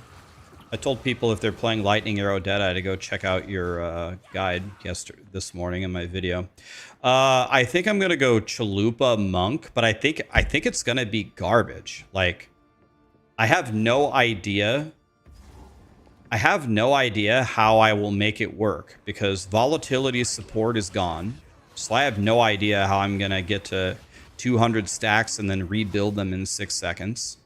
I told people if they're playing Lightning Arrow Deadeye to go check out your guide this morning in my video. I think I'm gonna go Chalupa Monk, but I think it's gonna be garbage. Like, I have no idea. I have no idea how I will make it work because volatility support is gone. So I have no idea how I'm gonna get to 200 stacks and then rebuild them in 6 seconds.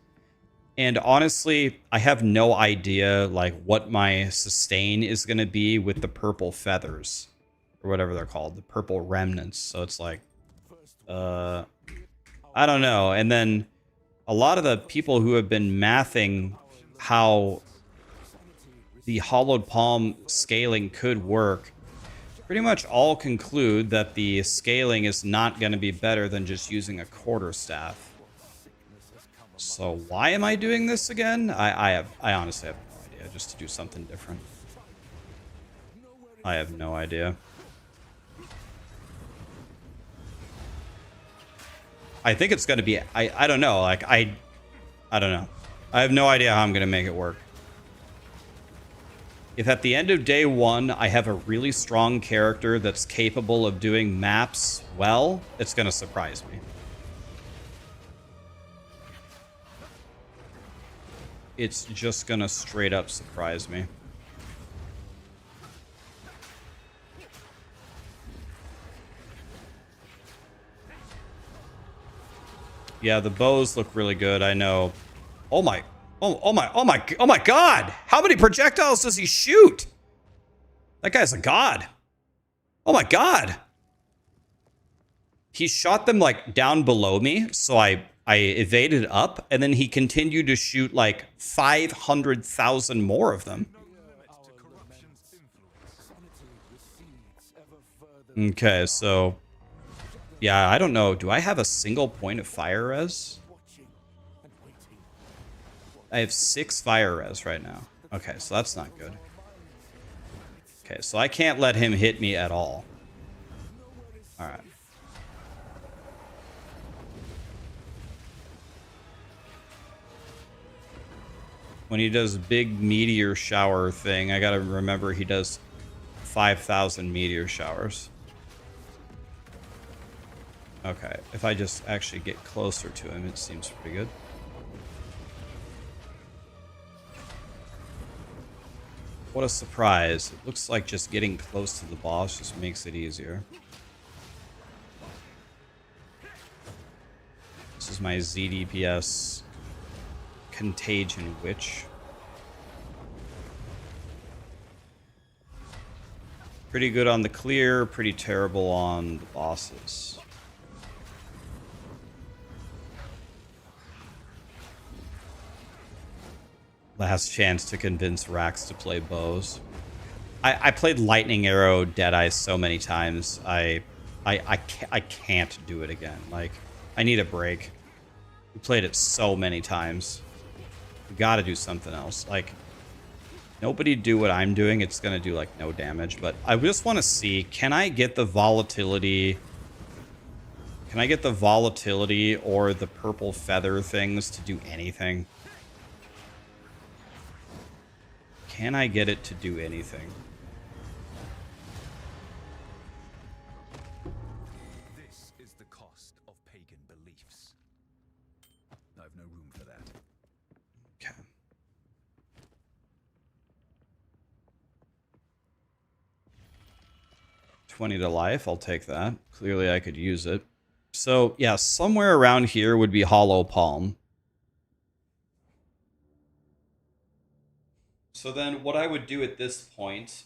And honestly, I have no idea like what my sustain is going to be with the purple feathers or whatever they're called, the purple remnants. So it's like, I don't know. And then a lot of the people who have been mathing how the hollowed palm scaling could work pretty much all conclude that the scaling is not going to be better than just using a quarterstaff. So why am I doing this again? I honestly have no idea. Just to do something different. I have no idea. I think it's going to be... I don't know. Like, I don't know. I have no idea how I'm going to make it work. If at the end of day one, I have a really strong character that's capable of doing maps well, it's going to surprise me. It's just gonna straight up surprise me. Yeah, the bows look really good, I know. Oh my god! How many projectiles does he shoot? That guy's a god. Oh my god! He shot them like down below me, so I evaded up, and then he continued to shoot like 500,000 more of them. Okay, so yeah, I don't know. Do I have a single point of fire res? I have 6 fire res right now. Okay, so that's not good. Okay, so I can't let him hit me at all. All right. When he does big meteor shower thing, I gotta remember he does 5,000 meteor showers. Okay, if I just actually get closer to him, it seems pretty good. What a surprise. It looks like just getting close to the boss just makes it easier. This is my ZDPS Contagion Witch. Pretty good on the clear, pretty terrible on the bosses. Last chance to convince Rax to play bows. I played Lightning Arrow Deadeye so many times. I can't do it again. Like, I need a break. We played it so many times. We gotta do something else. Like, nobody do what I'm doing. It's gonna do, like, no damage. But I just want to see, can I get the volatility... Can I get the volatility or the purple feather things to do anything? Can I get it to do anything? This is the cost of pagan beliefs. I've no room for that. Okay. $20 to life, I'll take that. Clearly I could use it. So yeah, somewhere around here would be Hollow Palm. So then what I would do at this point,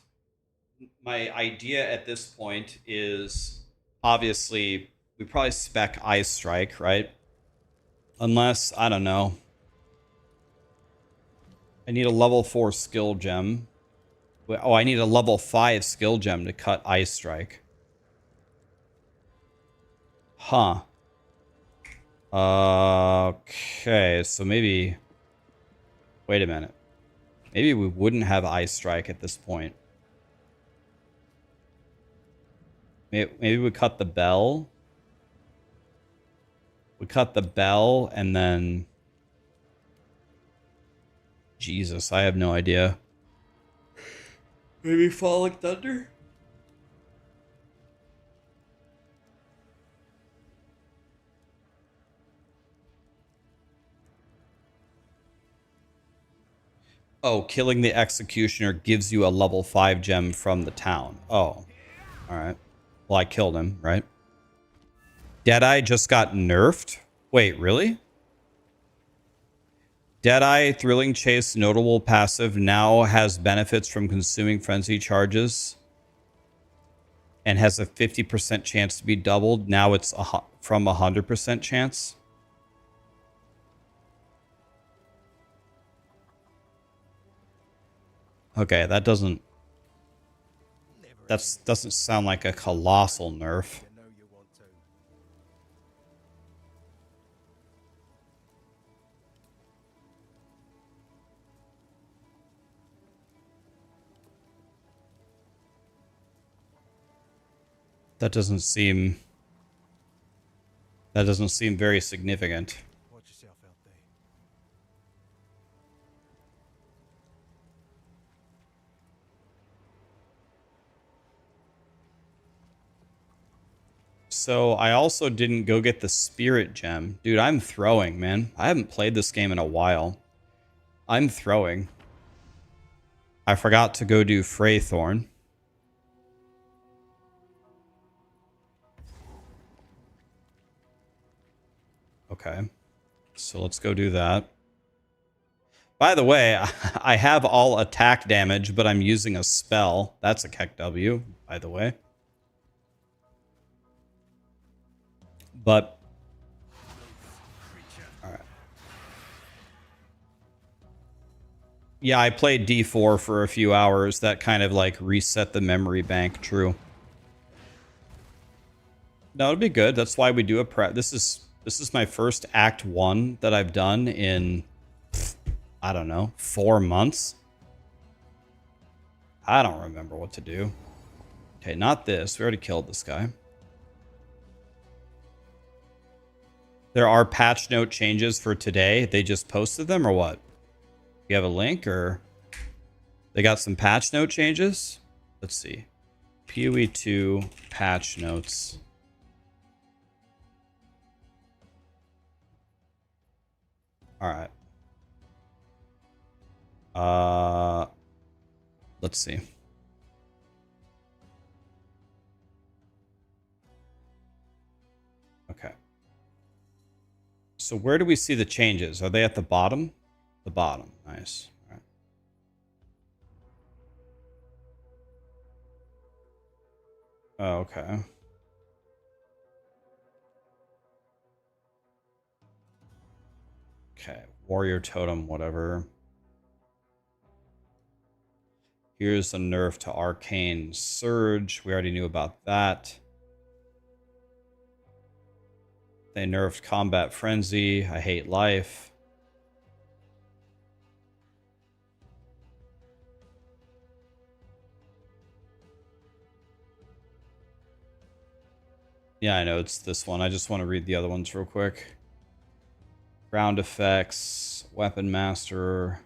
my idea at this point is obviously we probably spec Ice Strike, right? Unless, I don't know. I need a level 4 skill gem. Oh, I need a level 5 skill gem to cut Ice Strike. Huh. Okay, so maybe... Wait a minute. Maybe we wouldn't have Ice Strike at this point. Maybe we cut the bell. We cut the bell and then... Jesus, I have no idea. Maybe Falling Thunder? Oh, killing the Executioner gives you a level 5 gem from the town. Oh. Alright. Well, I killed him, right? Deadeye just got nerfed? Wait, really? Deadeye Thrilling Chase notable passive now has benefits from consuming frenzy charges and has a 50% chance to be doubled. Now it's from 100% chance. Okay, that doesn't sound like a colossal nerf. That doesn't seem very significant. Watch yourself out there. So I also didn't go get the Spirit Gem. Dude, I'm throwing, man. I haven't played this game in a while. I'm throwing. I forgot to go do Freythorn. Okay. So let's go do that. By the way, I have all attack damage, but I'm using a spell. That's a Keck W, by the way. But... Alright. Yeah, I played D4 for a few hours. That kind of like reset the memory bank, true. No, it'd be good. That's why we do a prep. This is my first Act 1 that I've done in, I don't know, 4 months. I don't remember what to do. Okay, not this. We already killed this guy. There are patch note changes for today. They just posted them or what? You have a link or they got some patch note changes? Let's see. POE2 patch notes. All right. Let's see. Okay. So where do we see the changes? Are they at the bottom? The bottom. Nice. All right. Oh, okay. Okay. Warrior totem, whatever. Here's a nerf to Arcane Surge. We already knew about that. They nerfed Combat Frenzy. I hate life. Yeah, I know it's this one. I just want to read the other ones real quick. Ground effects, Weapon Master.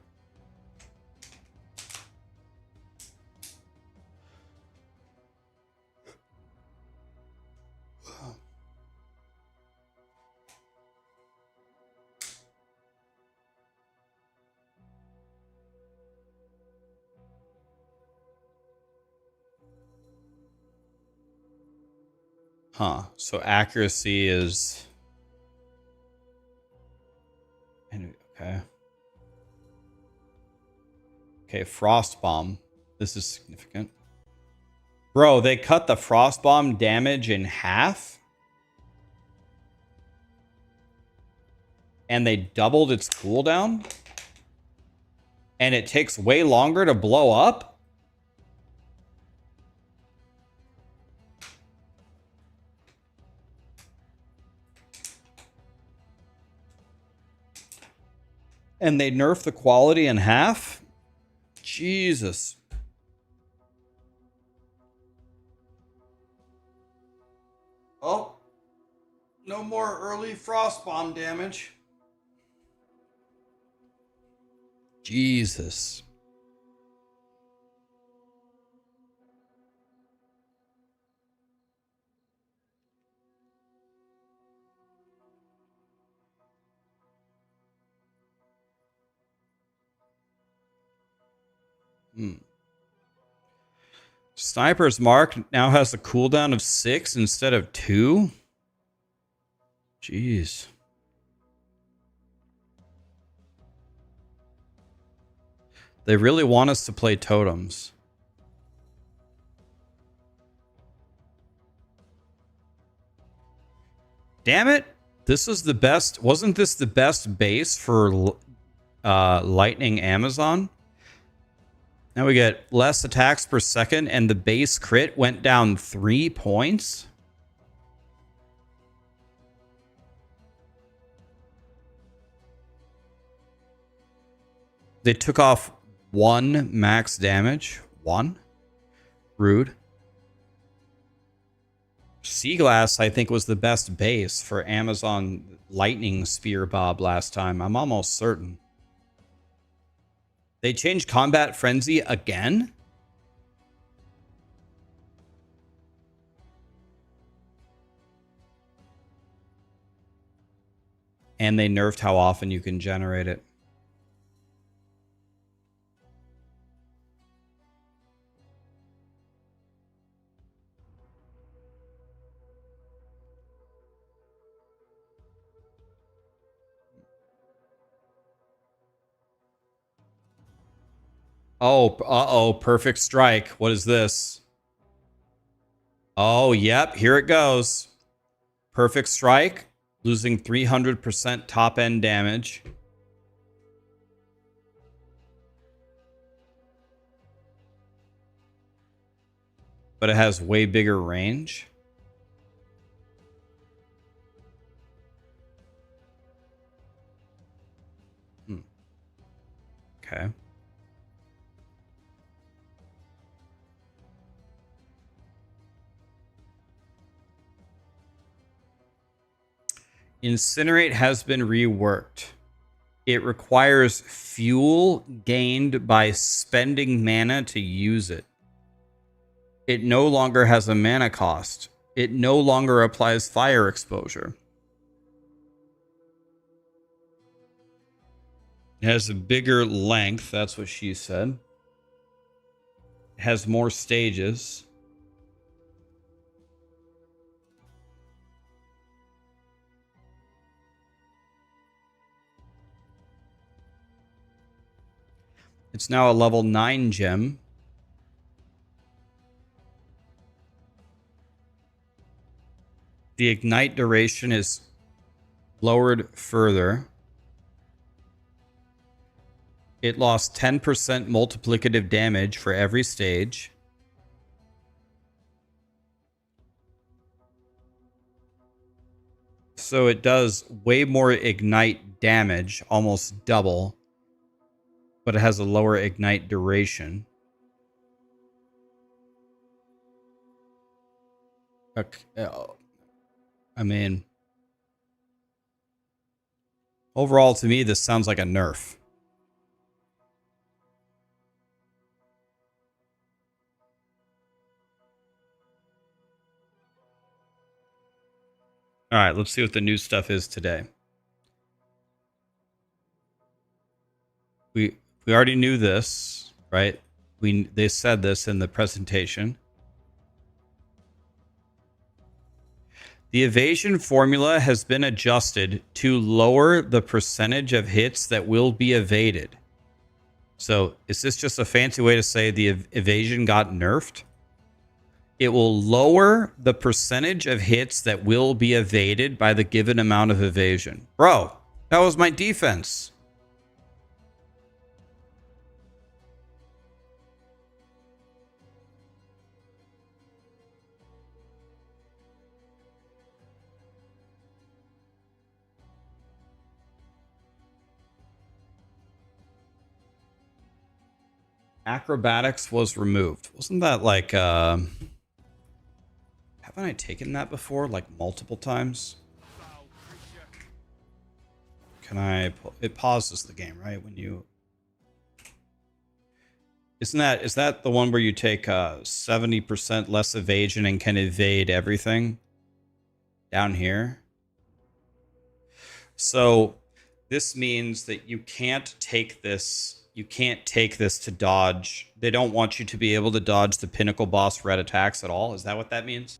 Huh. So accuracy is... Okay. Okay, Frost Bomb. This is significant. Bro, they cut the Frost Bomb damage in half? And they doubled its cooldown? And it takes way longer to blow up? And they nerf the quality in half? Jesus. Oh. No more early Frost Bomb damage. Jesus. Sniper's Mark now has a cooldown of 6 instead of 2. Jeez. They really want us to play totems. Damn it. This was the best. Wasn't this the best base for Lightning Amazon? Now we get less attacks per second, and the base crit went down 3 points. They took off 1 max damage. 1? Rude. Sea Glass, I think, was the best base for Amazon Lightning Spear Bob last time. I'm almost certain. They changed Combat Frenzy again? And they nerfed how often you can generate it. Oh, uh-oh, Perfect Strike. What is this? Oh, yep, here it goes. Perfect Strike, losing 300% top-end damage. But it has way bigger range. Okay. Incinerate has been reworked. It requires fuel gained by spending mana to use it. It no longer has a mana cost. It no longer applies fire exposure. It has a bigger length. That's what she said. It has more stages. It's now a level 9 gem. The ignite duration is lowered further. It lost 10% multiplicative damage for every stage. So it does way more ignite damage, almost double, but it has a lower ignite duration. I mean, overall to me, this sounds like a nerf. All right, let's see what the new stuff is today. We already knew this, right? They said this in the presentation. The evasion formula has been adjusted to lower the percentage of hits that will be evaded. So, is this just a fancy way to say the evasion got nerfed? It will lower the percentage of hits that will be evaded by the given amount of evasion. Bro, that was my defense. Acrobatics was removed. Wasn't that like, haven't I taken that before? Like multiple times? Can I, it pauses the game, right? When you, is that the one where you take 70% less evasion and can evade everything? Down here? So this means that you can't take this to dodge. They don't want you to be able to dodge the pinnacle boss red attacks at all. Is that what that means?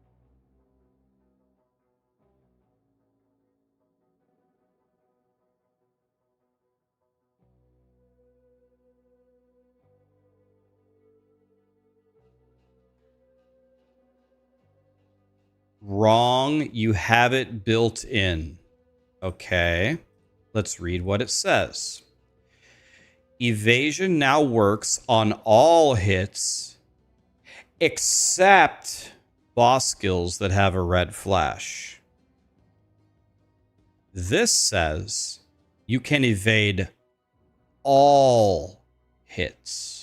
Wrong. You have it built in. Okay. Let's read what it says. Evasion now works on all hits except boss skills that have a red flash. This says you can evade all hits.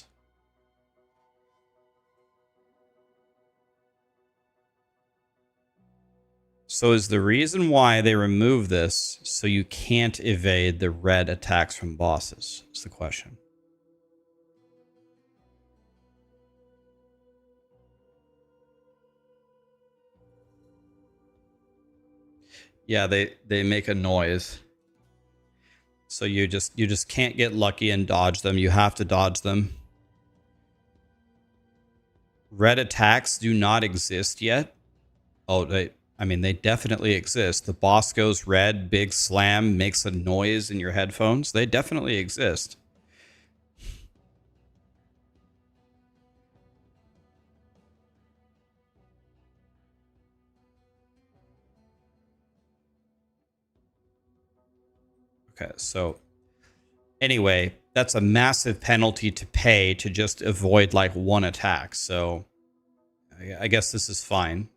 So is the reason why they remove this so you can't evade the red attacks from bosses? Is the question. Yeah, they make a noise. So you just can't get lucky and dodge them. You have to dodge them. Red attacks do not exist yet. Oh, they definitely exist. The boss goes red, big slam, makes a noise in your headphones. They definitely exist. Okay, so anyway, that's a massive penalty to pay to just avoid like one attack. So I guess this is fine.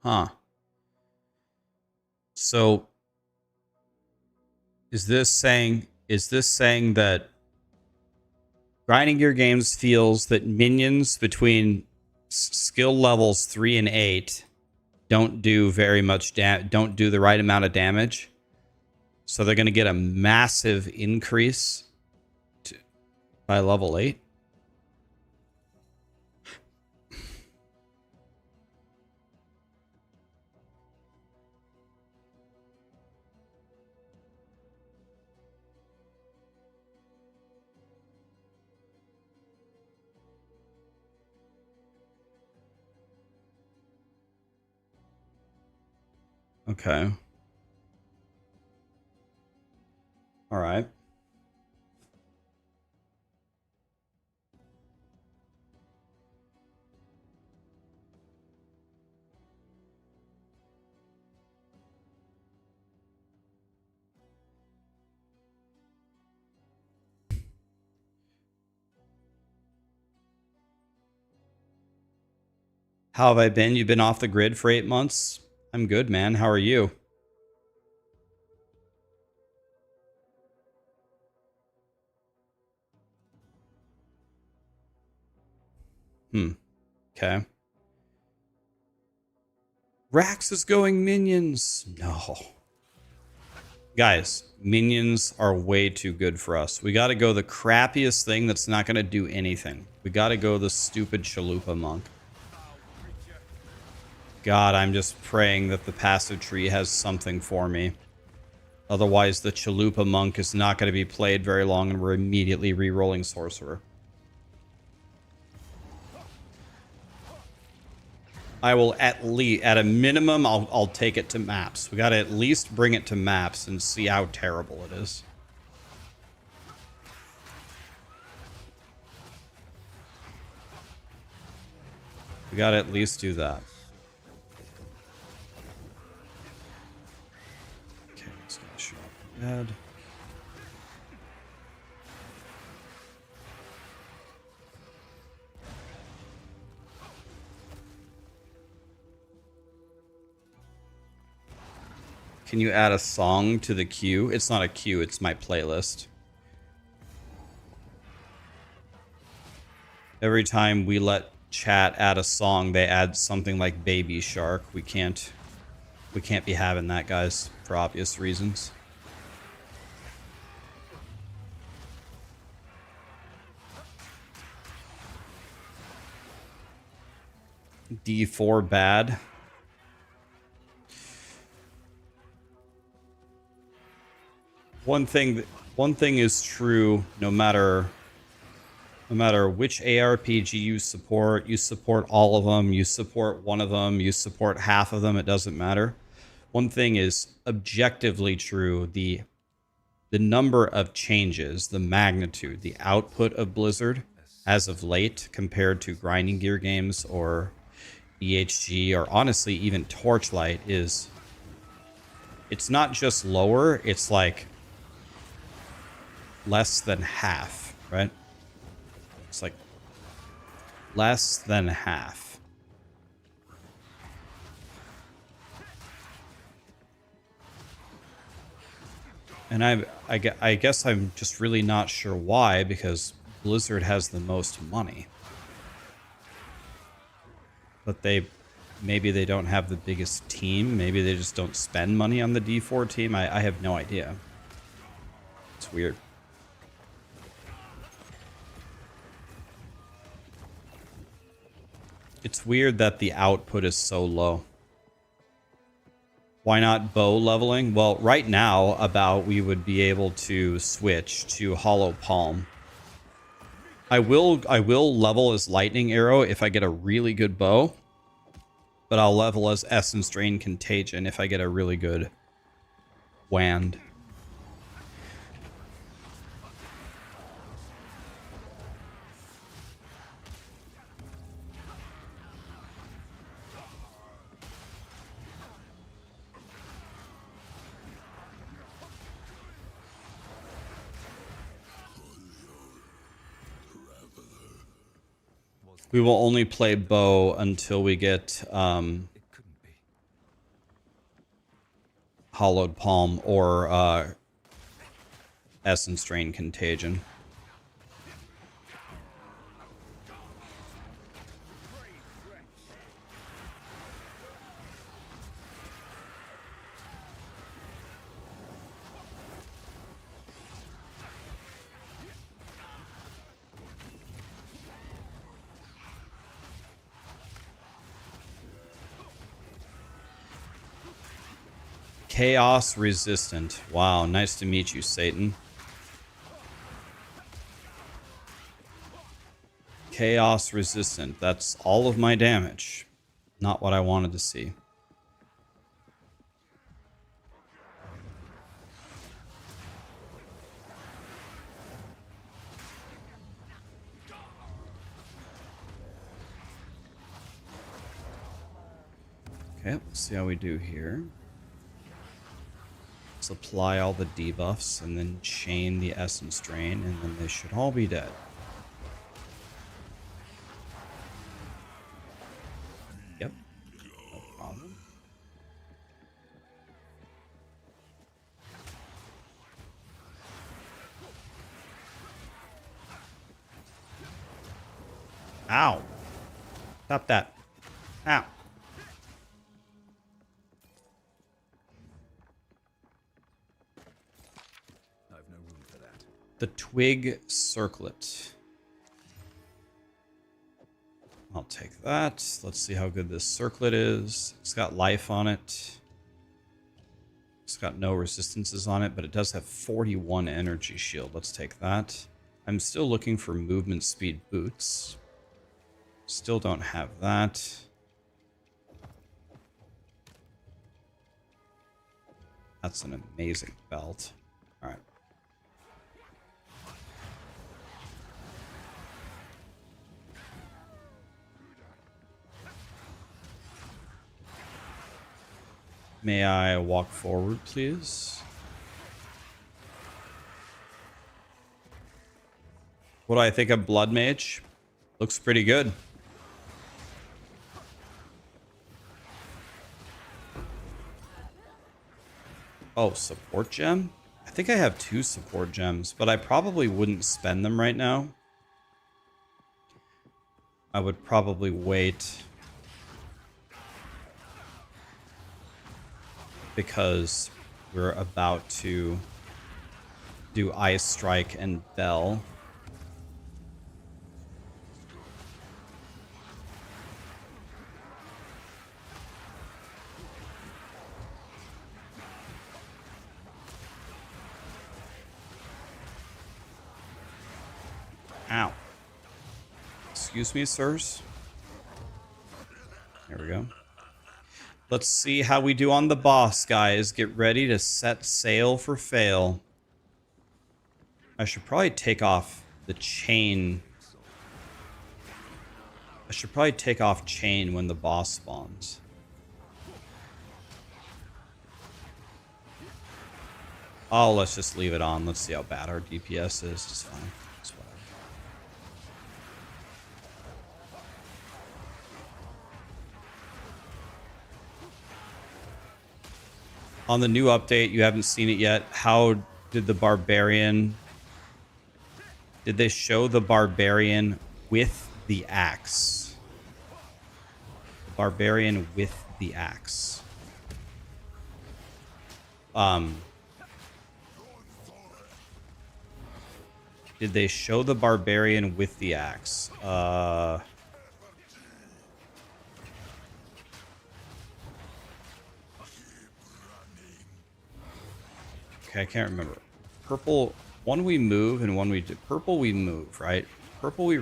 Huh. So is this saying that Grinding Gear Games feels that minions between skill levels 3 and 8 don't do very much don't do the right amount of damage? So they're going to get a massive increase by level 8? Okay. All right. How have I been? You've been off the grid for 8 months? I'm good, man. How are you? Okay. Rax is going minions. No. Guys, minions are way too good for us. We got to go the crappiest thing that's not going to do anything. We got to go the stupid Chalupa monk. God, I'm just praying that the passive tree has something for me. Otherwise, the Chalupa monk is not going to be played very long and we're immediately re-rolling sorcerer. I will at a minimum, I'll take it to maps. We got to at least bring it to maps and see how terrible it is. We got to at least do that. Okay, let's get a shot bad. Can you add a song to the queue? It's not a queue, it's my playlist. Every time we let chat add a song, they add something like Baby Shark. We can't be having that, guys, for obvious reasons. D4 bad. One thing is true, no matter which ARPG you support all of them, you support one of them, you support half of them, it doesn't matter. One thing is objectively true, the number of changes, the magnitude, the output of Blizzard as of late compared to Grinding Gear games or EHG or honestly even Torchlight it's not just lower, it's like less than half, right? It's like less than half. And I guess I'm just really not sure why, because Blizzard has the most money. But maybe they don't have the biggest team. Maybe they just don't spend money on the D4 team. I have no idea. It's weird. It's weird that the output is so low. Why not bow leveling? Well, right now, we would be able to switch to Hollow Palm. I will level as Lightning Arrow if I get a really good bow. But I'll level as Essence Drain Contagion if I get a really good wand. We will only play bow until we get It couldn't be. Hollowed Palm or Essence Drain Contagion. Chaos Resistant. Wow, nice to meet you, Satan. Chaos Resistant. That's all of my damage. Not what I wanted to see. Okay, let's see how we do here. Let's apply all the debuffs and then chain the Essence Drain, and then they should all be dead. Yep. No problem. Ow. Stop that. Ow. I've no room for that. The Twig Circlet. I'll take that. Let's see how good this circlet is. It's got life on it. It's got no resistances on it, but it does have 41 energy shield. Let's take that. I'm still looking for movement speed boots. Still don't have that. That's an amazing belt. All right. May I walk forward, please? What do I think of Blood Mage? Looks pretty good. Oh, support gem? I think I have 2 support gems, but I probably wouldn't spend them right now. I would probably wait. Because we're about to do Ice Strike and Bell. Ow. Excuse me, sirs. There we go. Let's see how we do on the boss, guys. Get ready to set sail for fail. I should probably take off the chain. I should probably take off chain when the boss spawns. Oh, let's just leave it on. Let's see how bad our DPS is. It's fine. It's whatever. On the new update, you haven't seen it yet. How did the Barbarian... Did they show the Barbarian with the axe? Barbarian with the axe. Did they show the Barbarian with the axe? Okay, I can't remember. Purple, one we move and one we do. Purple we move, right? Purple we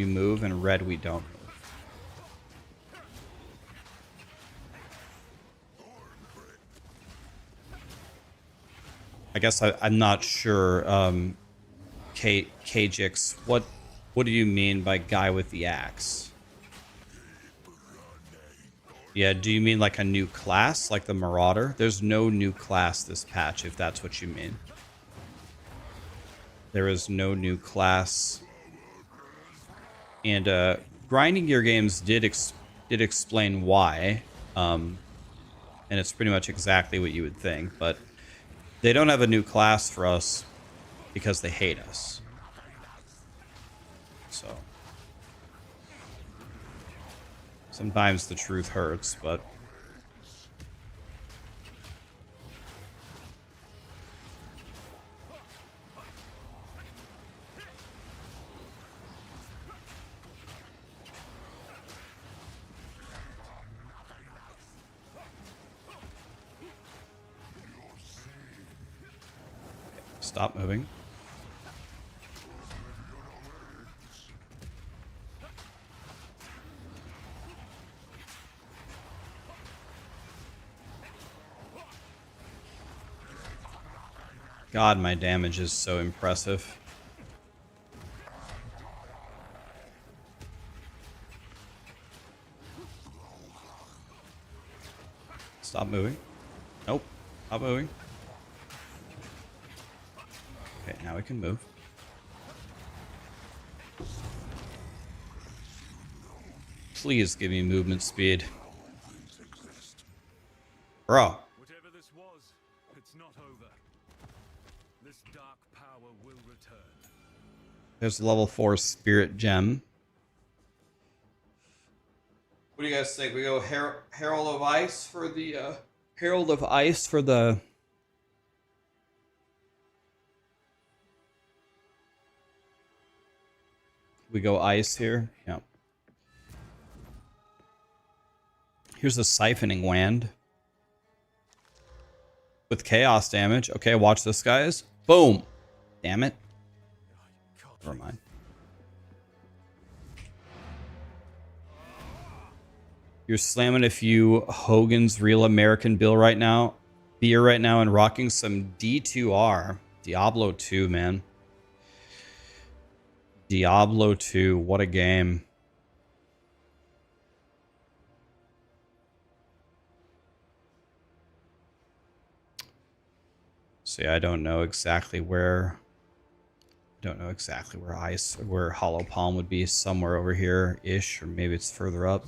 move and red we don't move. I guess I'm not sure. Kajix, what do you mean by guy with the axe? Yeah, do you mean like a new class, like the Marauder? There's no new class this patch, if that's what you mean. There is no new class. And Grinding Gear Games did explain why. and it's pretty much exactly what you would think, but they don't have a new class for us because they hate us. So sometimes the truth hurts, but stop moving. God, my damage is so impressive. Stop moving. Nope. Stop moving. Okay, now we can move. Please give me movement speed. Bro. Whatever this was, it's not over. This dark power will return. There's level 4 spirit gem. What do you guys think? We go Herald of Ice for the Herald of Ice for the we go ice here. Yeah. Here's a siphoning wand with chaos damage. Okay, watch this, guys. Boom. Damn it. Never mind. You're slamming a few Hogan's Real American beer right now, and rocking some D2R. Diablo 2, man. Diablo 2, what a game. See, I don't know exactly where where Hollow Palm would be, somewhere over here ish, or maybe it's further up.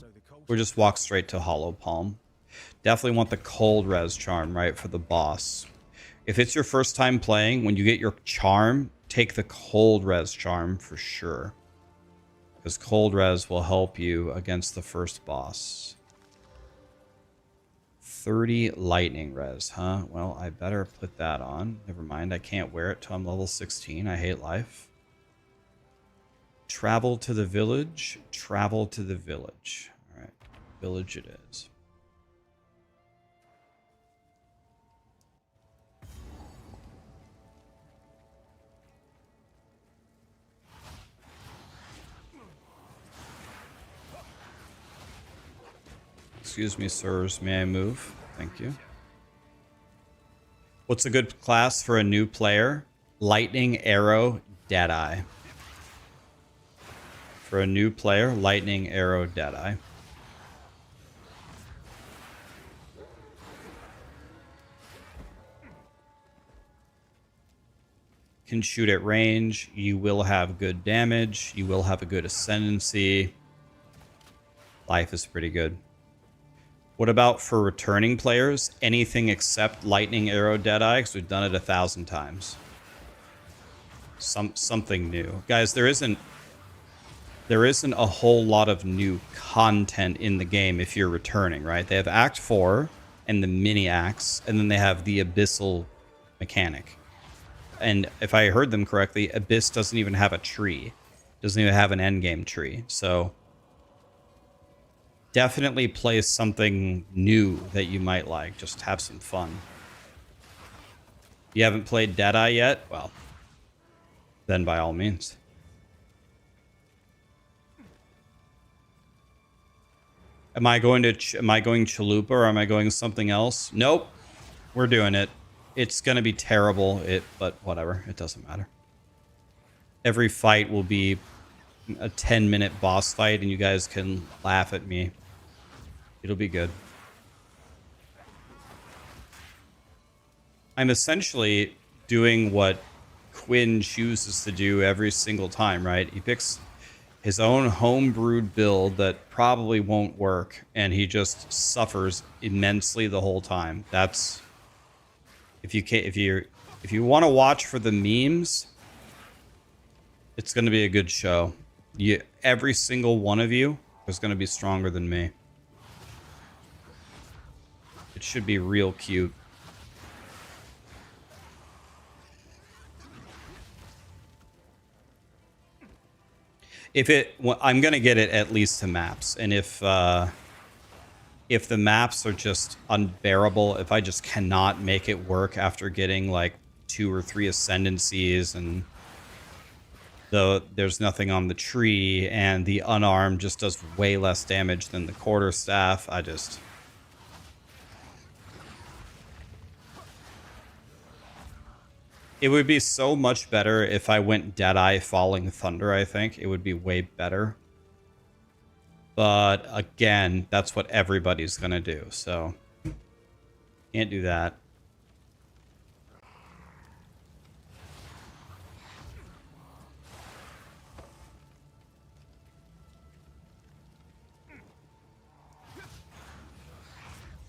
We'll just walk straight to Hollow Palm. Definitely want the cold res charm, right, for the boss. If it's your first time playing, when you get your charm, take the cold res charm for sure, because cold res will help you against the first boss. 30 lightning res, huh? Well, I better put that on. Never mind, I can't wear it till I'm level 16. I hate life. Travel to the village. Travel to the village. All right, village it is. Excuse me, sirs. May I move? Thank you. What's a good class for a new player? Lightning, Arrow, Deadeye. For a new player, Lightning, Arrow, Deadeye. Can shoot at range. You will have good damage. You will have a good ascendancy. Life is pretty good. What about for returning players? Anything except Lightning, Arrow, Deadeye, because we've done it 1,000 times. Something new. Guys, there isn't a whole lot of new content in the game if you're returning, right? They have Act 4 and the mini acts, and then they have the Abyssal mechanic. And if I heard them correctly, Abyss doesn't even have a tree. Doesn't even have an endgame tree. So definitely play something new that you might like. Just have some fun. You haven't played Deadeye yet? Well, then by all means. Am I going Chalupa or am I going something else? Nope. We're doing it. It's going to be terrible, but whatever. It doesn't matter. Every fight will be a 10-minute boss fight and you guys can laugh at me. It'll be good. I'm essentially doing what Quinn chooses to do every single time, right? He his own homebrewed build that probably won't work, and he just suffers immensely the whole time. That's if you want to watch for the memes, it's going to be a good show. Every single one of you is going to be stronger than me. It should be real cute. I'm gonna get it at least to maps, and if the maps are just unbearable, if I just cannot make it work after getting like 2 or 3 ascendancies, and there's nothing on the tree, and the unarmed just does way less damage than the quarterstaff, it would be so much better if I went Deadeye Falling Thunder, I think. It would be way better. But again, that's what everybody's going to do, so can't do that.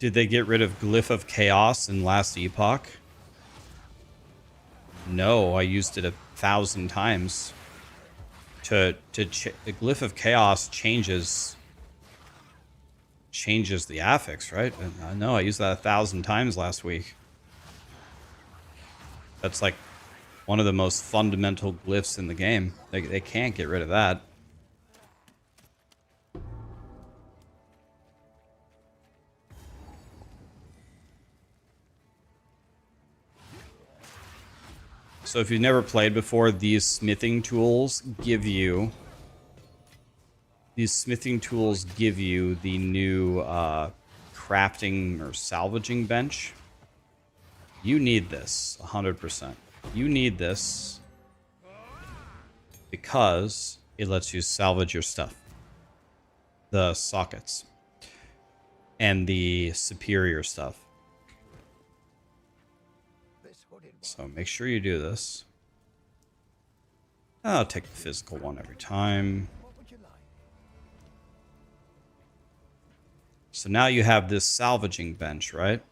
Did they get rid of Glyph of Chaos in last Epoch? No, I used it 1,000 times. The Glyph of Chaos changes the affix, right? No, I used that 1,000 times last week. That's like one of the most fundamental glyphs in the game. They can't get rid of that. So if you've never played before, these smithing tools give you the new crafting or salvaging bench. You need this 100%. You need this because it lets you salvage your stuff, the sockets and the superior stuff. So make sure you do this. I'll take the physical one every time. So now you have this salvaging bench, right?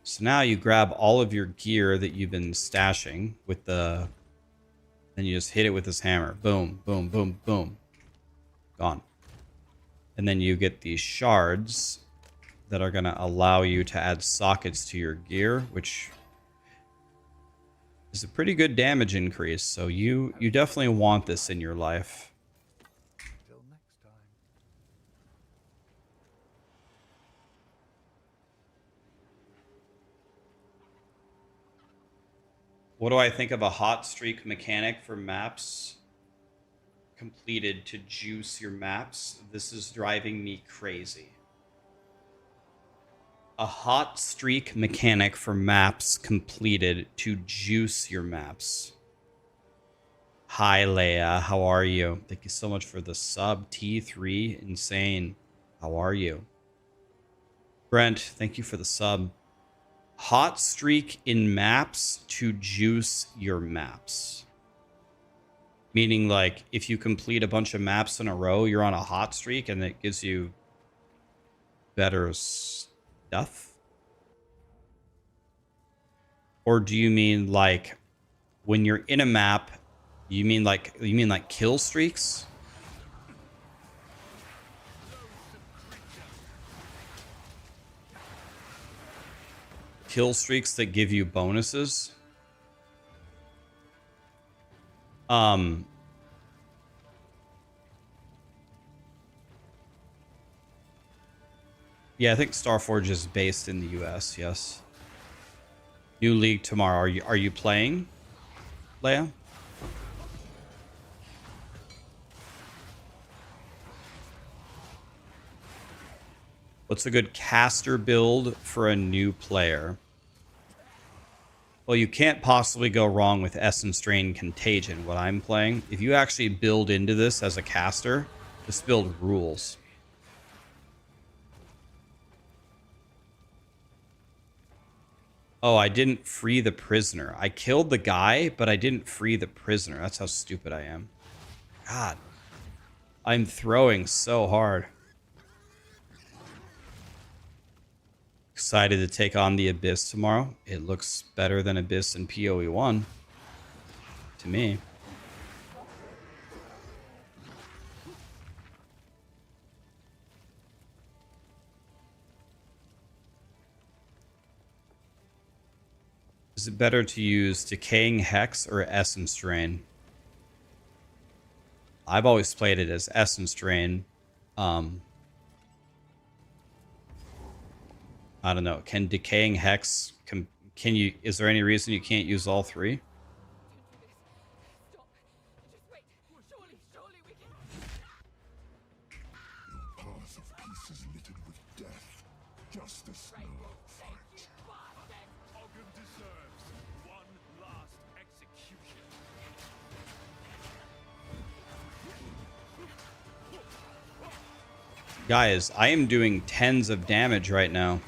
So now you grab all of your gear that you've been stashing with then you just hit it with this hammer. Boom, boom, boom, boom. Gone. And then you get these shards that are going to allow you to add sockets to your gear, which is a pretty good damage increase, so you definitely want this in your life. Till next time. What do I think of a hot streak mechanic for maps completed to juice your maps? This is driving me crazy. A hot streak mechanic for maps completed to juice your maps. Hi, Leia. How are you? Thank you so much for the sub. T3. Insane. How are you? Brent, thank you for the sub. Hot streak in maps to juice your maps. Meaning, like, if you complete a bunch of maps in a row, you're on a hot streak and it gives you better stuff? Or do you mean like when you're in a map, you mean like kill streaks? Kill streaks that give you bonuses? Yeah, I think Starforge is based in the US, yes. New league tomorrow. Are you playing, Leia? What's a good caster build for a new player? Well, you can't possibly go wrong with Essence Drain Contagion, what I'm playing. If you actually build into this as a caster, this build rules. Oh, I didn't free the prisoner. I killed the guy, but I didn't free the prisoner. That's how stupid I am. God. I'm throwing so hard. Excited to take on the Abyss tomorrow. It looks better than Abyss in POE1 to me. Is it better to use Decaying Hex or Essence Drain? I've always played it as Essence Drain. I don't know. Can Decaying Hex... Can you... Is there any reason you can't use all three? Stop. Just wait. Surely we can. Path of peace is littered with death. Justice no fight. Ogham deserves one last execution. Guys, I am doing tens of damage right now.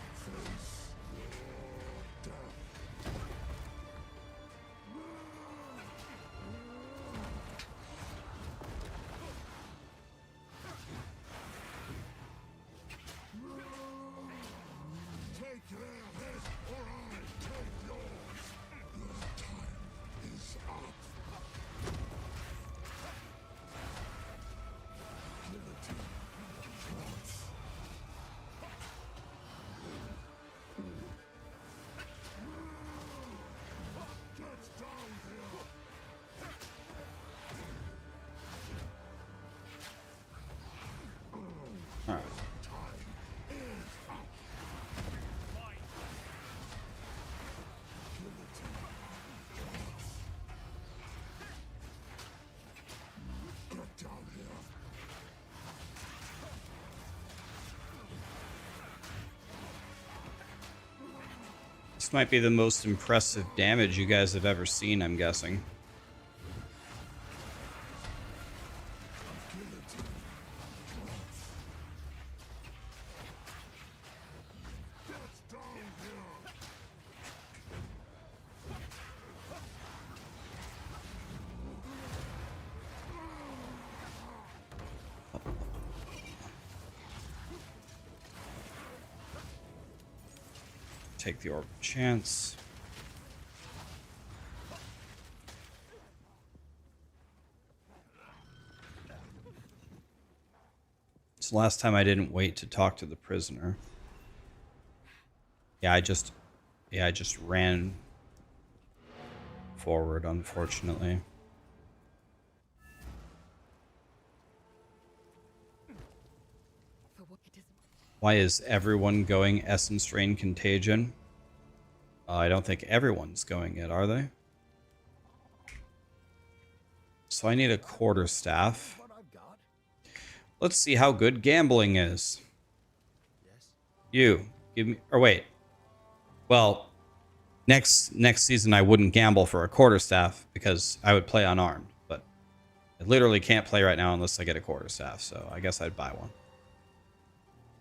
Take their head or I take yours. Your time is up. Guillotine. Trance. Get down here. All right. Get down here. This might be the most impressive damage you guys have ever seen, I'm guessing. Take the orb of chance. It's the last time I didn't wait to talk to the prisoner. Yeah, I just ran forward, unfortunately. For what it is. Why is everyone going Essence Drain Contagion? I don't think everyone's going it, are they? So I need a quarterstaff. What I've got? Let's see how good gambling is. Yes. You give me, or wait. Well, next season I wouldn't gamble for a quarterstaff because I would play unarmed. But I literally can't play right now unless I get a quarterstaff. So I guess I'd buy one.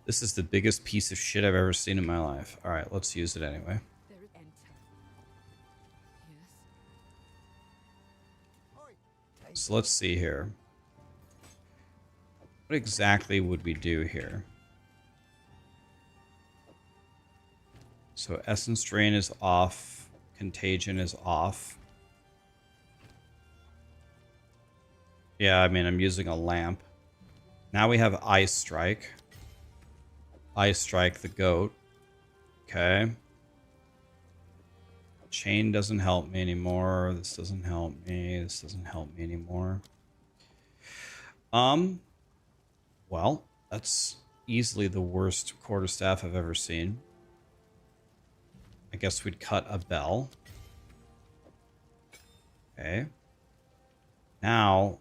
This is the biggest piece of shit I've ever seen in my life. All right, let's use it anyway. There is enter. Yes. So let's see here. What exactly would we do here? So Essence Drain is off. Contagion is off. Yeah, I mean, I'm using a lamp. Now we have Ice Strike. Ice Strike the goat. Okay. Chain doesn't help me anymore. This doesn't help me. This doesn't help me anymore. Well, that's easily the worst quarterstaff I've ever seen. I guess we'd cut a bell. Okay. Now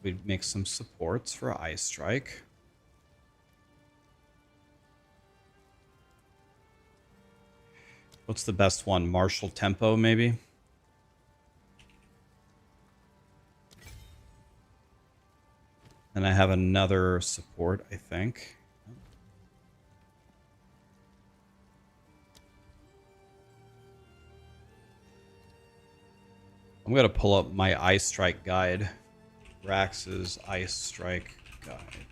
we'd make some supports for Ice Strike. What's the best one? Martial Tempo, maybe? And I have another support, I think. I'm going to pull up my Ice Strike guide. Rax's Ice Strike Guide.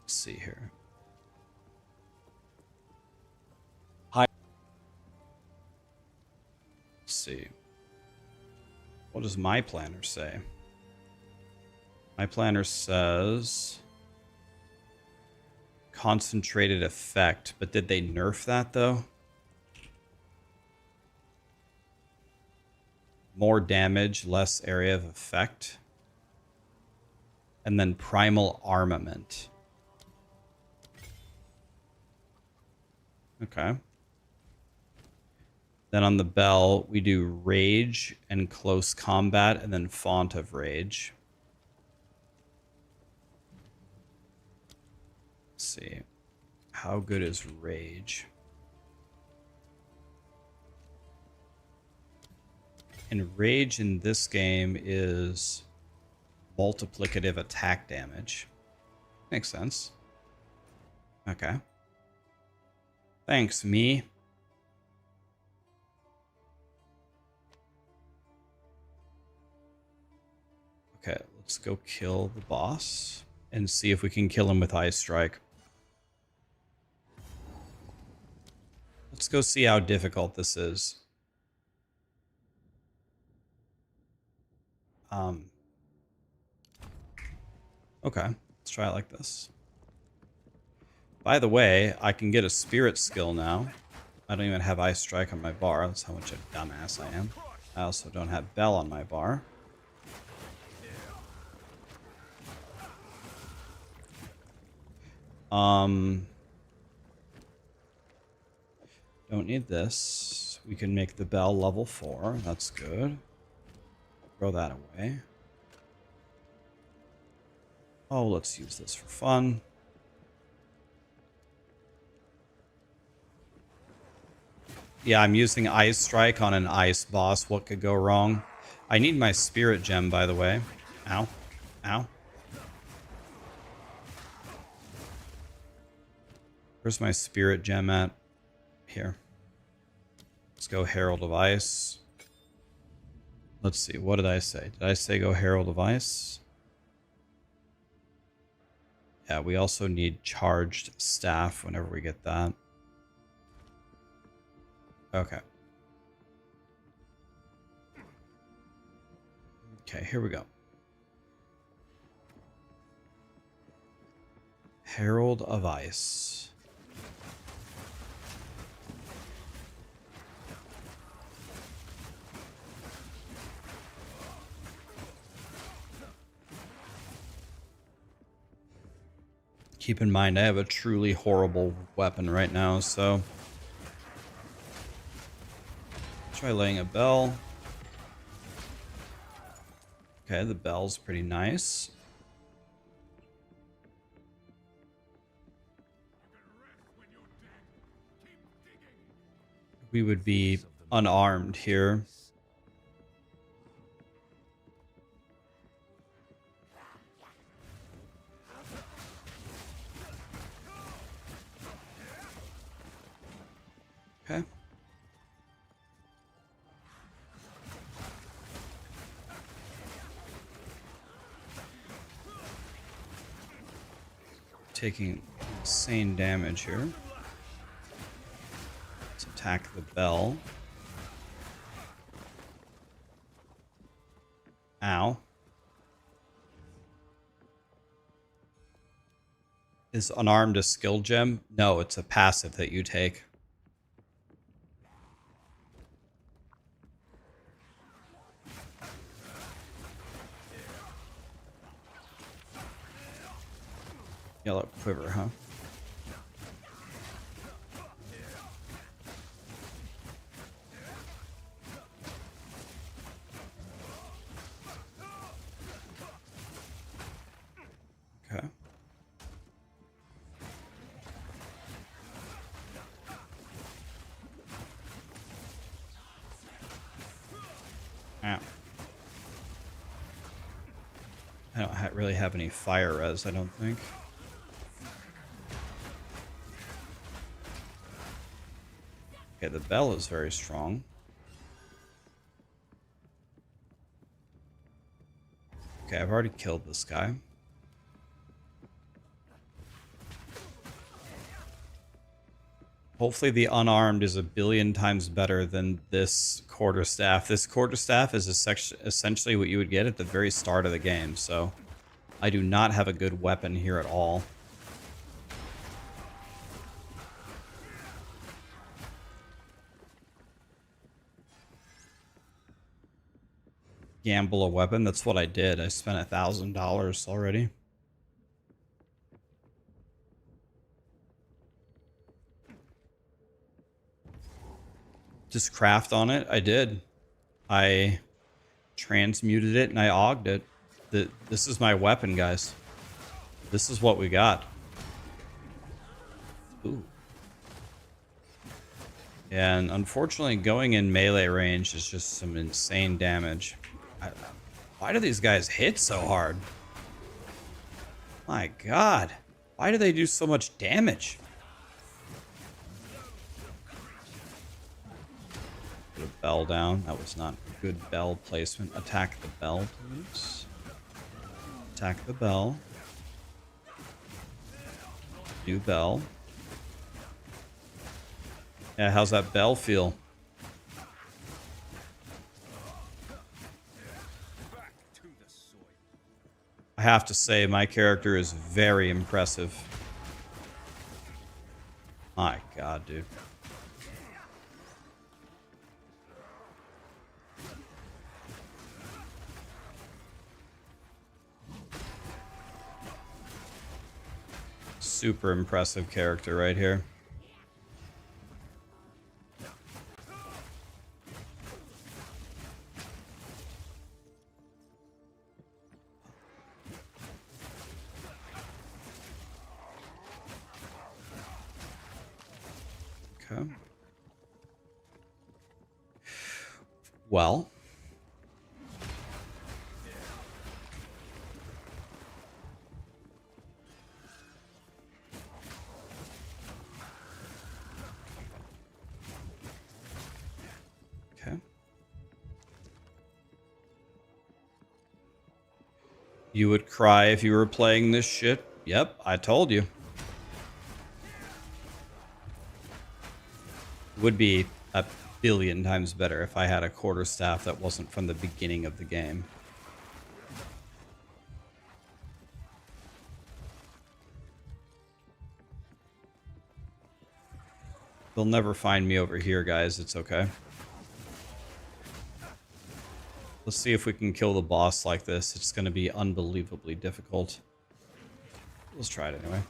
Let's see here. Let's see. What does my planner say? My planner says concentrated effect, but did they nerf that though? More damage, less area of effect. And then primal armament. Okay. Then on the bell, we do rage and close combat, and then font of rage. Let's see. How good is rage? And rage in this game is multiplicative attack damage. Makes sense. Okay. Thanks, me. Okay, let's go kill the boss and see if we can kill him with Ice Strike. Let's go see how difficult this is. Okay, let's try it like this. By the way, I can get a spirit skill now. I don't even have Ice Strike on my bar. That's how much a dumbass I am. I also don't have Bell on my bar. Don't need this. We can make the Bell level 4. That's good. Throw that away. Oh, let's use this for fun. Yeah, I'm using Ice Strike on an ice boss. What could go wrong? I need my spirit gem, by the way. Ow. Ow. Where's my spirit gem at? Here. Let's go Herald of Ice. Let's see. What did I say? Did I say go Herald of Ice? Yeah, we also need charged staff whenever we get that. Okay. Okay, here we go. Herald of Ice. Keep in mind, I have a truly horrible weapon right now, so... Try laying a bell. Okay, the bell's pretty nice. We would be unarmed here. Okay. Taking insane damage here. Let's attack the bell. Ow. Is unarmed a skill gem? No, it's a passive that you take. Yellow quiver, huh? Okay. Ow. I don't really have any fire res, I don't think. Okay, the bell is very strong. Okay, I've already killed this guy. Hopefully the unarmed is a billion times better than this quarterstaff. This quarterstaff is essentially what you would get at the very start of the game, so I do not have a good weapon here at all. Gamble a weapon, that's what I did. I spent $1,000 already. Just craft on it? I did. I transmuted it and I auged it. This is my weapon, guys. This is what we got. Ooh. And unfortunately, going in melee range is just some insane damage. Why do these guys hit so hard? My God. Why do they do so much damage? Put a bell down. That was not good bell placement. Attack the bell, please. Attack the bell. New bell. Yeah, how's that bell feel? I have to say, my character is very impressive. My God, dude. Super impressive character right here. Okay. Well. Okay. You would cry if you were playing this shit? Yep, I told you. Would be a billion times better if I had a quarterstaff that wasn't from the beginning of the game. They'll never find me over here, guys. It's okay. Let's see if we can kill the boss like this. It's going to be unbelievably difficult. Let's try it anyway.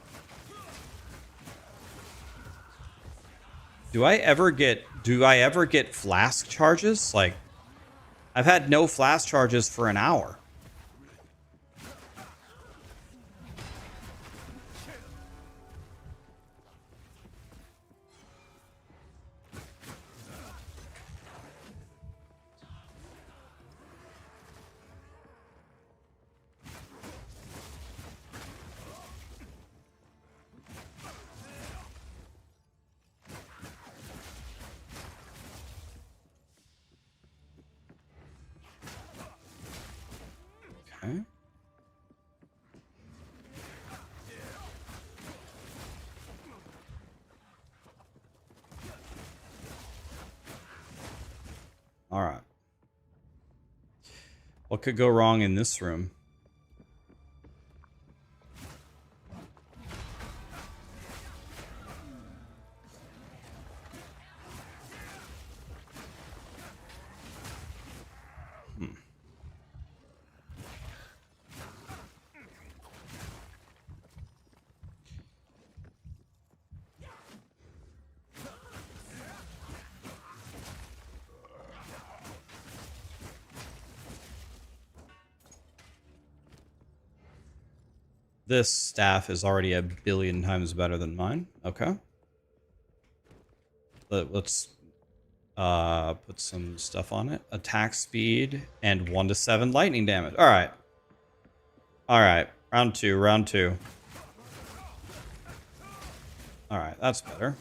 Do I ever get flask charges? Like, I've had no flask charges for an hour. Okay. All right. What could go wrong in this room? This staff is already a billion times better than mine. Okay. Let's put some stuff on it. Attack speed and 1 to 7 lightning damage. All right. All right. Round two. Round two. All right. That's better.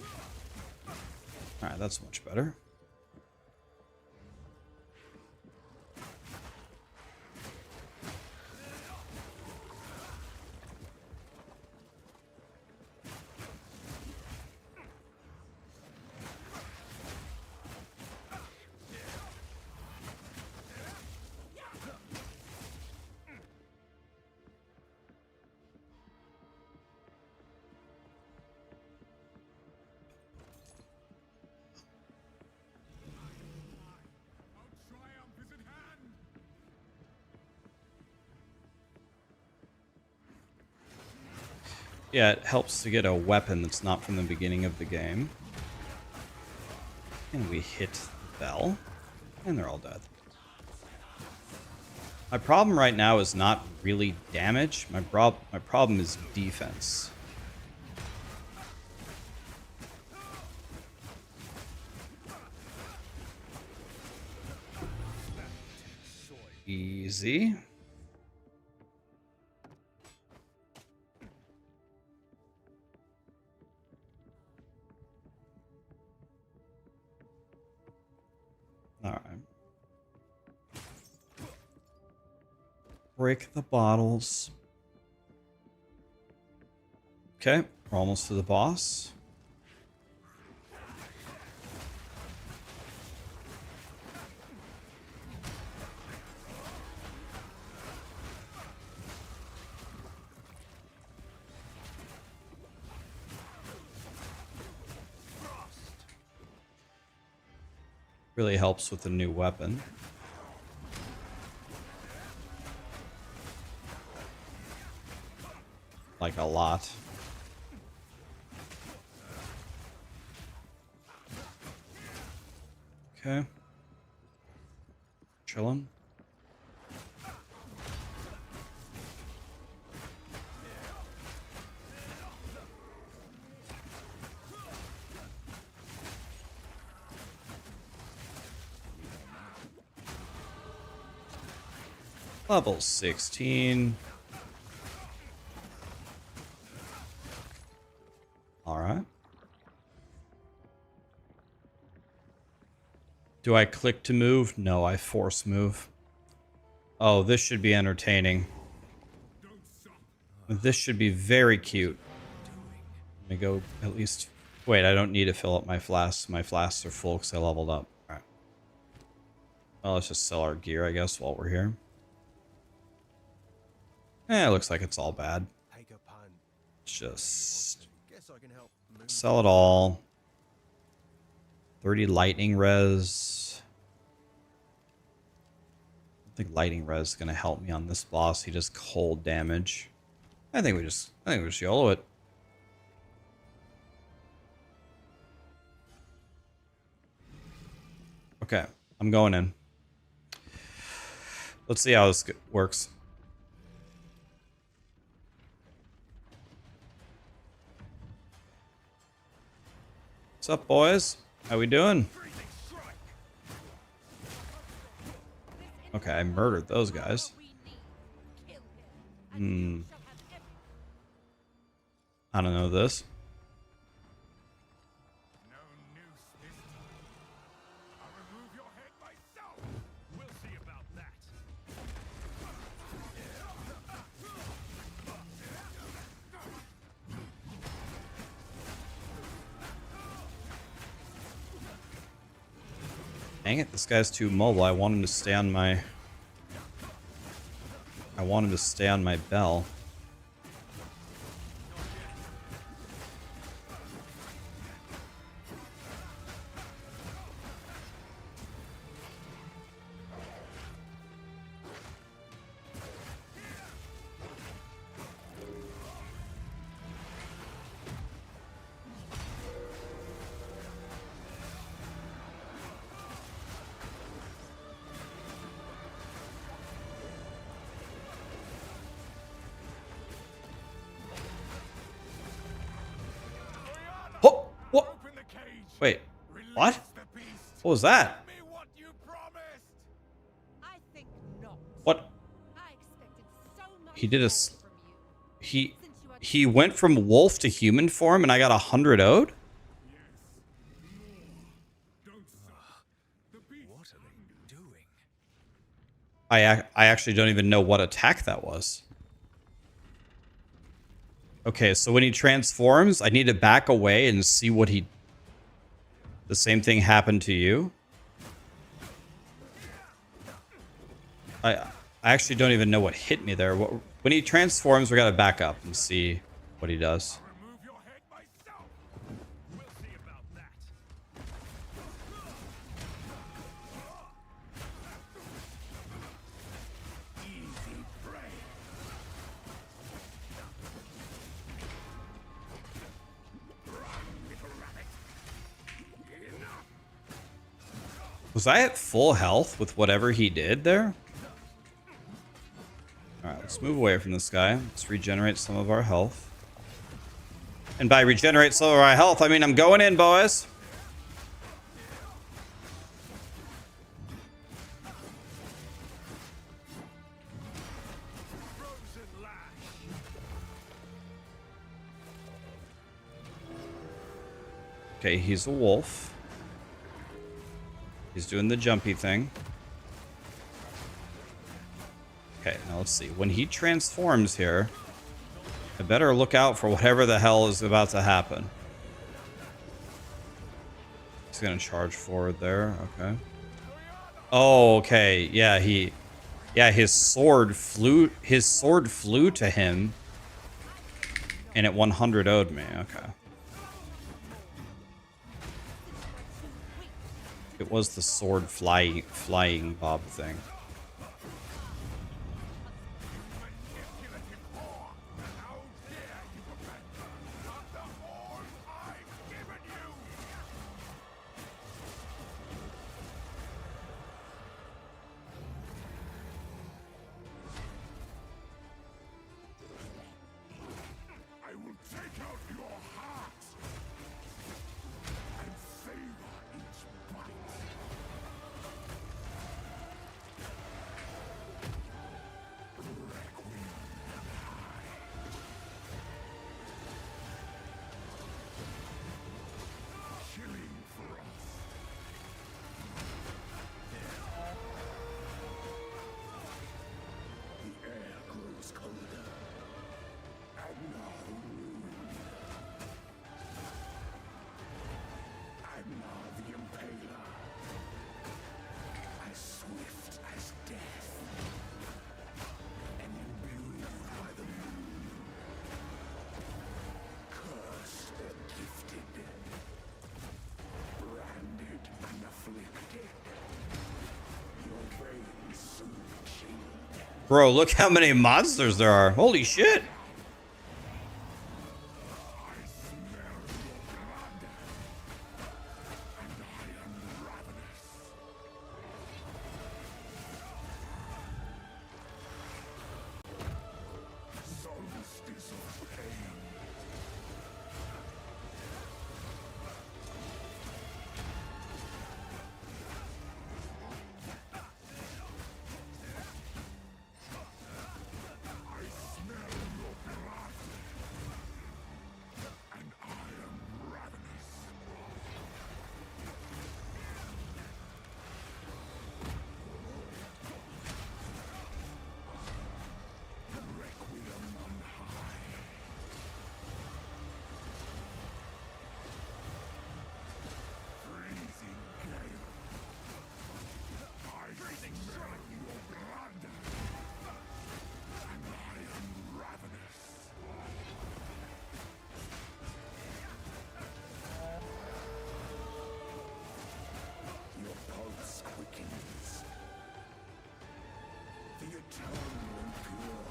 All right. That's much better. Yeah, it helps to get a weapon that's not from the beginning of the game. And we hit the bell. And they're all dead. My problem right now is not really damage. My problem is defense. Easy. All right. Break the bottles. Okay, we're almost to the boss. Really helps with the new weapon. Like a lot. Okay. Chilling. Level 16. All right. Do I click to move? No, I force move. Oh, this should be entertaining. This should be very cute. Let me go at least... Wait, I don't need to fill up my flasks. My flasks are full because I leveled up. All right. Well, let's just sell our gear, I guess, while we're here. Eh, it looks like it's all bad. Let's just sell it all. 30 lightning res. I don't think lightning res is gonna help me on this boss. He does cold damage. I think we just YOLO it. Okay, I'm going in. Let's see how this works. What's up, boys? How we doing? Okay, I murdered those guys. I don't know this. Dang it, this guy's too mobile. I want him to stay on my... bell. Oh, what? Wait, what? What was that? What? He did a... He went from wolf to human form and I got 100 ode? What are they doing? I actually don't even know what attack that was. Okay, so when he transforms, I need to back away and see what he... The same thing happened to you? I actually don't even know what hit me there. When he transforms, we gotta back up and see what he does. Was I at full health with whatever he did there? Alright, let's move away from this guy. Let's regenerate some of our health. And by regenerate some of our health, I mean I'm going in, boys. Okay, he's a wolf. He's doing the jumpy thing. Okay, now let's see. When he transforms here, I better look out for whatever the hell is about to happen. He's gonna charge forward there. Okay. Oh, okay. Yeah, his sword flew to him, and it 100 0'd me. Okay. It was the sword flying bob thing. I will take out your heart and savor each bite. Requiem chilling frost. The air grows colder. And now I'm now the impaler, as swift as death, and imbued by the moon, cursed and gifted, branded and afflicted. Your veins soon chilled. Bro, look how many monsters there are. Holy shit. Solstice of pain. I smell your blood, and I am ravenous. Requiem on high. Freezing gale. I smell your blood, and I am ravenous. Your pulse quickens. The eternal and pure.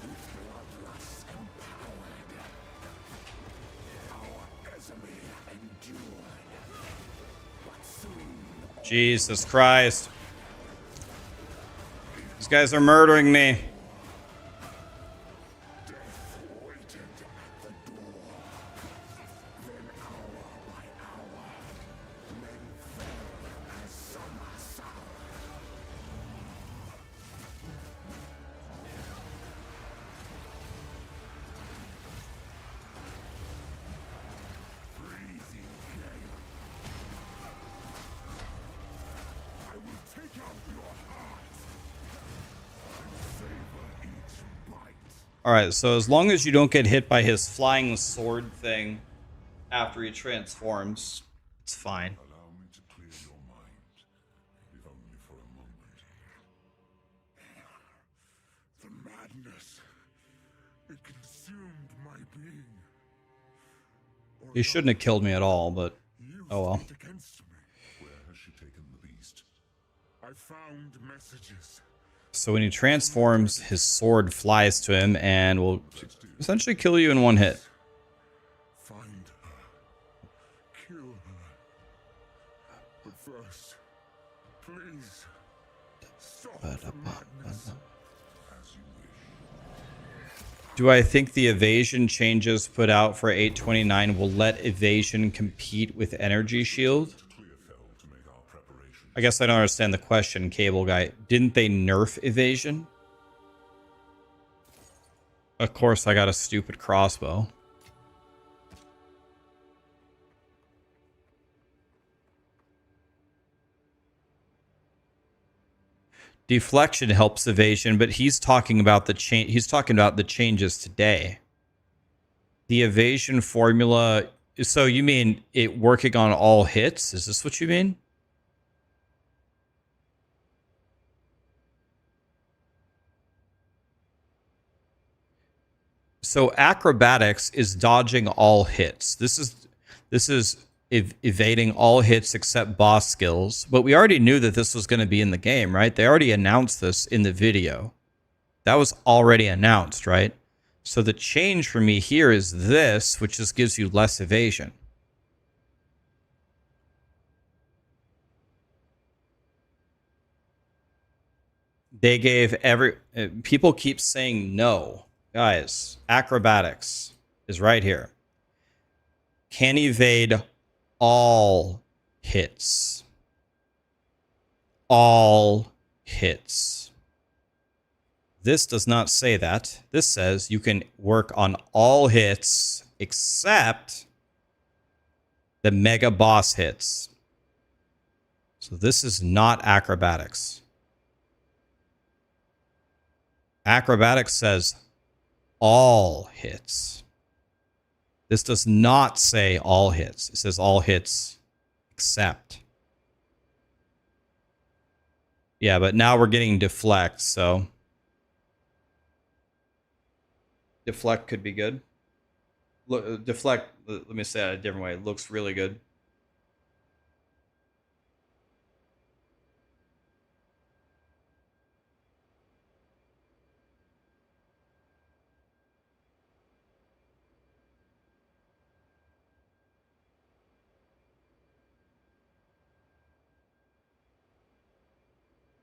With bloodlust empowered. Our Exile endured. But soon Jesus Christ. These guys are murdering me. death waited at the door. Then hour by hour, men fell as summer sour. Freezing gale. I will take out your heart and savor each bite. Alright, so as long as you don't get hit by his flying sword thing after he transforms, it's fine. Allow me to clear your mind, if only for a moment. The madness, it consumed my being. He shouldn't have killed me at all, but oh well. Used it against me. Where has she taken the beast? I found messages. So when he transforms, his sword flies to him and will essentially kill you in one hit. Find her. Kill her. But first, Do I think the evasion changes put out for 829 will let evasion compete with energy shield? I guess I don't understand the question, cable guy. Didn't they nerf evasion? Of course I got a stupid crossbow. Deflection helps evasion, but he's talking about the changes today. The evasion formula. So you mean it working on all hits? Is this what you mean? So acrobatics is dodging all hits. This is evading all hits except boss skills. But we already knew that this was going to be in the game, right? They already announced this in the video. That was already announced, right? So the change for me here is this, which just gives you less evasion. They gave people keep saying no. Guys, acrobatics is right here. Can evade all hits. All hits. This does not say that. This says you can work on all hits except the mega boss hits. So this is not acrobatics. Acrobatics says all hits. This does not say all hits. It says all hits except. Yeah, but now we're getting deflect, so deflect could be good. Look, deflect, let me say it a different way. It looks really good.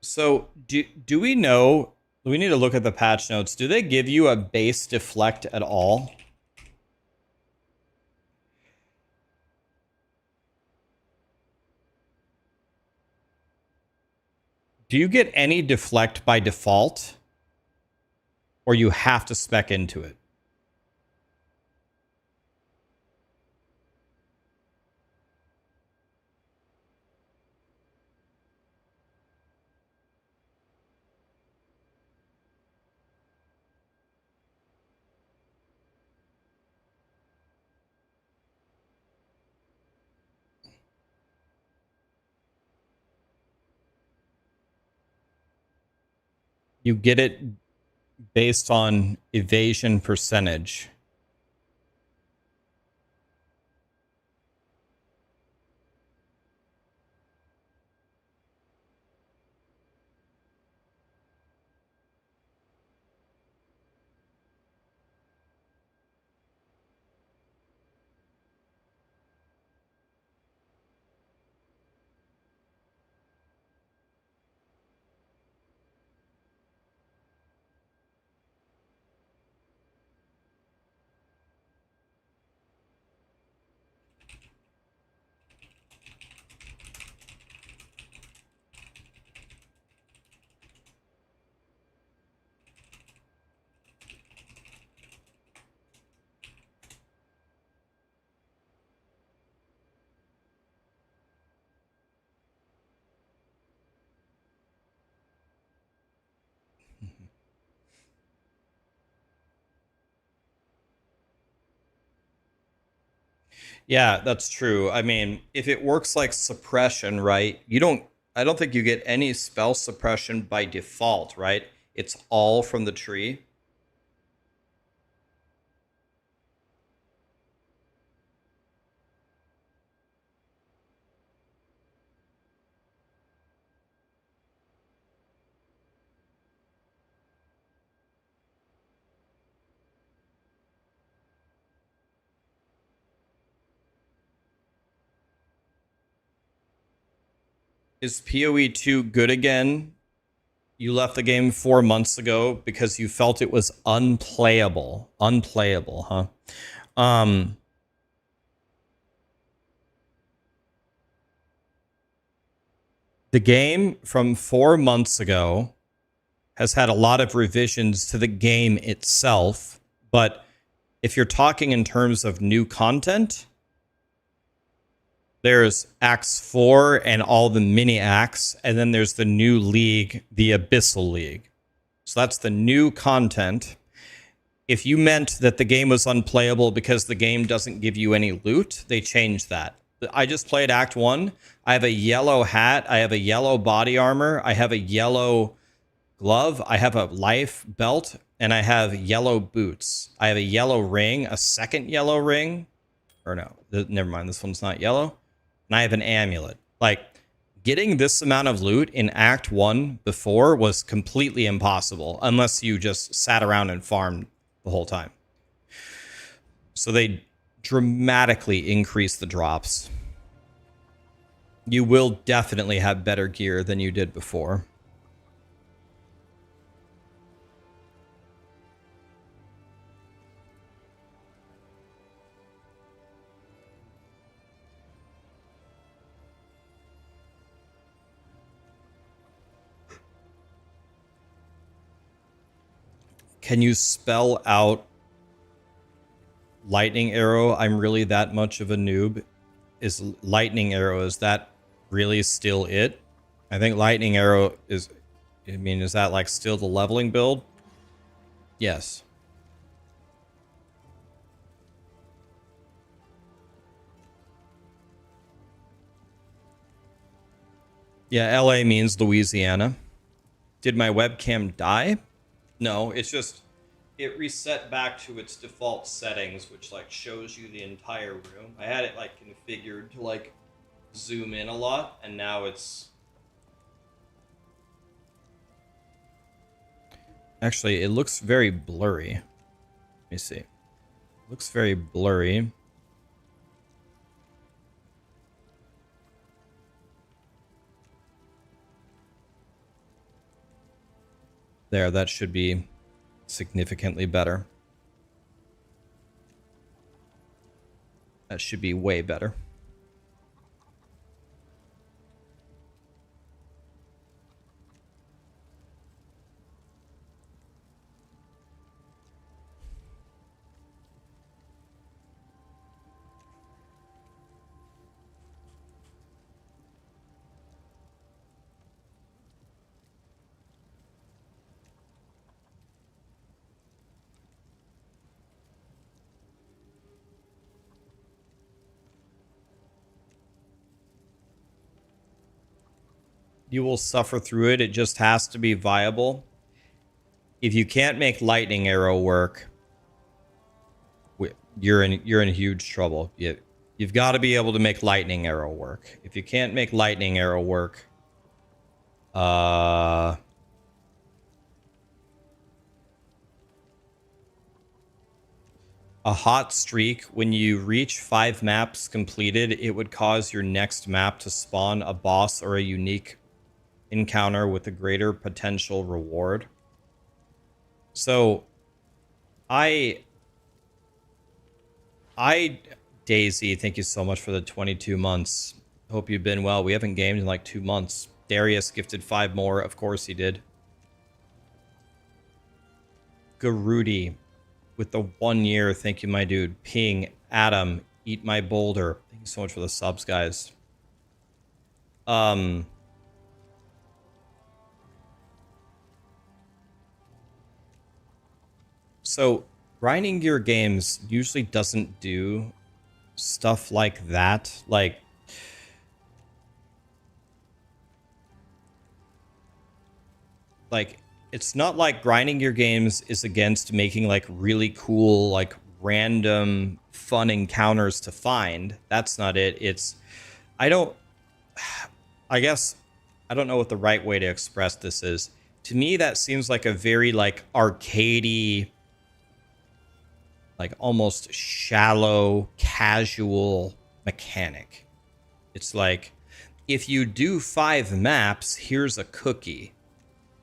So do we know, we need to look at the patch notes. Do they give you a base deflect at all? Do you get any deflect by default? Or you have to spec into it? You get it based on evasion percentage. Yeah, that's true. I mean, if it works like suppression, right? I don't think you get any spell suppression by default, right? It's all from the tree. Is POE2 good again? You left the game 4 months ago because you felt it was unplayable. Unplayable, huh? The game from 4 months ago has had a lot of revisions to the game itself, but if you're talking in terms of new content, there's Acts 4 and all the mini acts, and then there's the new league, the Abyssal League. So that's the new content. If you meant that the game was unplayable because the game doesn't give you any loot, they changed that. I just played Act 1. I have a yellow hat. I have a yellow body armor. I have a yellow glove. I have a life belt. And I have yellow boots. I have a yellow ring, a second yellow ring. Or no, never mind. This one's not yellow. And I have an amulet. Like, getting this amount of loot in Act 1 before was completely impossible. Unless you just sat around and farmed the whole time. So they dramatically increase the drops. You will definitely have better gear than you did before. Can you spell out lightning arrow? I'm really that much of a noob. Is lightning arrow, is that really still it? I think lightning arrow is, I mean, is that like still the leveling build? Yes. Yeah, LA means Louisiana. Did my webcam die? No, it's just, it reset back to its default settings, which like shows you the entire room. I had it like configured to like zoom in a lot, and now it's... Actually, it looks very blurry. Let me see. It looks very blurry. There, that should be significantly better. That should be way better. You will suffer through it. It just has to be viable. If you can't make lightning arrow work, you're in huge trouble. You've got to be able to make lightning arrow work. If you can't make lightning arrow work, a hot streak, when you reach 5 maps completed, it would cause your next map to spawn a boss or a unique encounter with a greater potential reward. So I Daisy, thank you so much for the 22 months. Hope you've been well. We haven't gamed in like 2 months. Darius gifted 5 more. Of course he did. Garudi with the 1 year. Thank you, my dude. Ping, Adam, Eat My Boulder. Thank you so much for the subs, guys. So grinding gear games usually doesn't do stuff like that. Like, it's not like grinding your games is against making like really cool, like random fun encounters to find. That's not it. It's, I guess, I don't know what the right way to express this is. To me, that seems like a very like arcadey, like almost shallow, casual mechanic. It's like, if you do 5 maps, here's a cookie.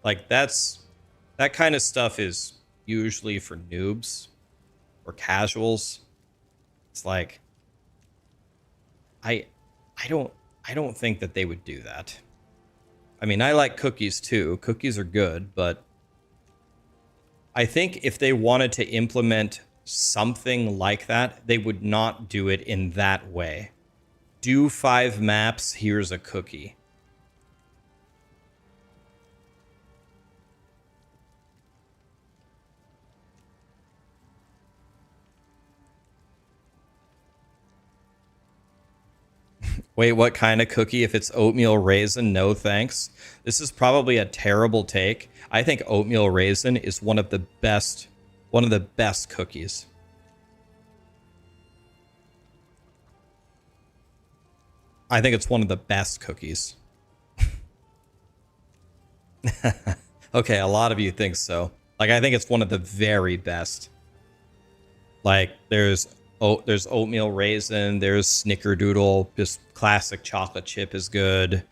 Like that kind of stuff is usually for noobs or casuals. It's like I don't think that they would do that. I mean, I like cookies too. Cookies are good, but I think if they wanted to implement something like that, they would not do it in that way. Do 5 maps, here's a cookie. Wait, what kind of cookie? If it's oatmeal raisin, no thanks. This is probably a terrible take. I think oatmeal raisin is one of the best cookies. I think it's one of the best cookies. Okay, a lot of you think so. Like, I think it's one of the very best. Like, there's oatmeal raisin, there's snickerdoodle, just classic chocolate chip is good.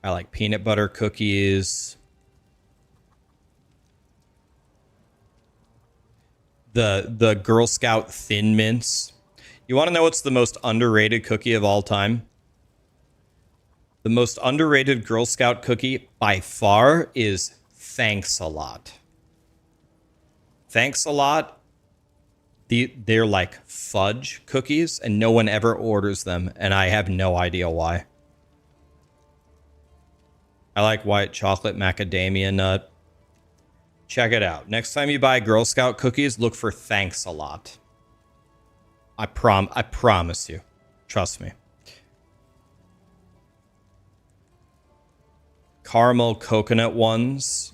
I like peanut butter cookies. The Girl Scout Thin Mints. You want to know what's the most underrated cookie of all time? The most underrated Girl Scout cookie by far is Thanks a Lot. Thanks a Lot. They're like fudge cookies, and no one ever orders them, and I have no idea why. I like white chocolate macadamia nut. Check it out. Next time you buy Girl Scout cookies, look for Thanks a Lot. I promise you. Trust me. Caramel coconut ones.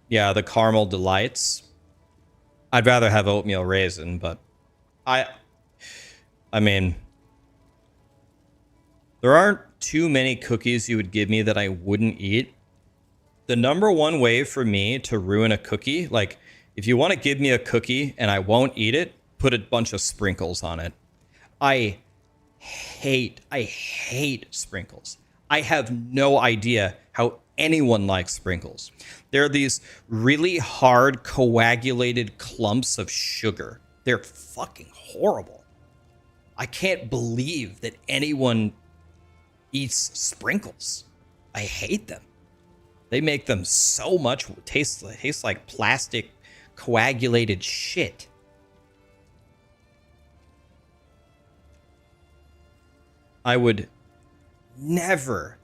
Yeah, the caramel delights. I'd rather have oatmeal raisin, but I mean, there aren't too many cookies you would give me that I wouldn't eat. The number one way for me to ruin a cookie, like if you want to give me a cookie and I won't eat it, put a bunch of sprinkles on it. I hate sprinkles. I have no idea how anyone likes sprinkles. They're these really hard coagulated clumps of sugar. They're fucking horrible. I can't believe that anyone eats sprinkles. I hate them. They make them so much taste like plastic coagulated shit. I would never,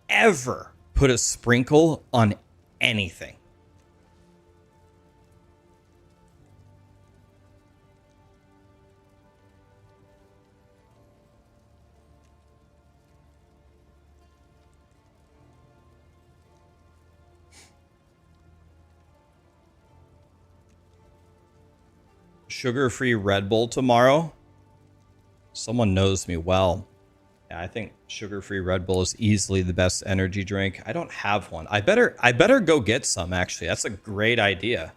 ever put a sprinkle on anything. Sugar-free Red Bull tomorrow. Someone knows me well. Yeah, I think sugar-free Red Bull is easily the best energy drink. I don't have one. I better go get some, actually. That's a great idea.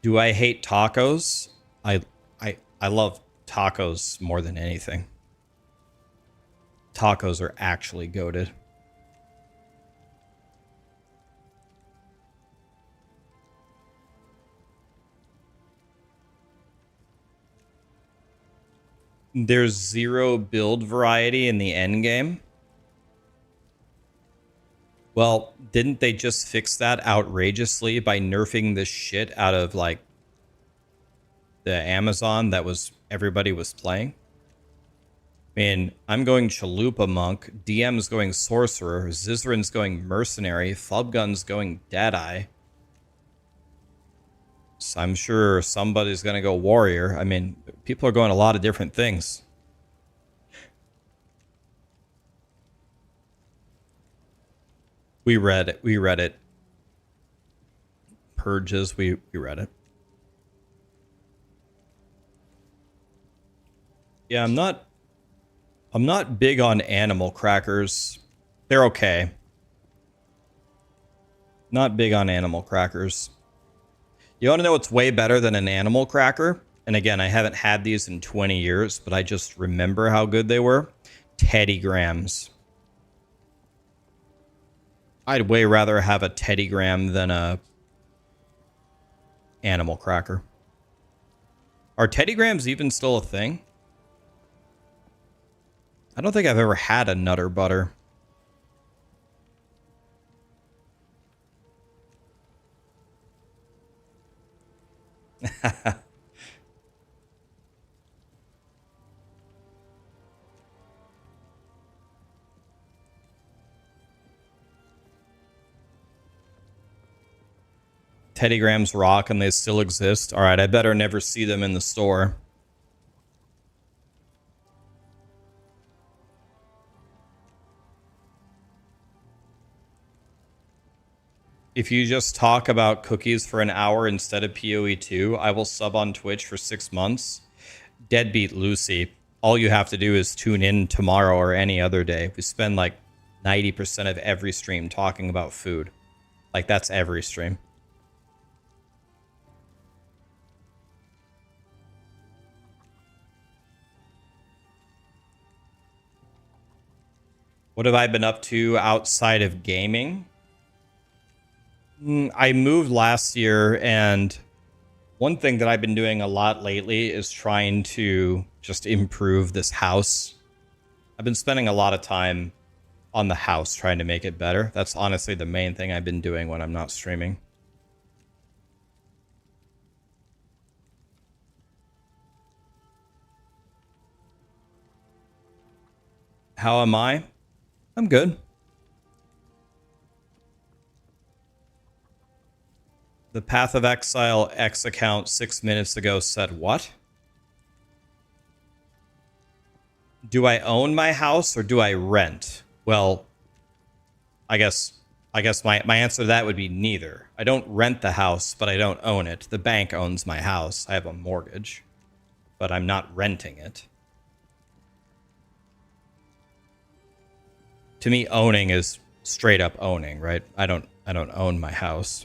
Do I hate tacos? I love tacos more than anything. Tacos are actually goated. There's 0 build variety in the end game. Well, didn't they just fix that outrageously by nerfing the shit out of like the Amazon that was everybody was playing? I mean, I'm going Chalupa Monk, DM's going Sorcerer, Zizran's going Mercenary, Flubgun's going Deadeye. So I'm sure somebody's going to go Warrior. I mean, people are going a lot of different things. We read it. Purges, we read it. Yeah, I'm not big on animal crackers. They're okay. Not big on animal crackers. You want to know what's way better than an animal cracker? And again, I haven't had these in 20 years, but I just remember how good they were. Teddy Grahams. I'd way rather have a Teddy Graham than a animal cracker. Are Teddy Grahams even still a thing? I don't think I've ever had a Nutter Butter. Teddy Grahams rock and they still exist. All right, I better never see them in the store. If you just talk about cookies for an hour instead of POE2, I will sub on Twitch for 6 months. Deadbeat Lucy. All you have to do is tune in tomorrow or any other day. We spend like 90% of every stream talking about food. Like, that's every stream. What have I been up to outside of gaming? I moved last year, and one thing that I've been doing a lot lately is trying to just improve this house. I've been spending a lot of time on the house trying to make it better. That's honestly the main thing I've been doing when I'm not streaming. How am I? I'm good. The Path of Exile X account 6 minutes ago said what? Do I own my house or do I rent? Well, I guess my answer to that would be neither. I don't rent the house, but I don't own it. The bank owns my house. I have a mortgage, but I'm not renting it. To me, owning is straight up owning, right? I don't own my house.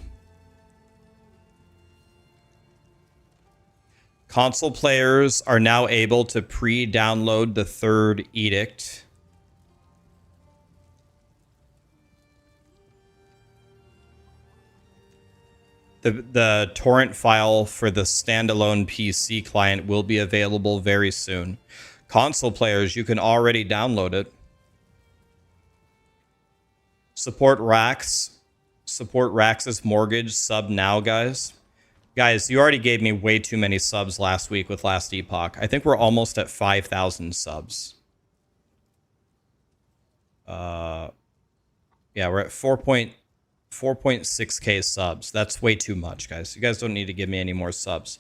Console players are now able to pre-download the third edict. The torrent file for the standalone PC client will be available very soon. Console players, you can already download it. Support Rax. Support Rax's mortgage. Sub now, guys. Guys, you already gave me way too many subs last week with Last Epoch. I think we're almost at 5,000 subs. Yeah, we're at 4.6k subs. That's way too much, guys. You guys don't need to give me any more subs.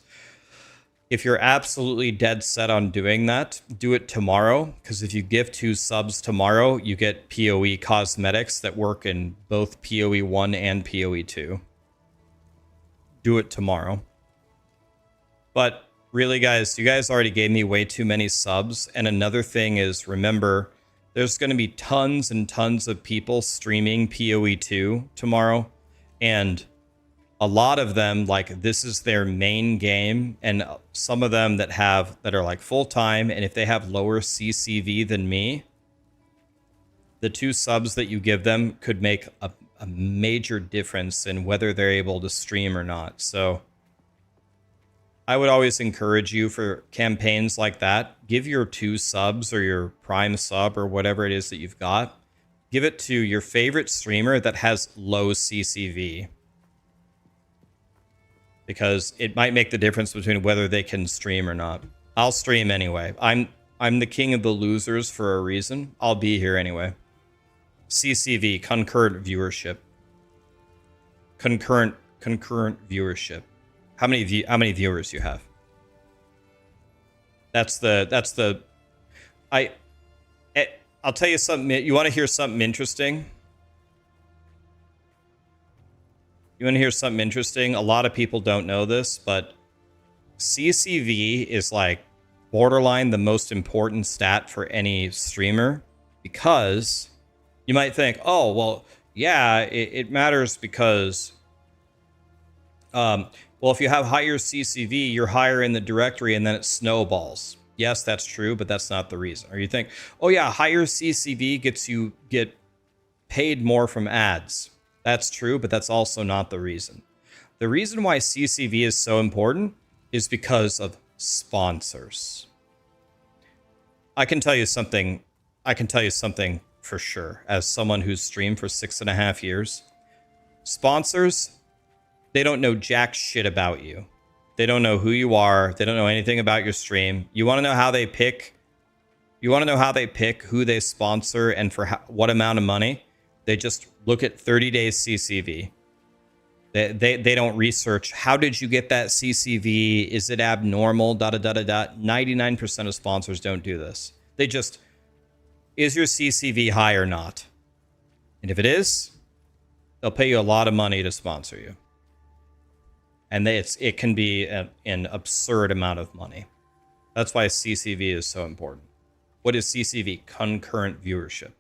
If you're absolutely dead set on doing that, do it tomorrow. Because if you give 2 subs tomorrow, you get PoE cosmetics that work in both PoE1 and PoE2. Do it tomorrow. But really, guys, you guys already gave me way too many subs. And another thing is, remember, there's going to be tons and tons of people streaming PoE2 tomorrow. And a lot of them, like, this is their main game. And some of them that are like full-time, and if they have lower CCV than me, the 2 subs that you give them could make a major difference in whether they're able to stream or not. So I would always encourage you for campaigns like that, give your 2 subs or your prime sub or whatever it is that you've got, give it to your favorite streamer that has low CCV, because it might make the difference between whether they can stream or not. I'll stream anyway. I'm the king of the losers for a reason. I'll be here anyway. CCV, concurrent viewership. Concurrent viewership. How many viewers you have? I'll tell you something. You want to hear something interesting? You want to hear something interesting? A lot of people don't know this, but CCV is like borderline the most important stat for any streamer, because you might think, oh, well, yeah, it matters because, well, if you have higher CCV, you're higher in the directory, and then it snowballs. Yes, that's true, but that's not the reason. Or you think, oh yeah, higher CCV get paid more from ads. That's true, but that's also not the reason. The reason why CCV is so important is because of sponsors. I can tell you something. I can tell you something for sure. As someone who's streamed for 6.5 years, sponsors, they don't know jack shit about you. They don't know who you are. They don't know anything about your stream. You want to know how they pick? You want to know how they pick who they sponsor and for what amount of money? They just look at 30 days CCV. They don't research, how did you get that CCV? Is it abnormal? 99% of sponsors don't do this. They just, is your CCV high or not? And if it is, they'll pay you a lot of money to sponsor you. And it can be an absurd amount of money. That's why CCV is so important. What is CCV? Concurrent viewership.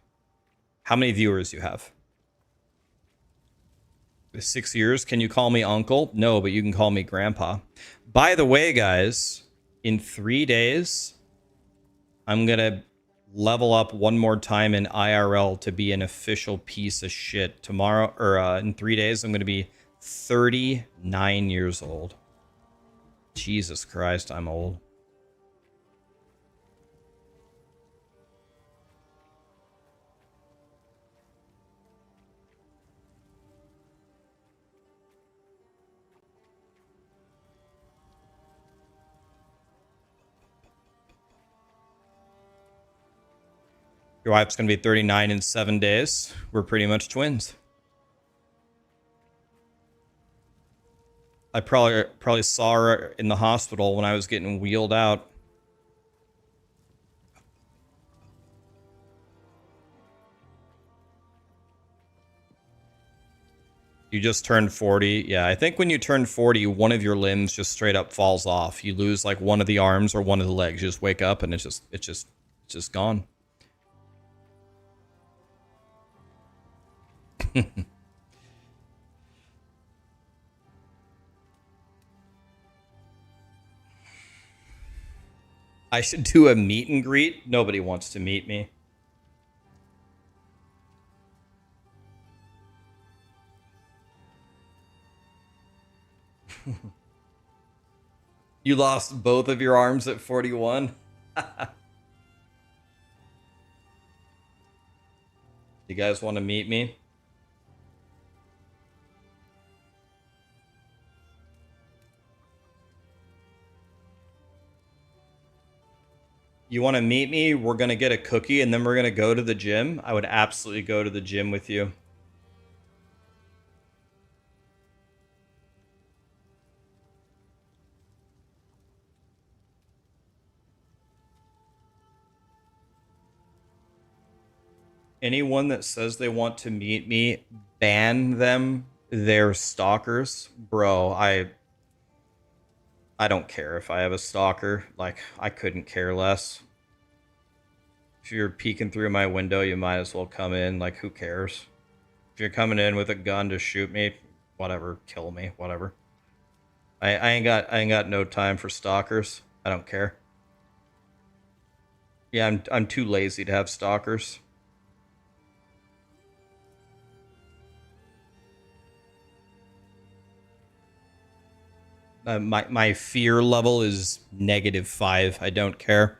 How many viewers you have? 6 years, can you call me uncle? No, but you can call me grandpa. By the way, guys, in 3 days, I'm going to level up one more time in IRL to be an official piece of shit. Tomorrow, or in 3 days, I'm going to be 39 years old. Jesus Christ, I'm old. Your wife's going to be 39 in 7 days. We're pretty much twins. I probably saw her in the hospital when I was getting wheeled out. You just turned 40. Yeah, I think when you turn 40, one of your limbs just straight up falls off. You lose like one of the arms or one of the legs. You just wake up and it's just gone. I should do a meet and greet. Nobody wants to meet me. You lost both of your arms at 41? You guys want to meet me? You want to meet me? We're going to get a cookie and then we're going to go to the gym. I would absolutely go to the gym with you. Anyone that says they want to meet me, ban them. They're stalkers. Bro, I don't care if I have a stalker. Like, I couldn't care less. If you're peeking through my window, you might as well come in. Like, who cares? If you're coming in with a gun to shoot me, whatever, kill me, whatever. I ain't got no time for stalkers. I don't care. Yeah, I'm too lazy to have stalkers. My fear level is -5. I don't care.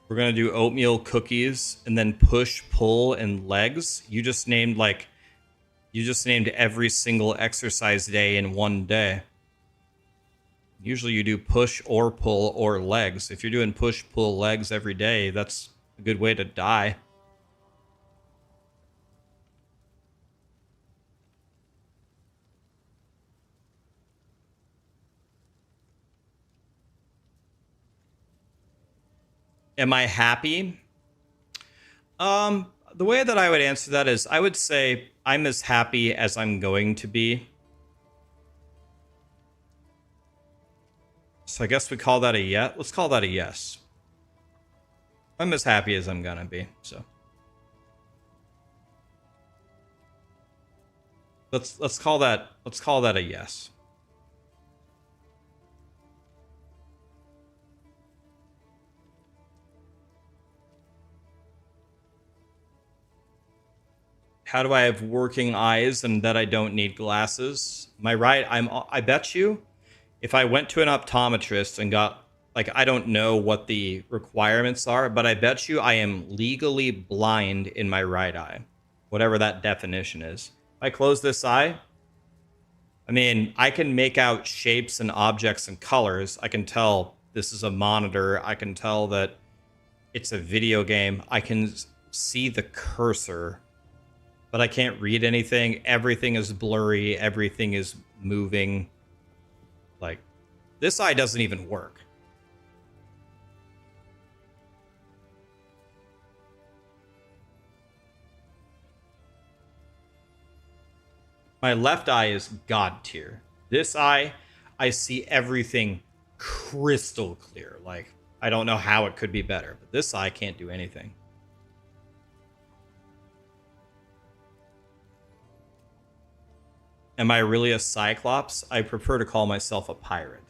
We're gonna do oatmeal cookies and then push, pull, and legs. You just named every single exercise day in one day. Usually you do push or pull or legs. If you're doing push, pull, legs every day, that's a good way to die. Am I happy? The way that I would answer that is I would say I'm as happy as I'm going to be. So I guess we call that a yes. Let's call that a yes. I'm as happy as I'm gonna be. So let's call that a yes. How do I have working eyes and that I don't need glasses? I bet you if I went to an optometrist and got, like, I don't know what the requirements are, but I bet you I am legally blind in my right eye, whatever that definition is. If I close this eye, I mean, I can make out shapes and objects and colors. I can tell this is a monitor. I can tell that it's a video game. I can see the cursor, but I can't read anything. Everything is blurry. Everything is moving. Like, this eye doesn't even work. My left eye is God tier. This eye, I see everything crystal clear. Like, I don't know how it could be better, but this eye can't do anything. Am I really a Cyclops? I prefer to call myself a pirate.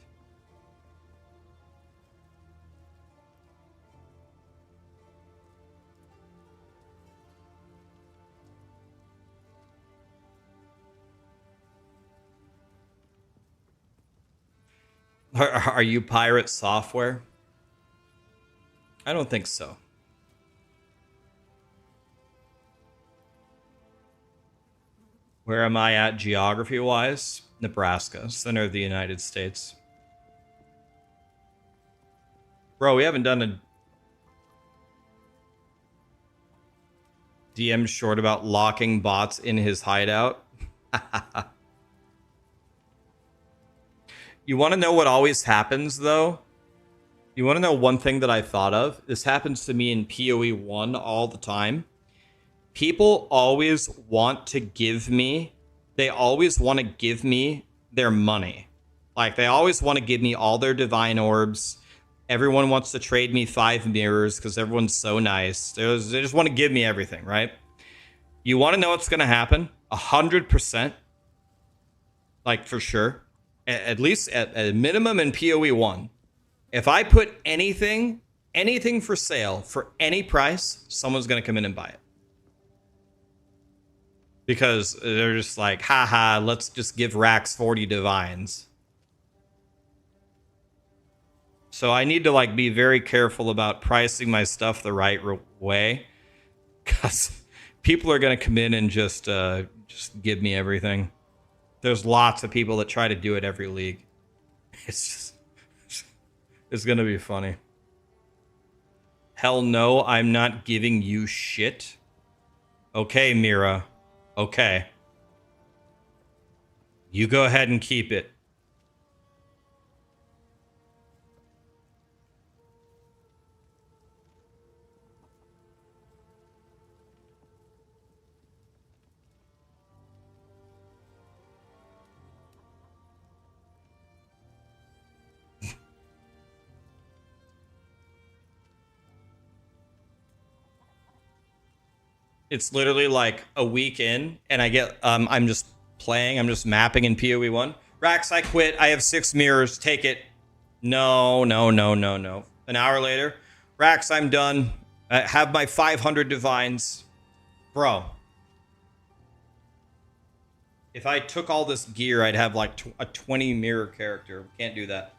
Are you pirate software? I don't think so. Where am I at geography-wise? Nebraska, center of the United States. Bro, we haven't done a DM short about locking bots in his hideout. You want to know what always happens, though? You want to know one thing that I thought of? This happens to me in POE1 all the time. People always want to give me, they always want to give me their money. Like, they always want to give me all their divine orbs. Everyone wants to trade me 5 mirrors because everyone's so nice. They just want to give me everything, right? You want to know what's going to happen? 100%. Like, for sure. At least at a minimum in POE1. If I put anything for sale for any price, someone's going to come in and buy it. Because they're just like, haha, let's just give Rax 40 divines. So I need to, like, be very careful about pricing my stuff the right way. Because people are going to come in and just give me everything. There's lots of people that try to do it every league. It's going to be funny. Hell no, I'm not giving you shit. Okay, Mira. Okay. You go ahead and keep it. It's literally like a week in, and I get, I'm just playing, I'm just mapping in POE1. Rax, I quit. I have 6 mirrors. Take it. No. An hour later, Rax, I'm done. I have my 500 divines. Bro. If I took all this gear, I'd have like a 20 mirror character. Can't do that.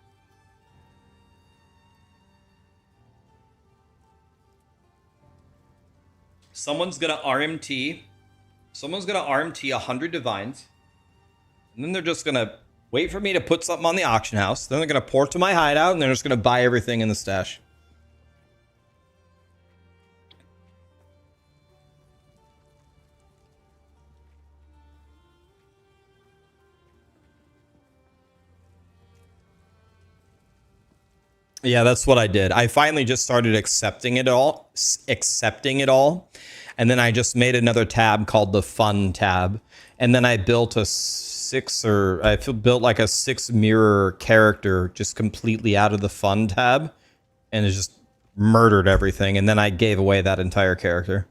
Someone's gonna RMT 100 divines, and then they're just gonna wait for me to put something on the auction house. Then they're gonna port to my hideout, and they're just gonna buy everything in the stash. Yeah, that's what I did. I finally just started accepting it all. And then I just made another tab called the fun tab. And then I built built like a 6 mirror character just completely out of the fun tab. And it's just murdered everything, and then I gave away that entire character.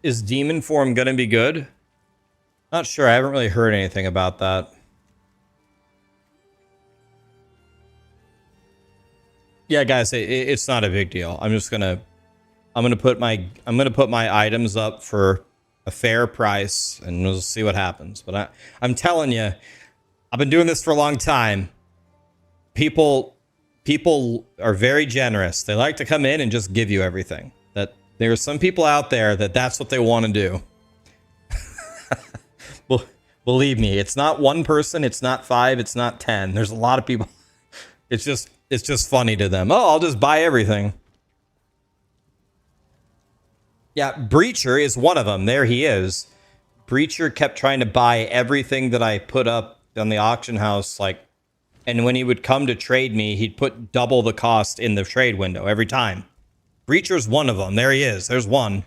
Is demon form gonna be good? Not sure. I haven't really heard anything about that. Yeah, guys, it's not a big deal. I'm gonna put my items up for a fair price, and we'll see what happens. But I'm telling you, I've been doing this for a long time. People are very generous. They like to come in and just give you everything. That there are some people out there that's what they want to do. Well, believe me, it's not one person, it's not 5, it's not 10. There's a lot of people. It's just funny to them. Oh, I'll just buy everything. Yeah, Breacher is one of them. There he is. Breacher kept trying to buy everything that I put up on the auction house, like, and when he would come to trade me, he'd put double the cost in the trade window every time. Breacher's one of them. There he is. There's one.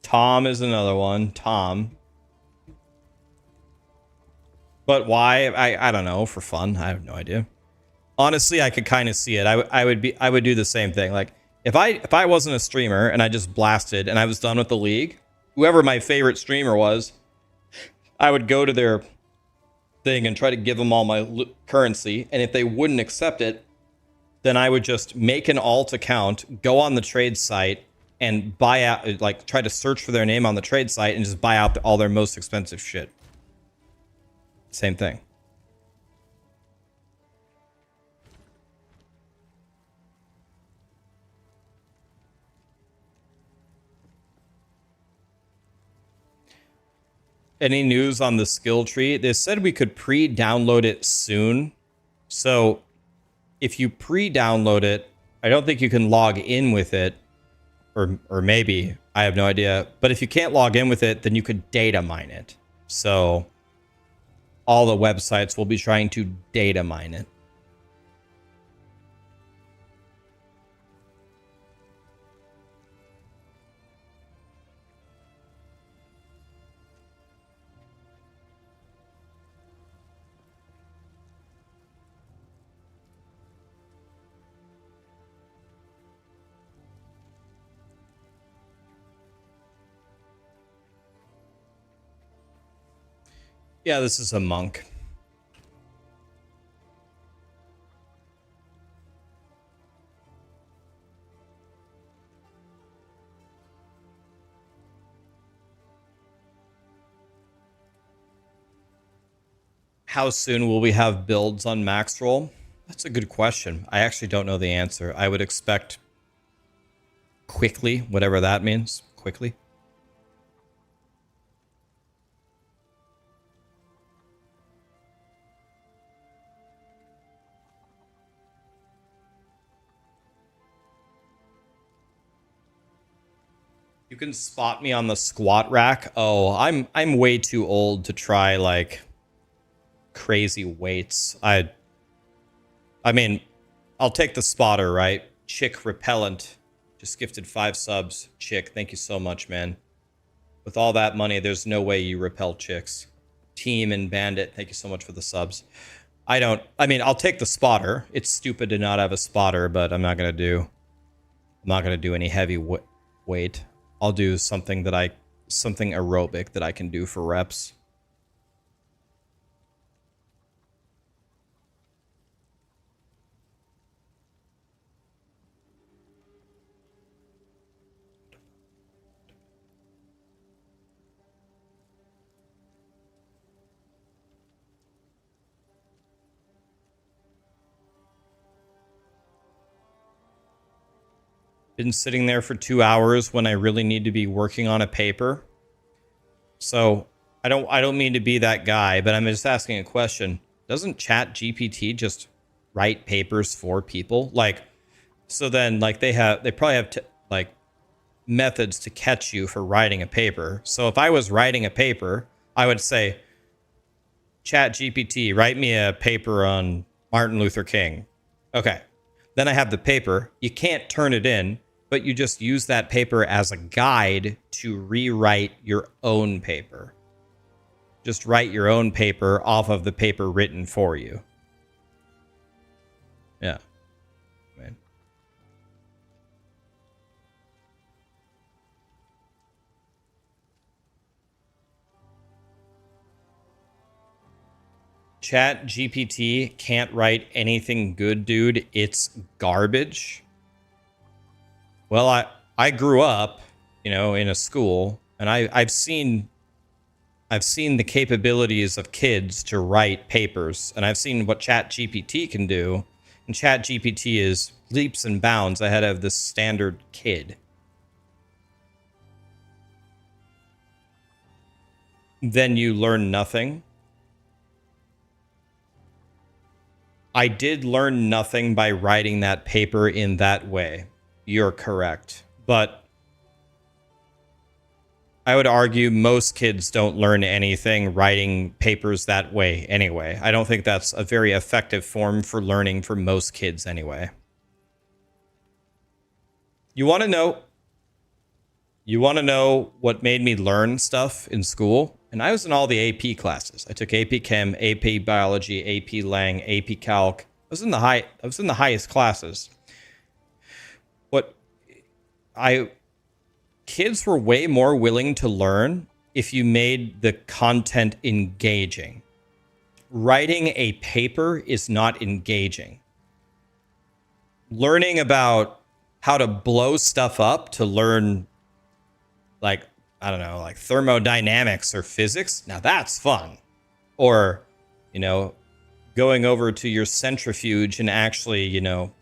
Tom is another one. Tom. But why? I don't know. For fun. I have no idea. Honestly, I could kind of see it. I would do the same thing. Like if I wasn't a streamer and I just blasted and I was done with the league, whoever my favorite streamer was, I would go to their thing and try to give them all my currency, and if they wouldn't accept it, then I would just make an alt account, go on the trade site, and buy out, like try to search for their name on the trade site and just buy out all their most expensive shit. Same thing. Any news on the skill tree? They said we could pre-download it soon. So if you pre-download it, I don't think you can log in with it. Or maybe, I have no idea. But if you can't log in with it, then you could data mine it. So all the websites will be trying to data mine it. Yeah, this is a monk. How soon will we have builds on max roll? That's a good question. I actually don't know the answer. I would expect quickly, whatever that means, quickly. You can spot me on the squat rack. Oh, I'm way too old to try like crazy weights. I mean, I'll take the spotter, right? Chick Repellent just gifted 5 subs. Chick, thank you so much, man. With all that money, there's no way you repel chicks. Team and Bandit, thank you so much for the subs. I mean, I'll take the spotter. It's stupid to not have a spotter, but I'm not gonna do any heavy weight. I'll do something aerobic that I can do for reps. Been sitting there for 2 hours when I really need to be working on a paper. So I don't mean to be that guy, but I'm just asking a question. Doesn't Chat GPT just write papers for people? Like, so then like they probably have like methods to catch you for writing a paper. So if I was writing a paper, I would say, Chat GPT, write me a paper on Martin Luther King. Okay. Then I have the paper. You can't turn it in, but you just use that paper as a guide to rewrite your own paper. Just write your own paper off of the paper written for you. Yeah. Right. Chat GPT can't write anything good, dude. It's garbage. Well, I grew up, you know, in a school, and I've seen the capabilities of kids to write papers, and I've seen what Chat GPT can do, and Chat GPT is leaps and bounds ahead of the standard kid. Then you learn nothing. I did learn nothing by writing that paper in that way. You're correct. But I would argue most kids don't learn anything writing papers that way anyway. I don't think that's a very effective form for learning for most kids anyway. You want to know what made me learn stuff in school? And I was in all the AP classes. I took AP Chem, AP Biology, AP Lang, AP Calc. I was in the highest classes. Kids were way more willing to learn if you made the content engaging. Writing a paper is not engaging. Learning about how to blow stuff up to learn, like, I don't know, like thermodynamics or physics, now that's fun. Or, you know, going over to your centrifuge and actually, you know,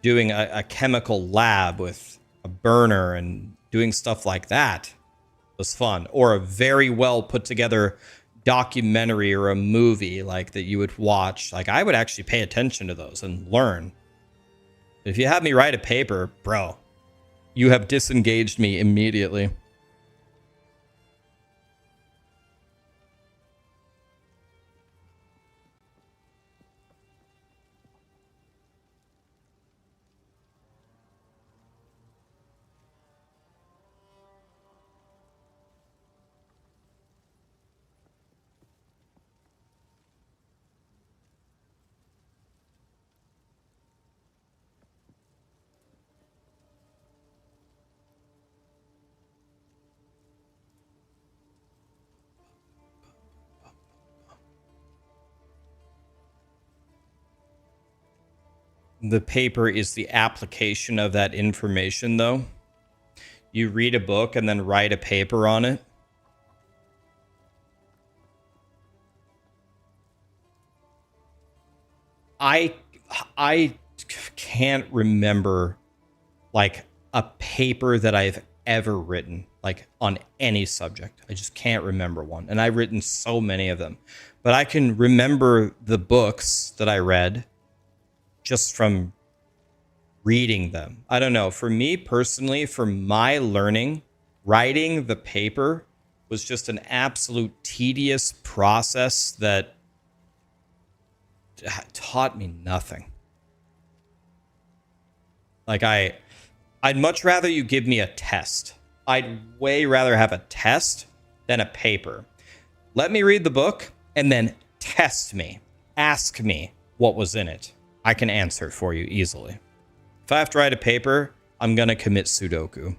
doing a chemical lab with a burner and doing stuff like that was fun. Or a very well put together documentary or a movie like that you would watch. Like, I would actually pay attention to those and learn. If you have me write a paper, bro, you have disengaged me immediately. The paper is the application of that information, though. You read a book and then write a paper on it. I can't remember like a paper that I've ever written, like on any subject. I just can't remember one. And I've written so many of them. But I can remember the books that I read just from reading them. I don't know. For me personally, for my learning, writing the paper was just an absolute tedious process that taught me nothing. Like, I'd much rather you give me a test. I'd way rather have a test than a paper. Let me read the book and then test me. Ask me what was in it. I can answer it for you easily. If I have to write a paper, I'm going to commit Sudoku.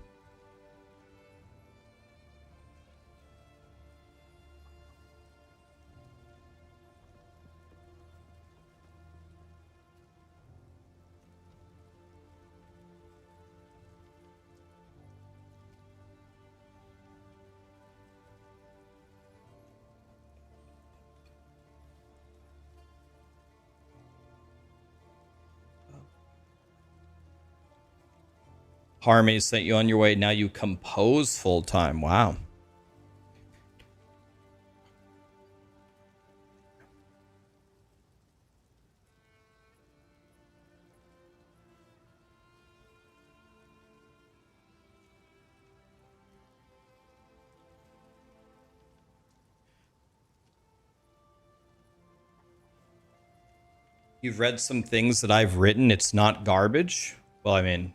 Harmony sent you on your way. Now you compose full time. Wow. you've read some things that I've written, it's not garbage. Well, I mean,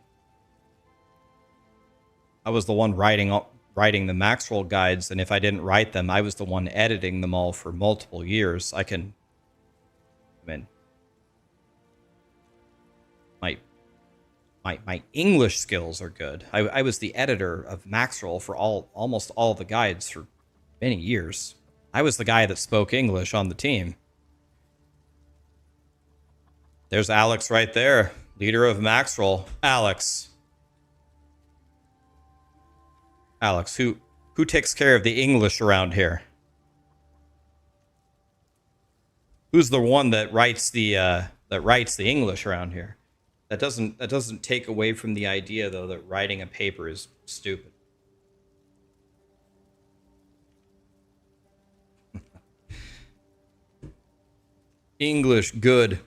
I was the one writing the Maxwell guides, and if I didn't write them, I was the one editing them all for multiple years. I mean, my English skills are good. I was the editor of Maxwell for almost all the guides for many years. I was the guy that spoke English on the team. There's Alex right there, leader of Maxwell. Alex, who takes care of the English around here? Who's the one that writes the English around here? That doesn't take away from the idea, though, that writing a paper is stupid. English, good.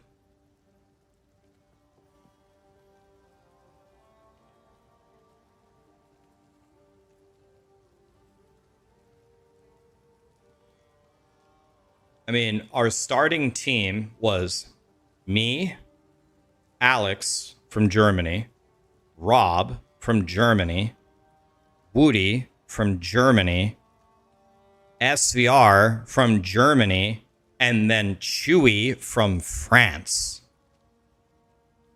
I mean, our starting team was me, Alex from Germany, Rob from Germany, Woody from Germany, SVR from Germany, and then Chewy from France.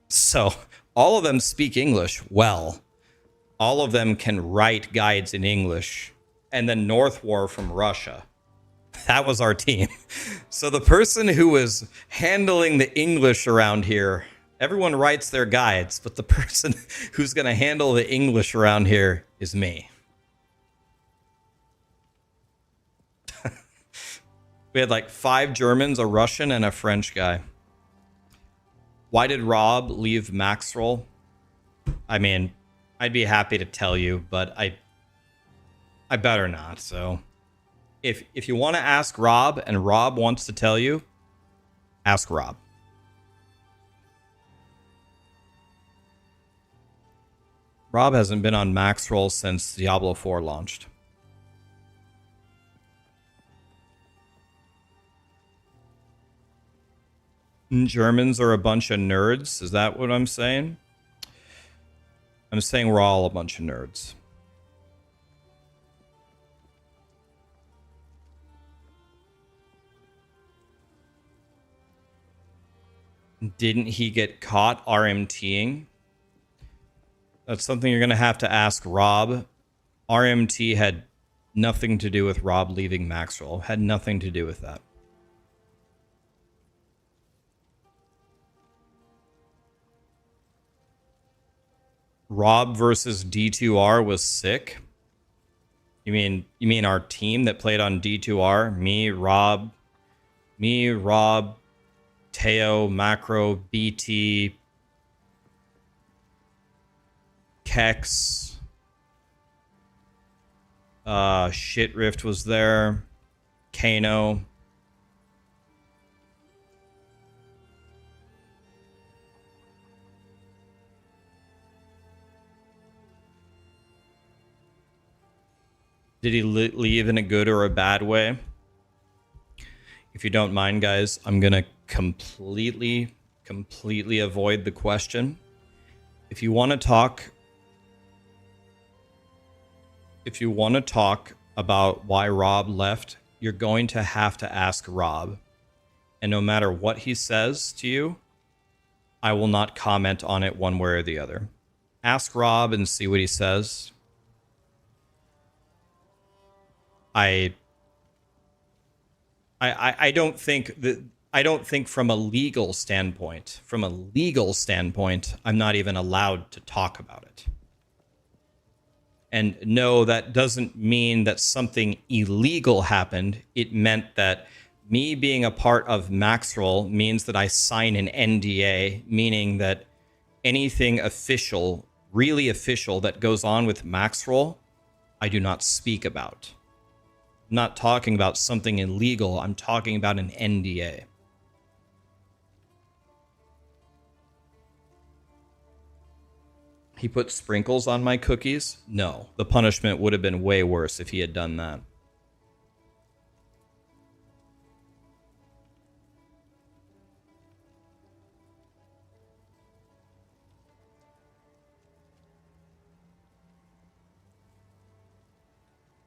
So all of them speak English well. All of them can write guides in English. And then North War from Russia. That was our team. So the person who was handling the English around here, everyone writes their guides, but the person who's going to handle the English around here is me. We had like 5 Germans, a Russian, and a French guy. Why did Rob leave Maxwell? I mean, I'd be happy to tell you, but I better not. So if you want to ask Rob and Rob wants to tell you, ask Rob. Rob hasn't been on Maxwell since Diablo 4 launched. Germans are a bunch of nerds. Is that what I'm saying? I'm saying we're all a bunch of nerds. Didn't he get caught RMTing? That's something you're going to have to ask Rob. RMT had nothing to do with Rob leaving Maxwell. Had nothing to do with that. Rob versus D2R was sick. You mean our team that played on D2R? Me, Rob, Teo, Macro, BT, Kex, Shit Rift was there, Kano. Did he leave in a good or a bad way? If you don't mind, guys, I'm going to completely avoid the question. If you want to talk about why Rob left, you're going to have to ask Rob. And no matter what he says to you, I will not comment on it one way or the other. Ask Rob and see what he says. I don't think from a legal standpoint, I'm not even allowed to talk about it. And no, that doesn't mean that something illegal happened. It meant that me being a part of Maxwell means that I sign an NDA, meaning that anything official, really official, that goes on with Maxwell, I do not speak about. I'm not talking about something illegal. I'm talking about an NDA. He put sprinkles on my cookies? No. The punishment would have been way worse if he had done that.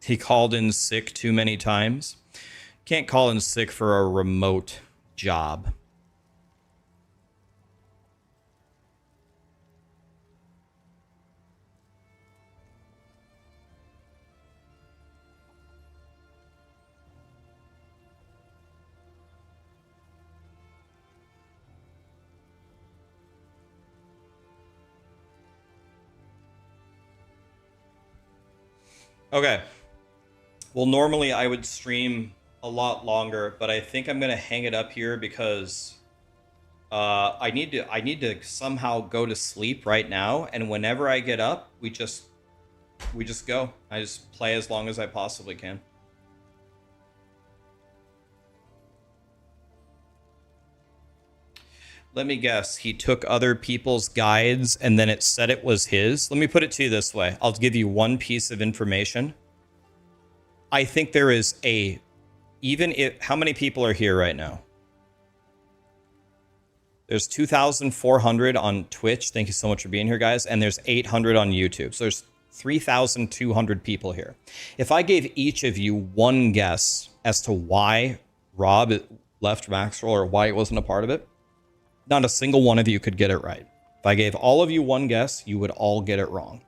He called in sick too many times. Can't call in sick for a remote job. Okay. Well, normally I would stream a lot longer, but I think I'm gonna hang it up here because I need to somehow go to sleep right now, and whenever I get up, we just go. I just play as long as I possibly can. Let me guess. He took other people's guides and then it said it was his. Let me put it to you this way. I'll give you one piece of information. I think there is a, even if, how many people are here right now? There's 2,400 on Twitch. Thank you so much for being here, guys. And there's 800 on YouTube. So there's 3,200 people here. If I gave each of you one guess as to why Rob left Maxwell or why it wasn't a part of it, not a single one of you could get it right. If I gave all of you one guess, you would all get it wrong.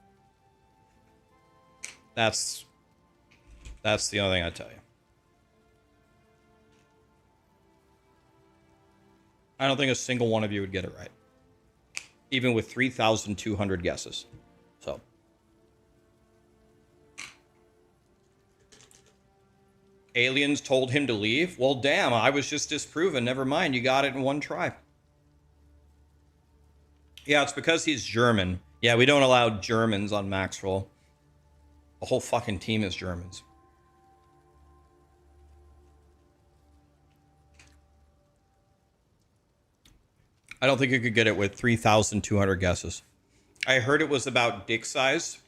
That's the only thing I tell you. I don't think a single one of you would get it right. Even with 3,200 guesses. So. Aliens told him to leave? Well, damn, I was just disproven. Never mind, you got it in one try. Yeah, it's because he's German. Yeah, we don't allow Germans on Maxwell. The whole fucking team is Germans. I don't think you could get it with 3,200 guesses. I heard it was about dick size.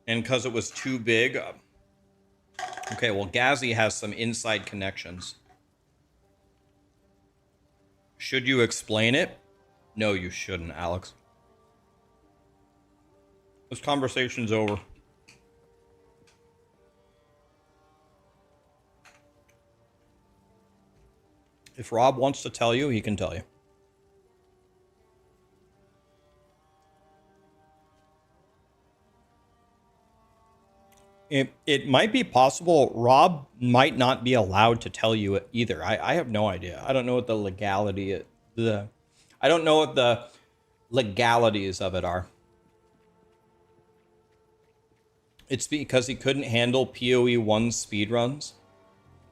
And because it was too big. Okay, well, Gazzy has some inside connections. Should you explain it? No, you shouldn't, Alex. This conversation's over. If Rob wants to tell you, he can tell you. It might be possible Rob might not be allowed to tell you either. I have no idea. I don't know what the legality I don't know what the legalities of it are. It's because he couldn't handle POE1 speedruns.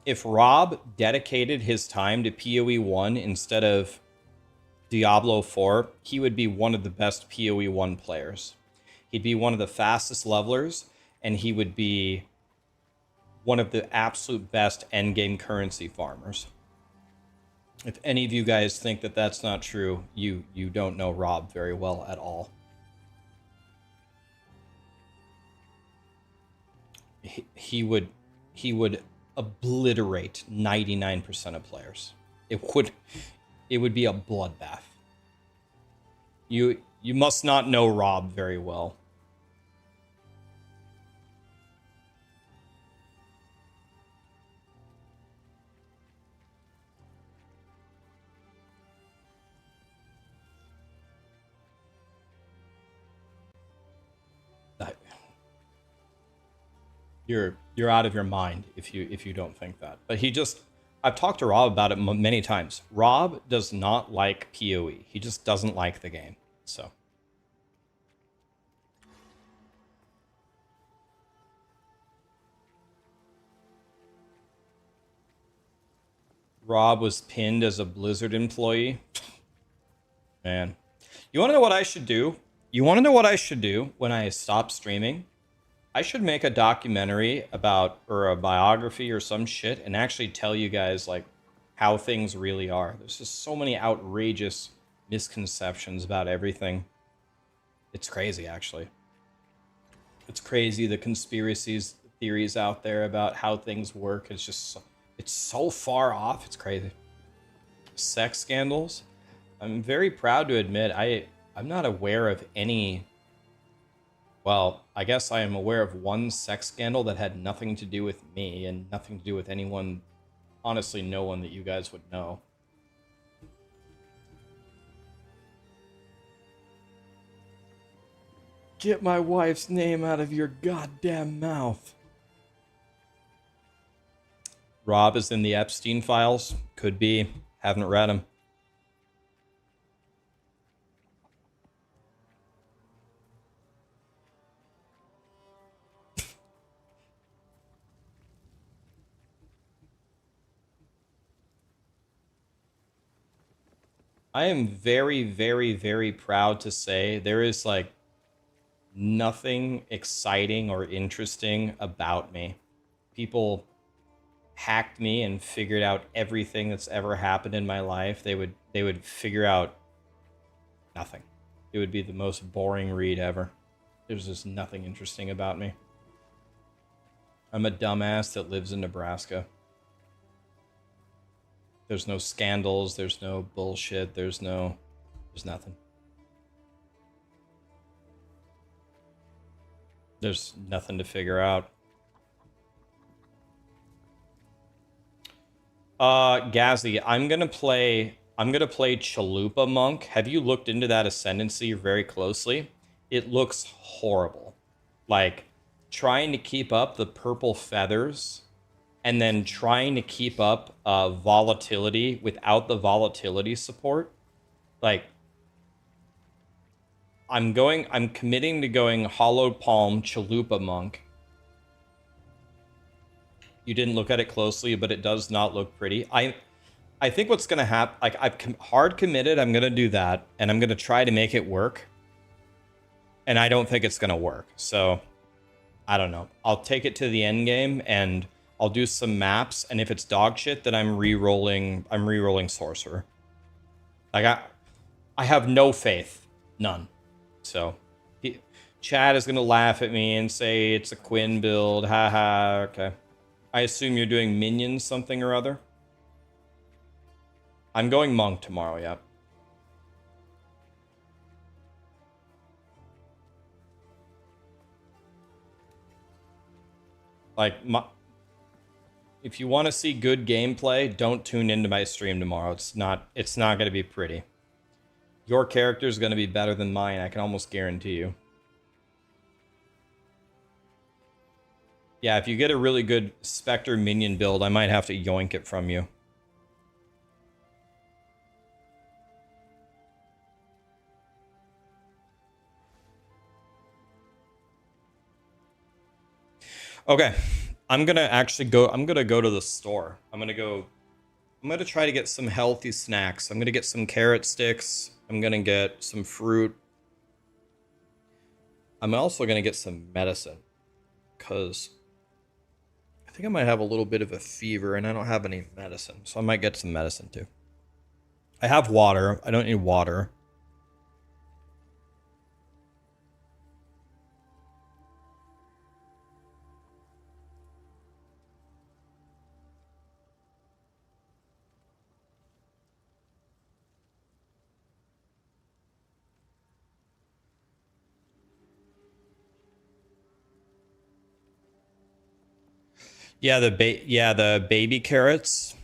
If Rob dedicated his time to POE1 instead of Diablo 4, he would be one of the best POE1 players. He'd be one of the fastest levelers, and he would be one of the absolute best endgame currency farmers. If any of you guys think that that's not true, you don't know Rob very well at all. He would obliterate 99% of players. It would be a bloodbath. You must not know Rob very well. You're out of your mind if you don't think that. But I've talked to Rob about it many times. Rob does not like PoE. He just doesn't like the game. So Rob was pinned as a Blizzard employee. Man, you want to know what I should do? You want to know what I should do when I stop streaming? I should make a documentary about, or a biography or some shit, and actually tell you guys like how things really are. There's just so many outrageous misconceptions about everything. It's crazy, actually. It's crazy, the conspiracies, theories out there about how things work. It's just, it's so far off. It's crazy. Sex scandals. I'm very proud to admit I'm not aware of any Well, I guess I am aware of one sex scandal that had nothing to do with me and nothing to do with anyone, honestly, no one that you guys would know. Get my wife's name out of your goddamn mouth. Rob is in the Epstein files. Could be. Haven't read them. I am very, very, very proud to say there is like nothing exciting or interesting about me. People hacked me and figured out everything that's ever happened in my life. They would figure out nothing. It would be the most boring read ever. There's just nothing interesting about me. I'm a dumbass that lives in Nebraska. There's no scandals, there's no bullshit, there's nothing. There's nothing to figure out. Gazzy, I'm gonna play Chalupa Monk. Have you looked into that ascendancy very closely? It looks horrible. Like, trying to keep up the purple feathers and then trying to keep up volatility without the volatility support. Like, I'm committing to going Hollowed Palm Chalupa Monk. You didn't look at it closely, but it does not look pretty. I think what's gonna happen, like, I'm hard committed, I'm gonna do that, and I'm gonna try to make it work. And I don't think it's gonna work, so I don't know. I'll take it to the end game and I'll do some maps, and if it's dog shit, then I'm re-rolling Sorcerer. Like, I have no faith. None. So Chad is gonna laugh at me and say it's a Quinn build. Haha, okay. I assume you're doing minions something or other? I'm going monk tomorrow, yep. Like, if you want to see good gameplay, don't tune into my stream tomorrow. It's not going to be pretty. Your character is going to be better than mine, I can almost guarantee you. Yeah, if you get a really good Spectre minion build, I might have to yoink it from you. Okay, I'm gonna go to the store. I'm gonna try to get some healthy snacks. I'm gonna get some carrot sticks. I'm gonna get some fruit. I'm also gonna get some medicine, because I think I might have a little bit of a fever and I don't have any medicine, so I might get some medicine too. I have water. I don't need water. Yeah, the baby carrots.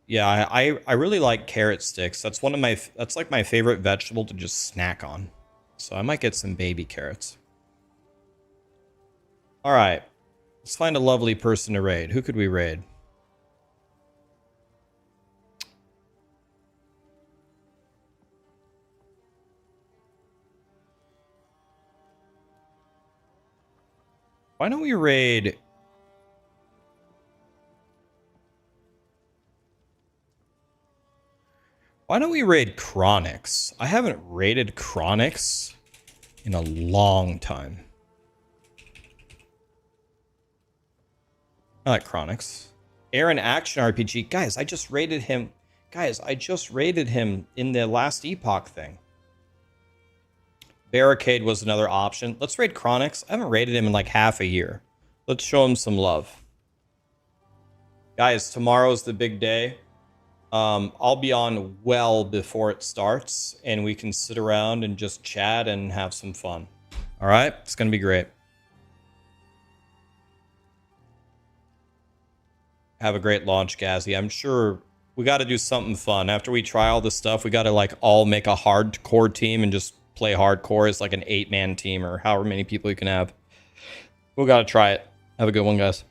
Yeah, I really like carrot sticks. That's like my favorite vegetable to just snack on. So I might get some baby carrots. All right. Let's find a lovely person to raid. Who could we raid? Why don't we raid... Why don't we raid Chronix? I haven't raided Chronix in a long time. I like Chronix. Aaron Action RPG. Guys, I just raided him. Guys, I just raided him in the last Epoch thing. Barricade was another option. Let's raid Chronix. I haven't raided him in like half a year. Let's show him some love. Guys, tomorrow's the big day. I'll be on well before it starts, and we can sit around and just chat and have some fun. All All right, it's gonna be great. Have a great launch, Gazzy. I'm sure we got to do something fun after we try all this stuff. We got to like all make a hardcore team and just play hardcore as like an 8-man team or however many people you can have. We got to try it. Have a good one, guys.